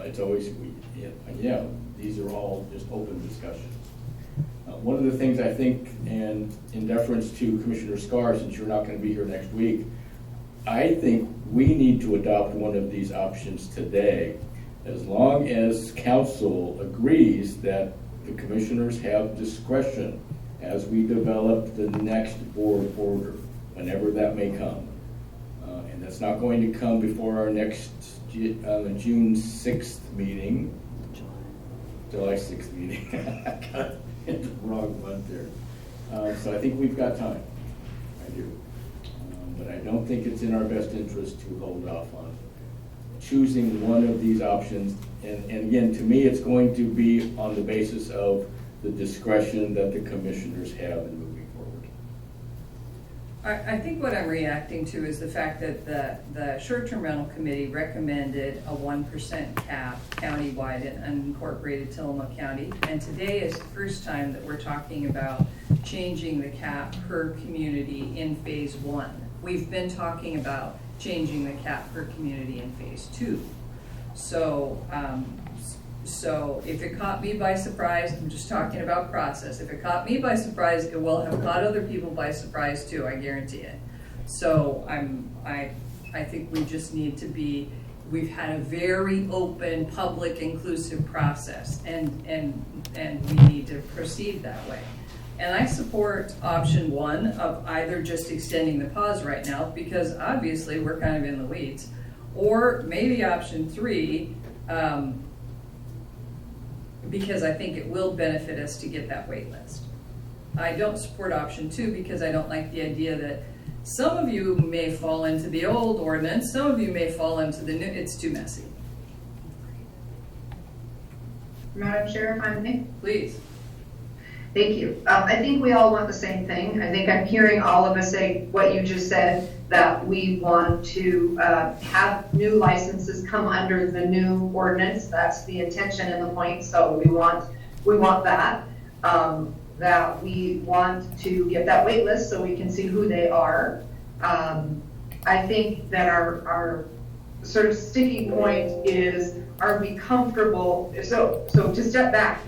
It's always, these are all just open discussions. One of the things I think, and in deference to Commissioner Scar, since you're not going to be here next week, I think we need to adopt one of these options today, as long as council agrees that the commissioners have discretion as we develop the next board order, whenever that may come. And that's not going to come before our next June 6th meeting. July 6th meeting. I got it the wrong month there. So I think we've got time. I do. But I don't think it's in our best interest to hold off on choosing one of these options. And again, to me, it's going to be on the basis of the discretion that the commissioners have in moving forward. I think what I'm reacting to is the fact that the short-term rental committee recommended a 1% cap countywide in unincorporated Tillamook County. And today is the first time that we're talking about changing the cap per community in phase 1. We've been talking about changing the cap per community in phase 2. So if it caught me by surprise, I'm just talking about process. If it caught me by surprise, it will have caught other people by surprise too, I guarantee it. So I think we just need to be, we've had a very open, public, inclusive process, and we need to proceed that way. And I support option 1 of either just extending the pause right now, because obviously we're kind of in the weeds, or maybe option 3, because I think it will benefit us to get that wait list. I don't support option 2 because I don't like the idea Some of you may fall into the old ordinance, some of you may fall into the new, it's too messy. Madam Chair, if I may? Please. Thank you. I think we all want the same thing. I think I'm hearing all of us say what you just said, that we want to have new licenses come under the new ordinance. That's the intention and the point. So we want that. That we want to get that wait list so we can see who they are. I think that our sort of sticky point is, are we comfortable? So to step back,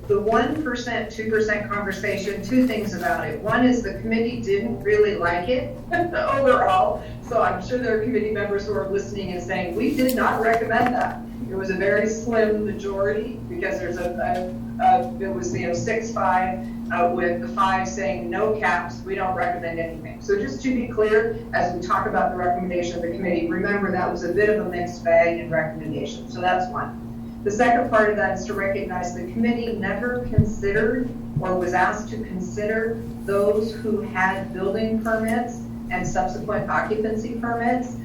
the 1%, 2% conversation, two things about it. One is the committee didn't really like it overall. So I'm sure there are committee members who are listening and saying, we did not recommend that. It was a very slim majority because there's it was 6-5 with the 5 saying no caps. We don't recommend anything. So just to be clear, as we talk about the recommendation of the committee, remember that was a bit of a mixed bag in recommendation. So that's one. The second part of that is to recognize the committee never considered or was asked to consider those who had building permits and subsequent occupancy permits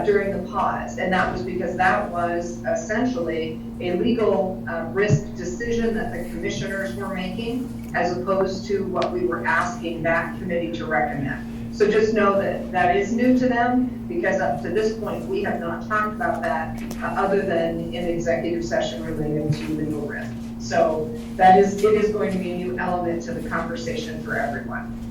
during the pause. And that was because that was essentially a legal risk decision that the commissioners were making, as opposed to what we were asking that committee to recommend. So just know that that is new to them, because up to this point, we have not talked about that other than in executive session related to legal risk. So it is going to be a new element to the conversation for everyone.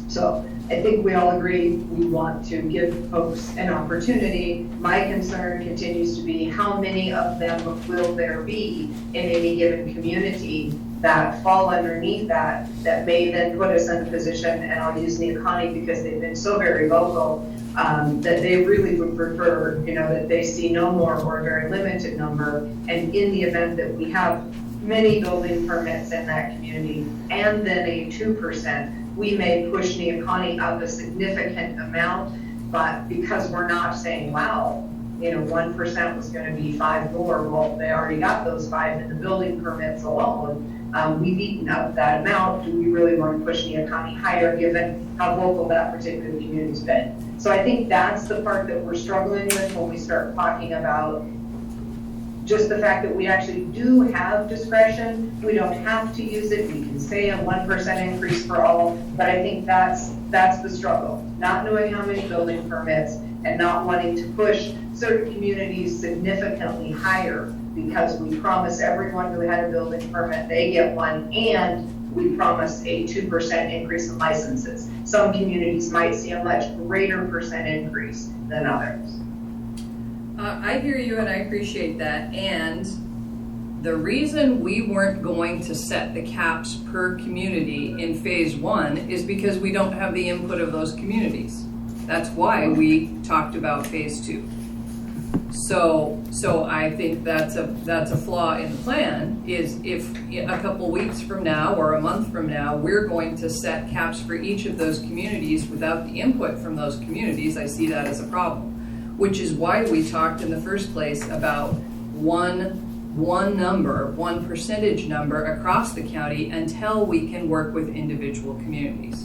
So I think we all agree we want to give folks an opportunity. My concern continues to be how many of them will there be in any given community that fall underneath that may then put us in a position, and I'll use Neoconi because they've been so very vocal, that they really would prefer, that they see no more or a very limited number. And in the event that we have many building permits in that community and then a 2%, we may push Neoconi up a significant amount, but because we're not saying, wow, 1% was going to be 5 more, well, they already got those 5 in the building permits alone. We've eaten up that amount. Do we really want to push Neoconi higher given how vocal that particular community's been? So I think that's the part that we're struggling with when we start talking about just the fact that we actually do have discretion. We don't have to use it. We can say a 1% increase for all, but I think that's the struggle. Not knowing how many building permits and not wanting to push certain communities significantly higher, because we promise everyone who had a building permit, they get one, and we promise a 2% increase in licenses. Some communities might see a much greater percent increase than others. I hear you and I appreciate that. And the reason we weren't going to set the caps per community in phase 1 is because we don't have the input of those communities. That's why we talked about phase 2. So I think that's a flaw in the plan, is if a couple weeks from now or a month from now, we're going to set caps for each of those communities without the input from those communities, I see that as a problem. Which is why we talked in the first place about one number, one percentage number across the county until we can work with individual communities.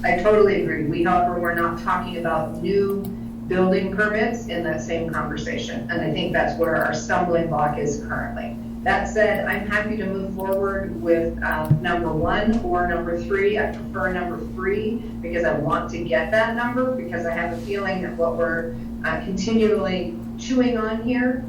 I totally agree. We're not talking about new building permits in that same conversation. And I think that's where our stumbling block is currently. That said, I'm happy to move forward with number 1 or number 3. I prefer number 3 because I want to get that number, because I have a feeling that what we're continually chewing on here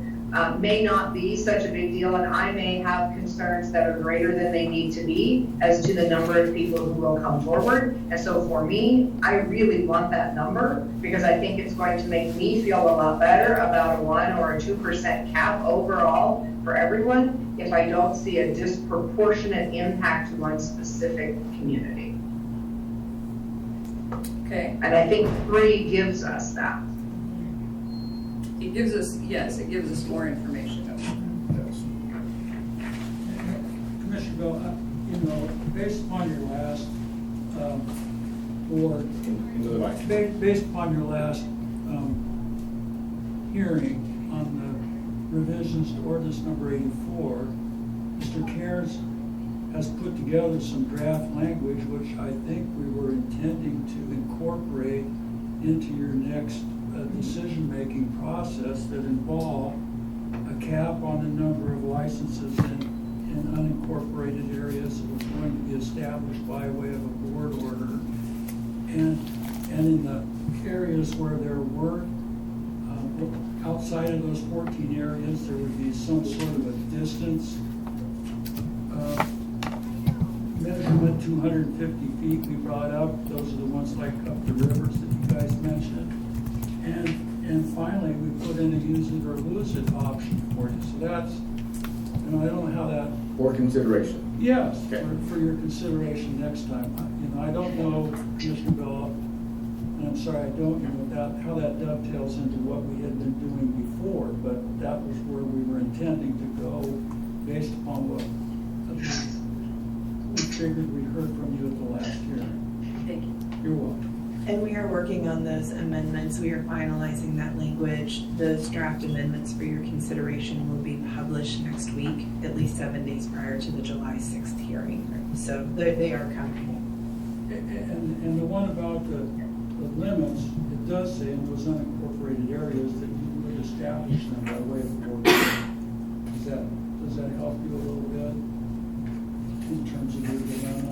may not be such a big deal, and I may have concerns that are greater than they need to be as to the number of people who will come forward. And so for me, I really want that number, because I think it's going to make me feel a lot better about a 1 or a 2% cap overall for everyone if I don't see a disproportionate impact to one specific community. Okay. And I think 3 gives us that. It gives us more information. Commissioner Bill, based upon your last based upon your last hearing on the revisions to ordinance number 84, Mr. Cairns has put together some draft language which I think we were intending to incorporate incorporate into your next decision-making process that involve a cap on the number of licenses in unincorporated areas that was going to be established by way of a board order. And in the areas where there were, outside of those 14 areas, there would be some sort of a distance measurement, 250 feet we brought up. Those are the ones like up the rivers that you guys mentioned. And finally, we put in a use it or lose it option for you. So that's, I don't know how that. For consideration. Yes, Okay. for your consideration next time. I don't know, Commissioner Bell, and I'm sorry, I don't know how that dovetails into what we had been doing before, but that was where we were intending to go based upon what we figured we heard from you at the last hearing. Thank you. You're welcome. And we are working on those amendments. We are finalizing that language. Those draft amendments for your consideration will be published next week, at least 7 days prior to the July 6th hearing. So they are coming. And the one about the limits, it does say in those unincorporated areas that you would establish them by way of board. Does that help you a little bit in terms of your dilemma?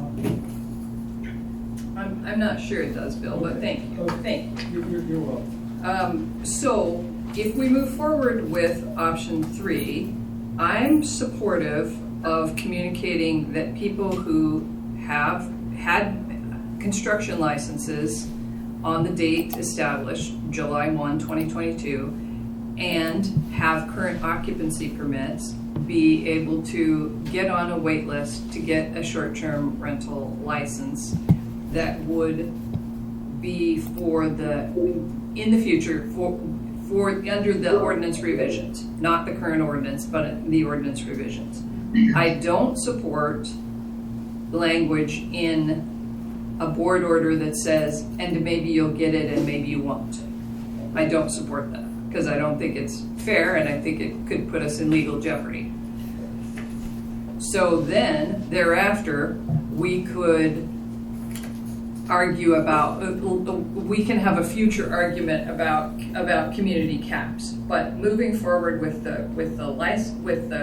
I'm not sure it does, Bill, but thank you. Thank you. You're welcome. So if we move forward with option 3, I'm supportive of communicating that people who have had construction licenses on the date established, July 1, 2022, and have current occupancy permits, be able to get on a wait list to get a short-term rental license that would be for in the future for under the ordinance revisions, not the current ordinance, but the ordinance revisions. I don't support language in a board order that says, and maybe you'll get it and maybe you won't. I don't support that because I don't think it's fair and I think it could put us in legal jeopardy. So then, thereafter, we could argue about, we can have a future argument about community caps. But moving forward with the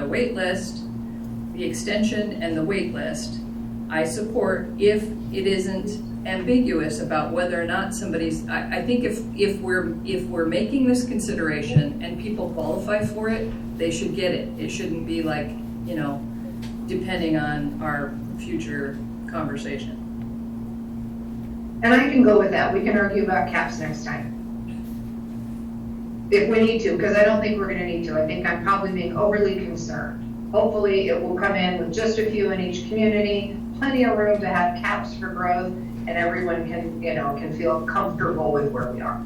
wait list, the extension and the wait list, I support if it isn't ambiguous about whether or not somebody's. I think if we're making this consideration and people qualify for it, they should get it. It shouldn't be like, depending on our future conversation. And I can go with that. We can argue about caps next time. If we need to, because I don't think we're gonna need to. I think I'm probably being overly concerned. Hopefully it will come in with just a few in each community, plenty of room to have caps for growth, and everyone can feel comfortable with where we are.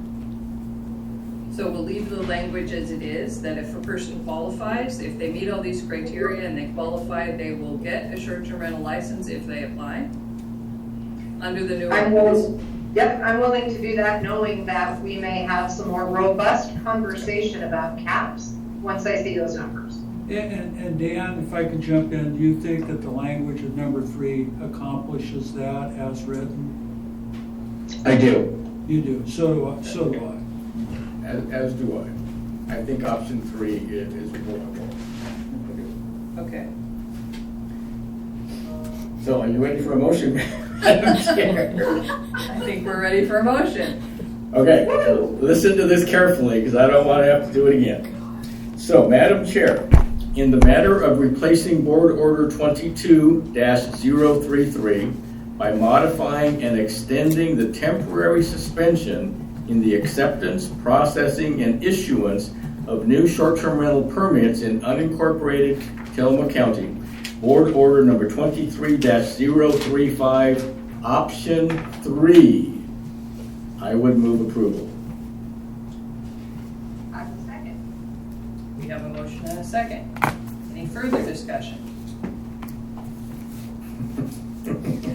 So we'll leave the language as it is, that if a person qualifies, if they meet all these criteria and they qualify, they will get a short-term rental license if they apply under the new ordinance. I'm willing to do that, knowing that we may have some more robust conversation about caps once I see those numbers. And Dan, if I could jump in, do you think that the language of number 3 accomplishes that as written? I do. You do. So do I. As do I. I think option 3 is workable. Okay. So are you ready for a motion? Madam Chair? I think we're ready for a motion. Okay, listen to this carefully because I don't want to have to do it again. So, Madam Chair, in the matter of replacing Board Order 22-033 by modifying and extending the temporary suspension in the acceptance, processing, and issuance of new short-term rental permits in unincorporated Tillamook County, Board Order number 23-035, Option 3. I would move approval. I will second. We have a motion and a second. Any further discussion?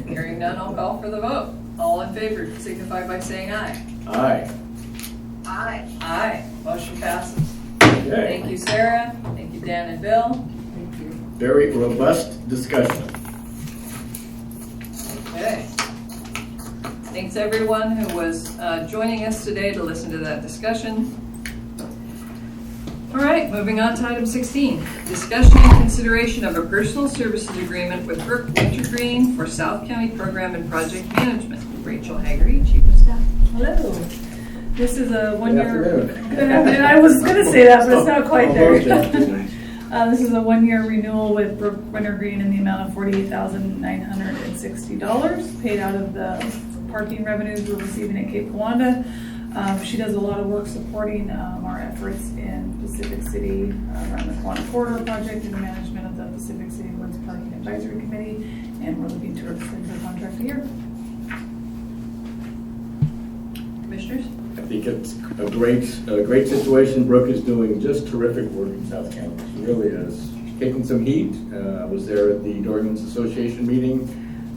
Hearing none, I'll call for the vote. All in favor signify by saying aye. Aye. Aye. Aye. Motion passes. Okay. Thank you, Sarah. Thank you, Dan and Bill. Very robust discussion. Okay. Thanks everyone who was joining us today to listen to that discussion. All right, moving on to item 16. Discussion and consideration of a personal services agreement with Brooke Wintergreen for South County Program and Project Management. Rachel Haggerty, Chief of Staff. Hello. This is a one-year. Good And I was going to say that, but it's not quite there. This is a one-year renewal with Brooke Wintergreen in the amount of $48,960 paid out of the parking revenues we're receiving at Cape Kiwanda. She does a lot of work supporting our efforts in Pacific City around the Kiwanda Corridor project and the management of the Pacific City Woods Parking Advisory Committee, and we're looking to extend her contract a year. Commissioners? I think it's a great situation. Brooke is doing just terrific work in South County. She really is. She's taking some heat. I was there at the Dormans Association meeting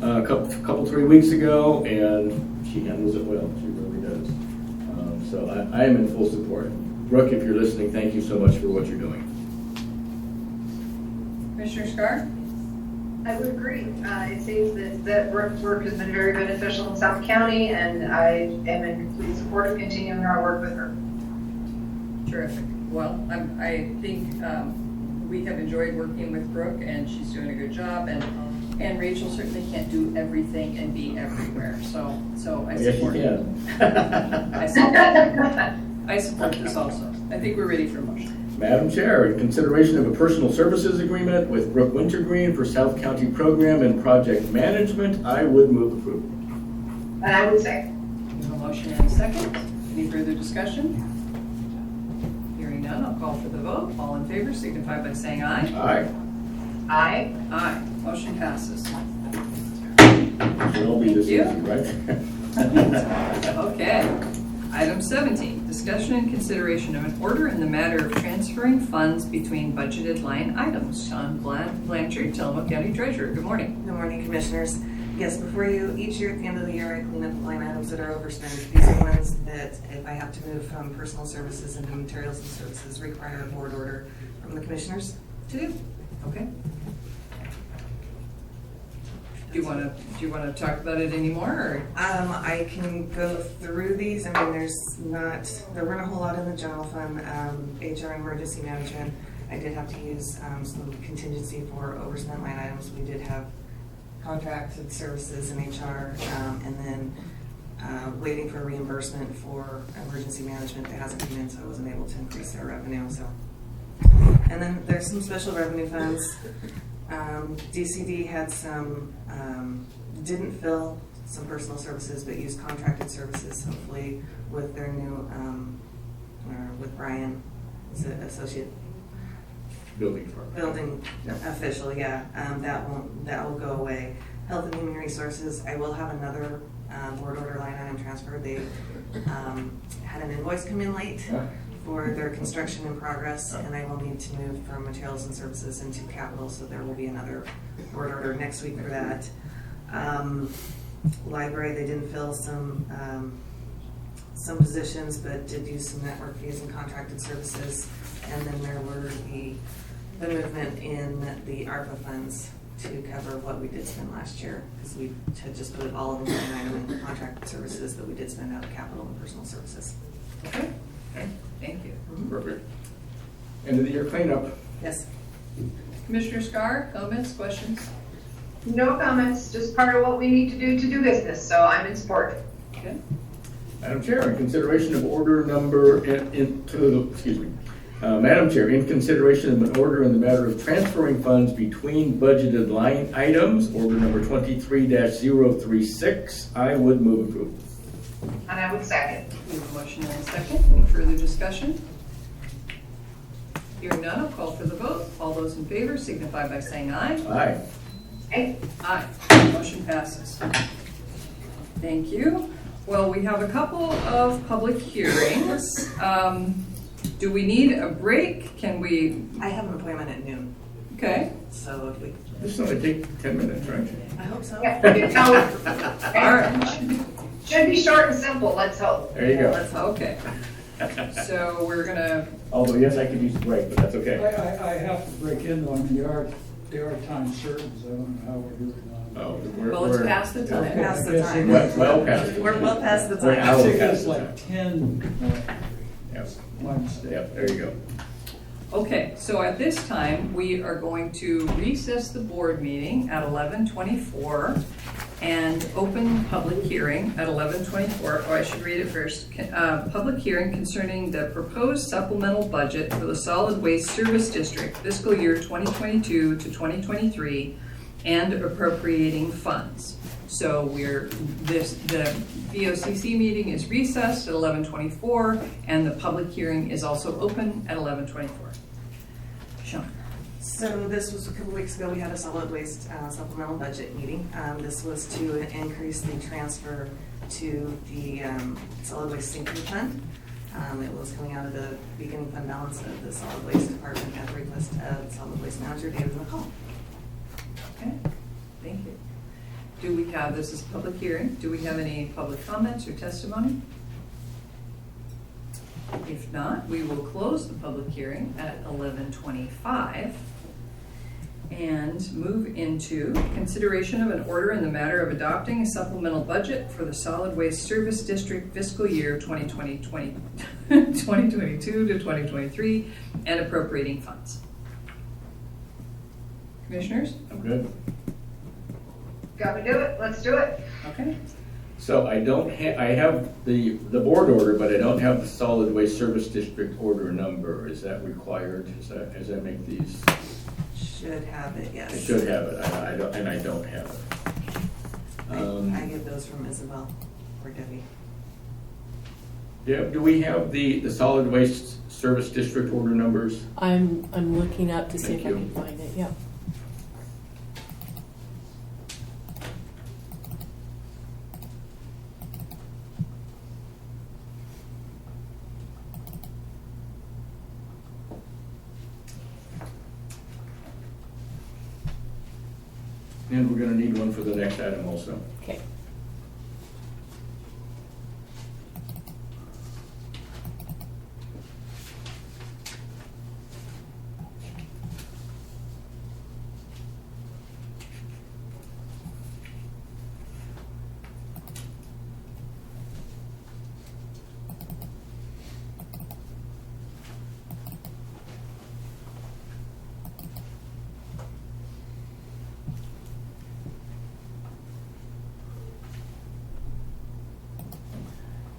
a couple 3 weeks ago, and she handles it well. She really does. So I am in full support. Brooke, if you're listening, thank you so much for what you're doing. Commissioner Scar? I would agree. It seems that work has been very beneficial in South County, and I am in complete support of continuing our work with her. Terrific. Well, I think we have enjoyed working with Brooke, and she's doing a good job. And Rachel certainly can't do everything and be everywhere. So I support Yes, you can. I support this also. I think we're ready for a motion. Madam Chair, in consideration of a personal services agreement with Brooke Wintergreen for South County Program and Project Management, I would move approval. And I would say. We have a motion and a second. Any further discussion? Hearing none, I'll call for the vote. All in favor signify by saying aye. Aye. Aye. Aye. Motion passes. It'll all be this easy, right? Okay. Item 17, discussion and consideration of an order in the matter of transferring funds between budgeted line items. Sean Blanchard, Tillamook County Treasurer. Good morning. Good morning, Commissioners. Yes, before you, each year at the end of the year, I clean up line items that are overspent. These are ones that, if I have to move from personal services into materials and services, require a board order from the Commissioners to do. Okay. Do you want to talk about it anymore? Or? I can go through these. I mean, there weren't a whole lot in the general fund. HR and emergency management, I did have to use some contingency for overspent line items. We did have contracted services in HR, and then waiting for reimbursement for emergency management that hasn't come in, so I wasn't able to increase their revenue. So, and then there's some special revenue funds. DCD had some, didn't fill some personal services, but used contracted services, hopefully with their new, or with Brian, is it associate? Building department. Official, yeah. That will go away. Health and Human Resources, I will have another board order line item transferred. They had an invoice come in late for their construction in progress, and I will need to move from materials and services into capital, so there will be another board order next week for that. Library, they didn't fill some positions, but did use some network fees and contracted services. And then there were the movement in the ARPA funds to cover what we did spend last year, because we had just put it all in the line item in contracted services, but we did spend out of capital and personal services. Okay. Thank you. Perfect. End of the year cleanup. Yes. Commissioner Scar, comments, questions? No comments, just part of what we need to do business, so I'm in support. Okay. Madam Chair, in consideration of order number, Madam Chair, in consideration of an order in the matter of transferring funds between budgeted line items, order number 23-036, I would move approval. And I would second. We have a motion and a second. Any further discussion? Hearing none, I'll call for the vote. All those in favor signify by saying aye. Aye. Aye. Aye. Motion passes. Thank you. Well, we have a couple of public hearings. Do we need a break? Can we? I have an appointment at noon. Okay. So if we. This will only take 10 minutes, right? I hope so. Yeah, all right. Should be short and simple, let's hope. There you go. Okay. So we're gonna. Although, yes, I could use a break, but that's okay. I have to break in though. I mean, they are time certain, so I don't know how we're doing on Oh, Well, it's past the time. Past the time. Well past. We're well past the We're time. out I think past it's the like time. 10, Yep. my mistake. Yep, there you go. Okay, so at this time, we are going to recess the board meeting at 11:24 and open public hearing at 11:24. Oh, I should read it first. Public hearing concerning the proposed supplemental budget for the Solid Waste Service District fiscal year 2022 to 2023 and appropriating funds. So the VOCC meeting is recessed at 11:24 and the public hearing is also open at 11:24. Sean. So this was a couple weeks ago, we had a solid waste supplemental budget meeting. This was to increase the transfer to the solid waste sinking fund. It was coming out of the beginning fund balance of the solid waste department at the request of solid waste manager David McCall. Okay, thank you. Do we have, this is a public hearing, do we have any public comments or testimony? If not, we will close the public hearing at 11:25 and move into consideration of an order in the matter of adopting a supplemental budget for the Solid Waste Service District fiscal year 2022 to 2023 and appropriating funds. Commissioners? I'm good. Got to do it, let's do it. Okay. So I don't I have the board order, but I don't have the solid waste service district order number. Is that required? As I make these? Should have it, yes. I should have it. I don't have it. I get those from Isabel or Debbie. Do we have the solid waste service district order numbers? I'm looking up to see if Thank I you. can find it, yeah. And we're gonna need one for the next item also. Okay.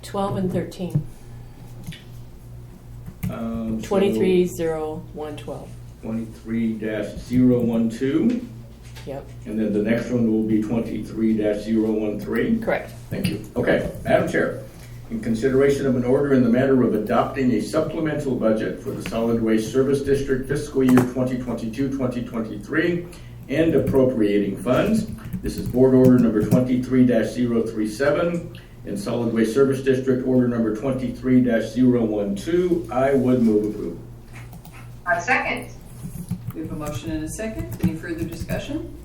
Twelve and 13. 230112. 23-012. Yep. And then the next one will be 23-013. Correct. Thank you. Okay, Madam Chair, in consideration of an order in the matter of adopting a supplemental budget for the Solid Waste Service District fiscal year 2022-2023 and appropriating funds. This is board order number 23-037 and Solid Waste Service District order number 23-012. I would move approval. A second. We have a motion and a second. Any further discussion?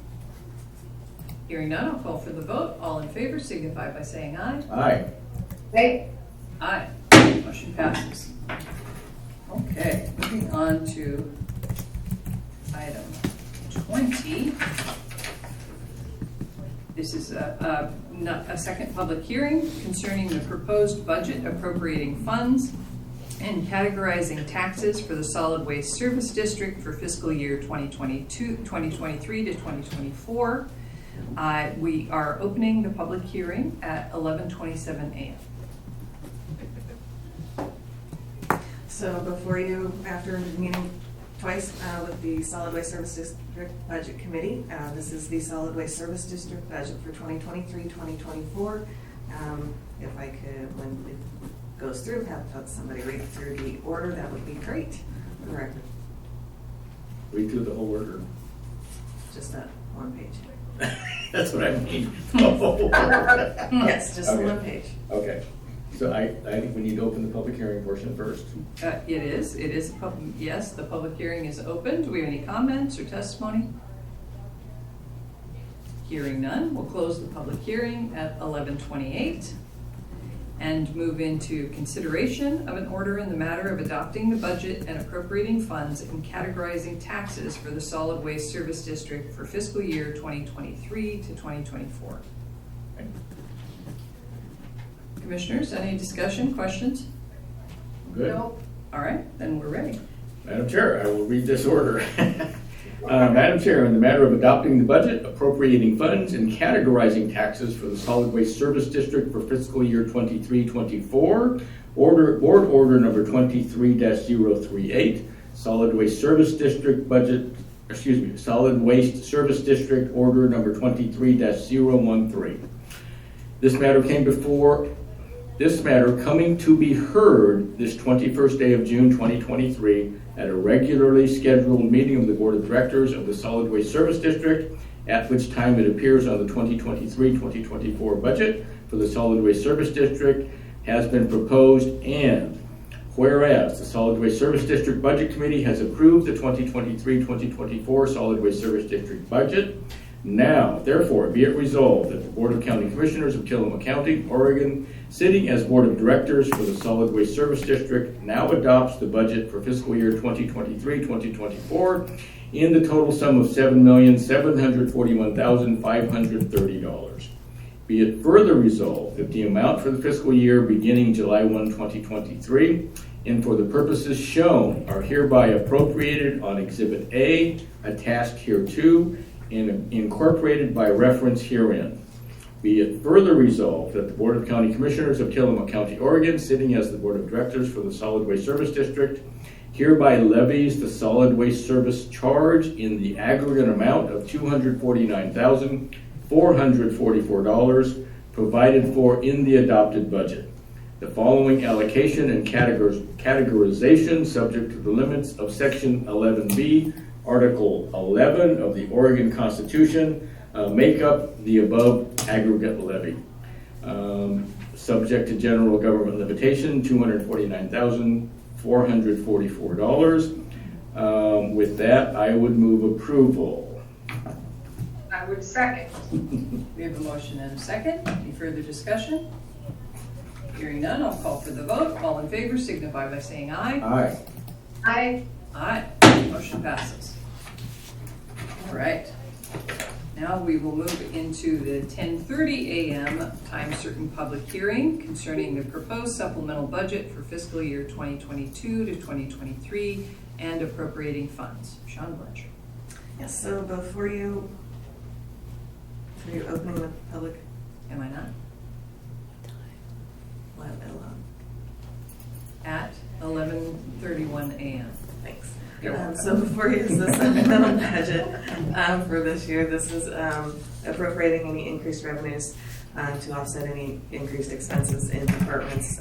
Hearing none, I'll call for the vote. All in favor signify by saying aye. Aye. Hey. Aye. Motion passes. Okay, moving on to item 20. This is a second public hearing concerning the proposed budget appropriating funds and categorizing taxes for the Solid Waste Service District for fiscal year 2023 to 2024. We are opening the public hearing at 11:27 a.m. So before you, after meeting twice with the Solid Waste Service District Budget Committee, this is the Solid Waste Service District budget for 2023-2024. If I could, when it goes through, have somebody read through the order, that would be great for the record. Read through the whole order. Just that one page. That's what I mean. Yes, just the Okay. one page. Okay. So I think we need to open the public hearing portion first. It is, yes, the public hearing is open. Do we have any comments or testimony? Hearing none, we'll close the public hearing at 11:28 and move into consideration of an order in the matter of adopting the budget and appropriating funds and categorizing taxes for the Solid Waste Service District for fiscal year 2023 to 2024. Commissioners, any discussion, questions? Good. Nope. All right, then we're ready. Madam Chair, I will read this order. Madam Chair, in the matter of adopting the budget, appropriating funds, and categorizing taxes for the Solid Waste Service District for fiscal year 23-24, board order number 23-038, Solid Waste Service District budget, Solid Waste Service District order number 23-013. This matter coming to be heard this 21st day of June 2023 at a regularly scheduled meeting of the Board of Directors of the Solid Waste Service District, at which time it appears on the 2023-2024 budget for the Solid Waste Service District has been proposed, and whereas the Solid Waste Service District Budget Committee has approved the 2023-2024 Solid Waste Service District budget, now, therefore, be it resolved that the Board of County Commissioners of Tillamook County, Oregon, sitting as Board of Directors for the Solid Waste Service District, now adopts the budget for fiscal year 2023-2024 in the total sum of $7,741,530. Be it further resolved that the amount for the fiscal year beginning July 1, 2023, and for the purposes shown are hereby appropriated on Exhibit A, attached hereto, and incorporated by reference herein. Be it further resolved that the Board of County Commissioners of Tillamook County, Oregon, sitting as the Board of Directors for the Solid Waste Service District, hereby levies the solid waste service charge in the aggregate amount of $249,444 provided for in the adopted budget. The following allocation and categorization, subject to the limits of Section 11B, Article 11 of the Oregon Constitution, make up the above aggregate levy. Subject to general government limitation, $249,444. With that, I would move approval. I would second. We have a motion and a second. Any further discussion? Hearing none, I'll call for the vote. All in favor signify by saying aye. Aye. Aye. Aye. Motion passes. All right. Now we will move into the 10:30 a.m. time certain public hearing concerning the proposed supplemental budget for fiscal year 2022 to 2023 and appropriating funds. Sean Blanchard. Yes, so before you opening the public. Am I not? At 11:31 a.m. Thanks. You're welcome. So before you use the supplemental budget for this year, this is appropriating any increased revenues to offset any increased expenses in departments.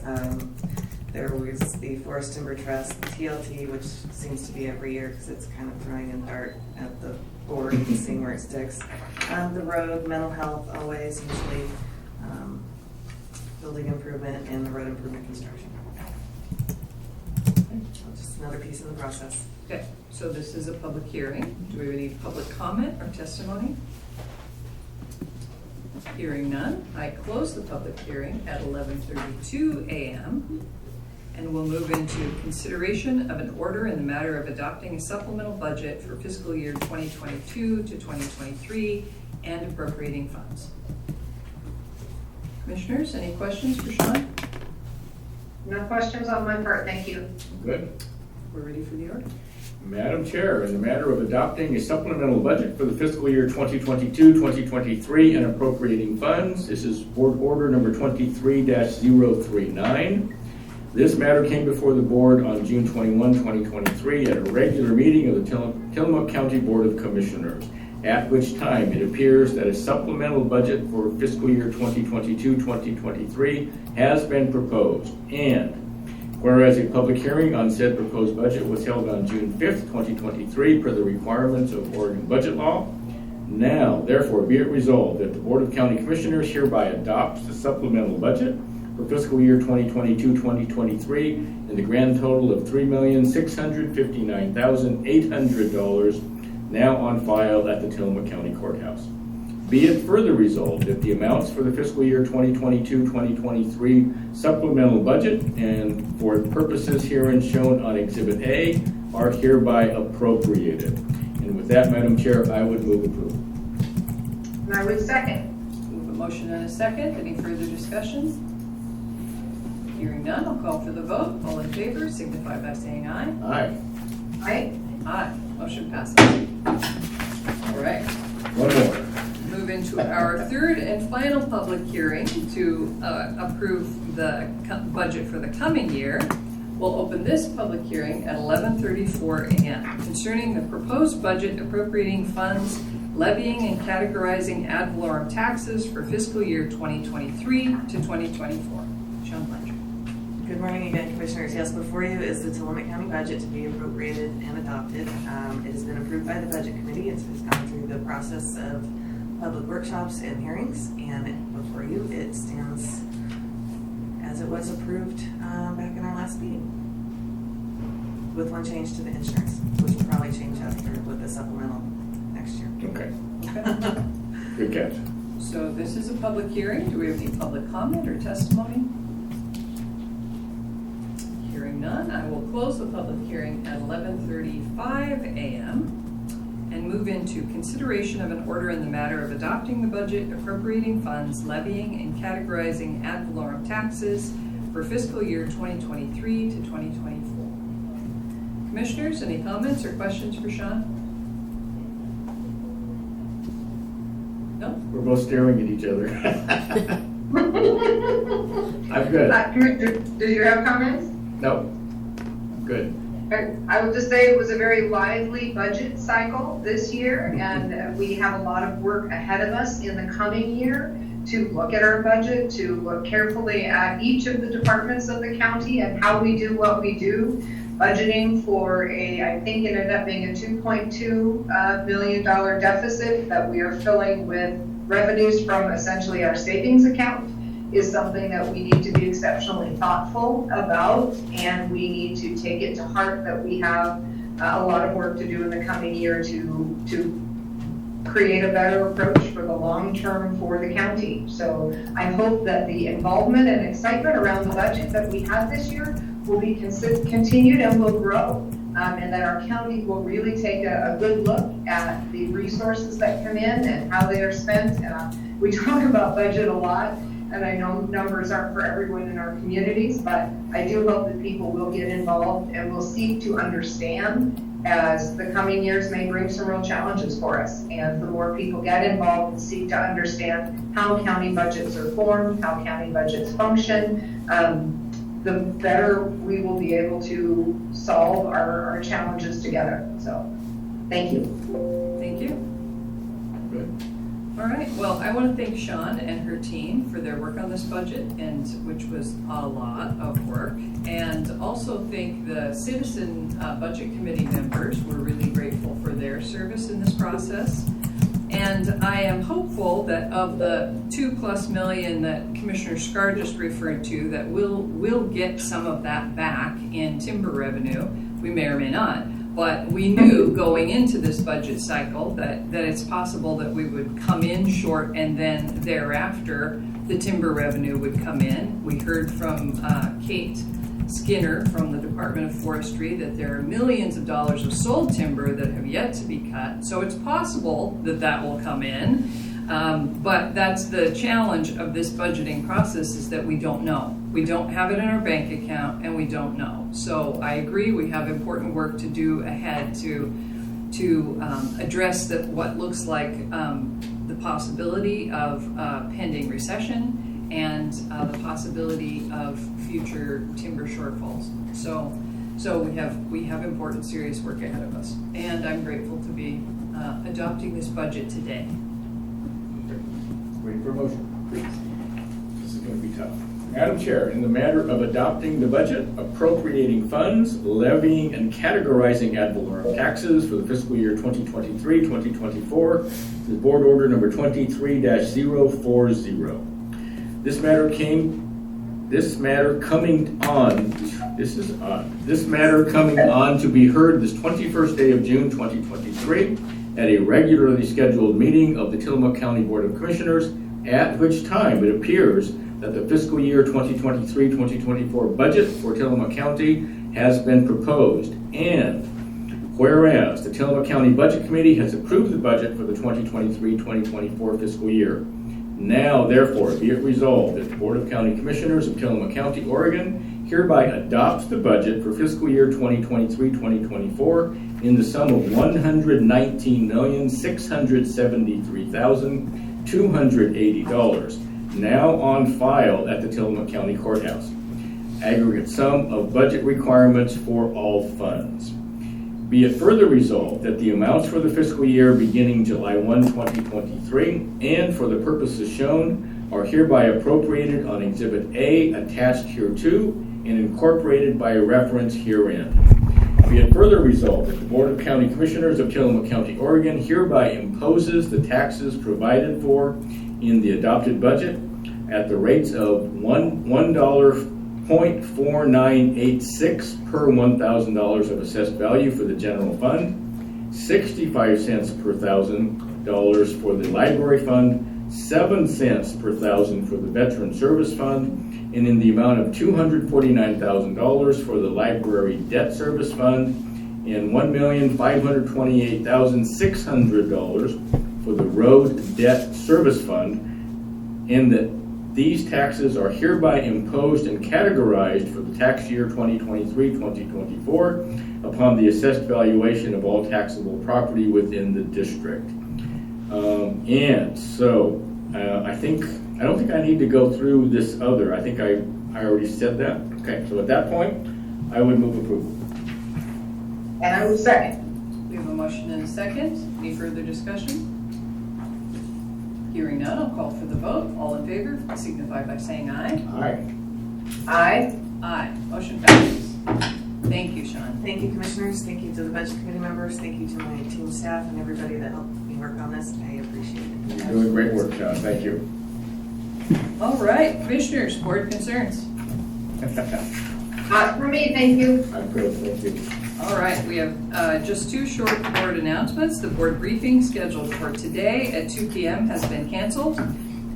There was the Forest Timber Trust, the TLT, which seems to be every year because it's kind of throwing a dart at the board and seeing where it sticks. The road, mental health, always, usually building improvement, and the road improvement construction. Just another piece in the process. Okay, so this is a public hearing. Do we have any public comment or testimony? Hearing none, I close the public hearing at 11:32 a.m. and we'll move into consideration of an order in the matter of adopting a supplemental budget for fiscal year 2022 to 2023 and appropriating funds. Commissioners, any questions for Sean? No questions on my part, thank you. Good. We're ready for the order. Madam Chair, in the matter of adopting a supplemental budget for the fiscal year 2022-2023 and appropriating funds, this is Board Order number 23-039. This matter came before the Board on June 21, 2023 at a regular meeting of the Tillamook County Board of Commissioners, at which time it appears that a supplemental budget for fiscal year 2022-2023 has been proposed, and whereas a public hearing on said proposed budget was held on June 5th, 2023 per the requirements of Oregon budget law, now therefore be it resolved that the Board of County Commissioners hereby adopts the supplemental budget for fiscal year 2022-2023 in the grand total of $3,659,800 now on file at the Tillamook County Courthouse. Be it further resolved that the amounts for the fiscal year 2022-2023 supplemental budget and for purposes herein shown on Exhibit A are hereby appropriated. And with that, Madam Chair, I would move approval. And I would second. We have a motion and a second. Any further discussion? Hearing none, I'll call for the vote. All in favor signify by saying aye. Aye. Aye. Aye. Motion passes. All right. One more. Move into our third and final public hearing to approve the budget for the coming year. We'll open this public hearing at 11:34 a.m. concerning the proposed budget appropriating funds, levying and categorizing ad valorem taxes for fiscal year 2023 to 2024. Sean Blanchard. Good morning again, Commissioners. Yes, before you is the Tillamook County budget to be appropriated and adopted. It has been approved by the Budget Committee. It's gone through the process of public workshops and hearings, and before you, it stands as it was approved back in our last meeting, with one change to the insurance, which will probably change after with the supplemental next year. Okay. Okay. Good catch. So this is a public hearing. Do we have any public comment or testimony? Hearing none, I will close the public hearing at 11:35 a.m. and move into consideration of an order in the matter of adopting the budget, appropriating funds, levying, and categorizing ad valorem taxes for fiscal year 2023 to 2024. Commissioners, any comments or questions for Sean? No? We're both staring at each other. I'm good. Commissioner, do you have comments? No, I'm good. I would just say it was a very lively budget cycle this year, and we have a lot of work ahead of us in the coming year to look at our budget, to look carefully at each of the departments of the county and how we do what we do. Budgeting for I think it ended up being a $2.2 million deficit that we are filling with revenues from essentially our savings account is something that we need to be exceptionally thoughtful about, and we need to take it to heart that we have a lot of work to do in the coming year to create a better approach for the long term for the county. So I hope that the involvement and excitement around the budget that we have this year will be continued and will grow, and that our county will really take a good look at the resources that come in and how they are spent. We talk about budget a lot, and I know numbers aren't for everyone in our communities, but I do hope that people will get involved and will seek to understand, as the coming years may bring some real challenges for us. And the more people get involved and seek to understand how county budgets are formed, how county budgets function, the better we will be able to solve our challenges together. So, thank you. Thank you. Good. All right, well, I want to thank Sean and her team for their work on this budget, and which was a lot of work, and also thank the Citizen Budget Committee members. We're really grateful for their service in this process. And I am hopeful that of the $2+ million that Commissioner Scar just referred to, that we'll get some of that back in timber revenue. We may or may not. But we knew going into this budget cycle that it's possible that we would come in short, and then thereafter the timber revenue would come in. We heard from Kate Skinner from the Department of Forestry that there are millions of dollars of sold timber that have yet to be cut. So it's possible that will come in. But that's the challenge of this budgeting process, is that we don't know. We don't have it in our bank account, and we don't know. So I agree, we have important work to do ahead to address what looks like the possibility of pending recession and the possibility of future timber shortfalls. So we have important, serious work ahead of us, and I'm grateful to be adopting this budget today. Waiting for a motion, please. This is going to be tough. Madam Chair, in the matter of adopting the budget, appropriating funds, levying and categorizing ad valorem taxes for the fiscal year 2023-2024, this is Board Order number 23-040. This matter coming on to be heard this 21st day of June 2023, at a regularly scheduled meeting of the Tillamook County Board of Commissioners, at which time it appears that the fiscal year 2023-2024 budget for Tillamook County has been proposed. And whereas the Tillamook County Budget Committee has approved the budget for the 2023-2024 fiscal year. Now, therefore, be it resolved that the Board of County Commissioners of Tillamook County, Oregon, hereby adopts the budget for fiscal year 2023-2024 in the sum of $119,673,280, now on file at the Tillamook County Courthouse. Aggregate sum of budget requirements for all funds. Be it further resolved that the amounts for the fiscal year beginning July 1, 2023, and for the purposes shown, are hereby appropriated on Exhibit A attached hereto and incorporated by reference herein. Be it further resolved that the Board of County Commissioners of Tillamook County, Oregon hereby imposes the taxes provided for in the adopted budget at the rates of $1.4986 per $1,000 of assessed value for the general fund, 65 cents per $1,000 for the library fund, 7 cents per $1,000 for the Veteran Service Fund, and in the amount of $249,000 for the Library Debt Service Fund, and $1,528,600 for the Road Debt Service Fund, and that these taxes are hereby imposed and categorized for the tax year 2023-2024 upon the assessed valuation of all taxable property within the district. And so I don't think I need to go through this other. I think I already said that. Okay, so at that point, I would move approval. And I will second. We have a motion and a second. Any further discussion? Hearing none, I'll call for the vote. All in favor, signify by saying aye. Aye. Aye. Aye. Motion passes. Thank you, Sean. Thank you, Commissioners. Thank you to the Budget Committee members. Thank you to my team staff and everybody that helped me work on this. I appreciate it. You're doing great work, Sean. Thank you. All right, Commissioners, board concerns. For me, thank you. I'm good, thank you. All right, we have just two short board announcements. The board briefing scheduled for today at 2 p.m. has been canceled,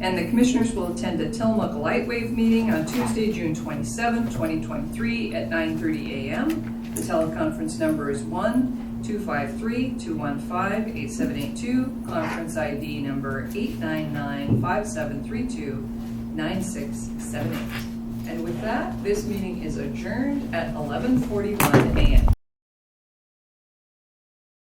and the Commissioners will attend a Tillamook Lightwave meeting on Tuesday, June 27, 2023 at 9:30 a.m. The teleconference number is 1-253-215-8782, conference ID number 899-5732-9678. And with that, this meeting is adjourned at 11:41 a.m.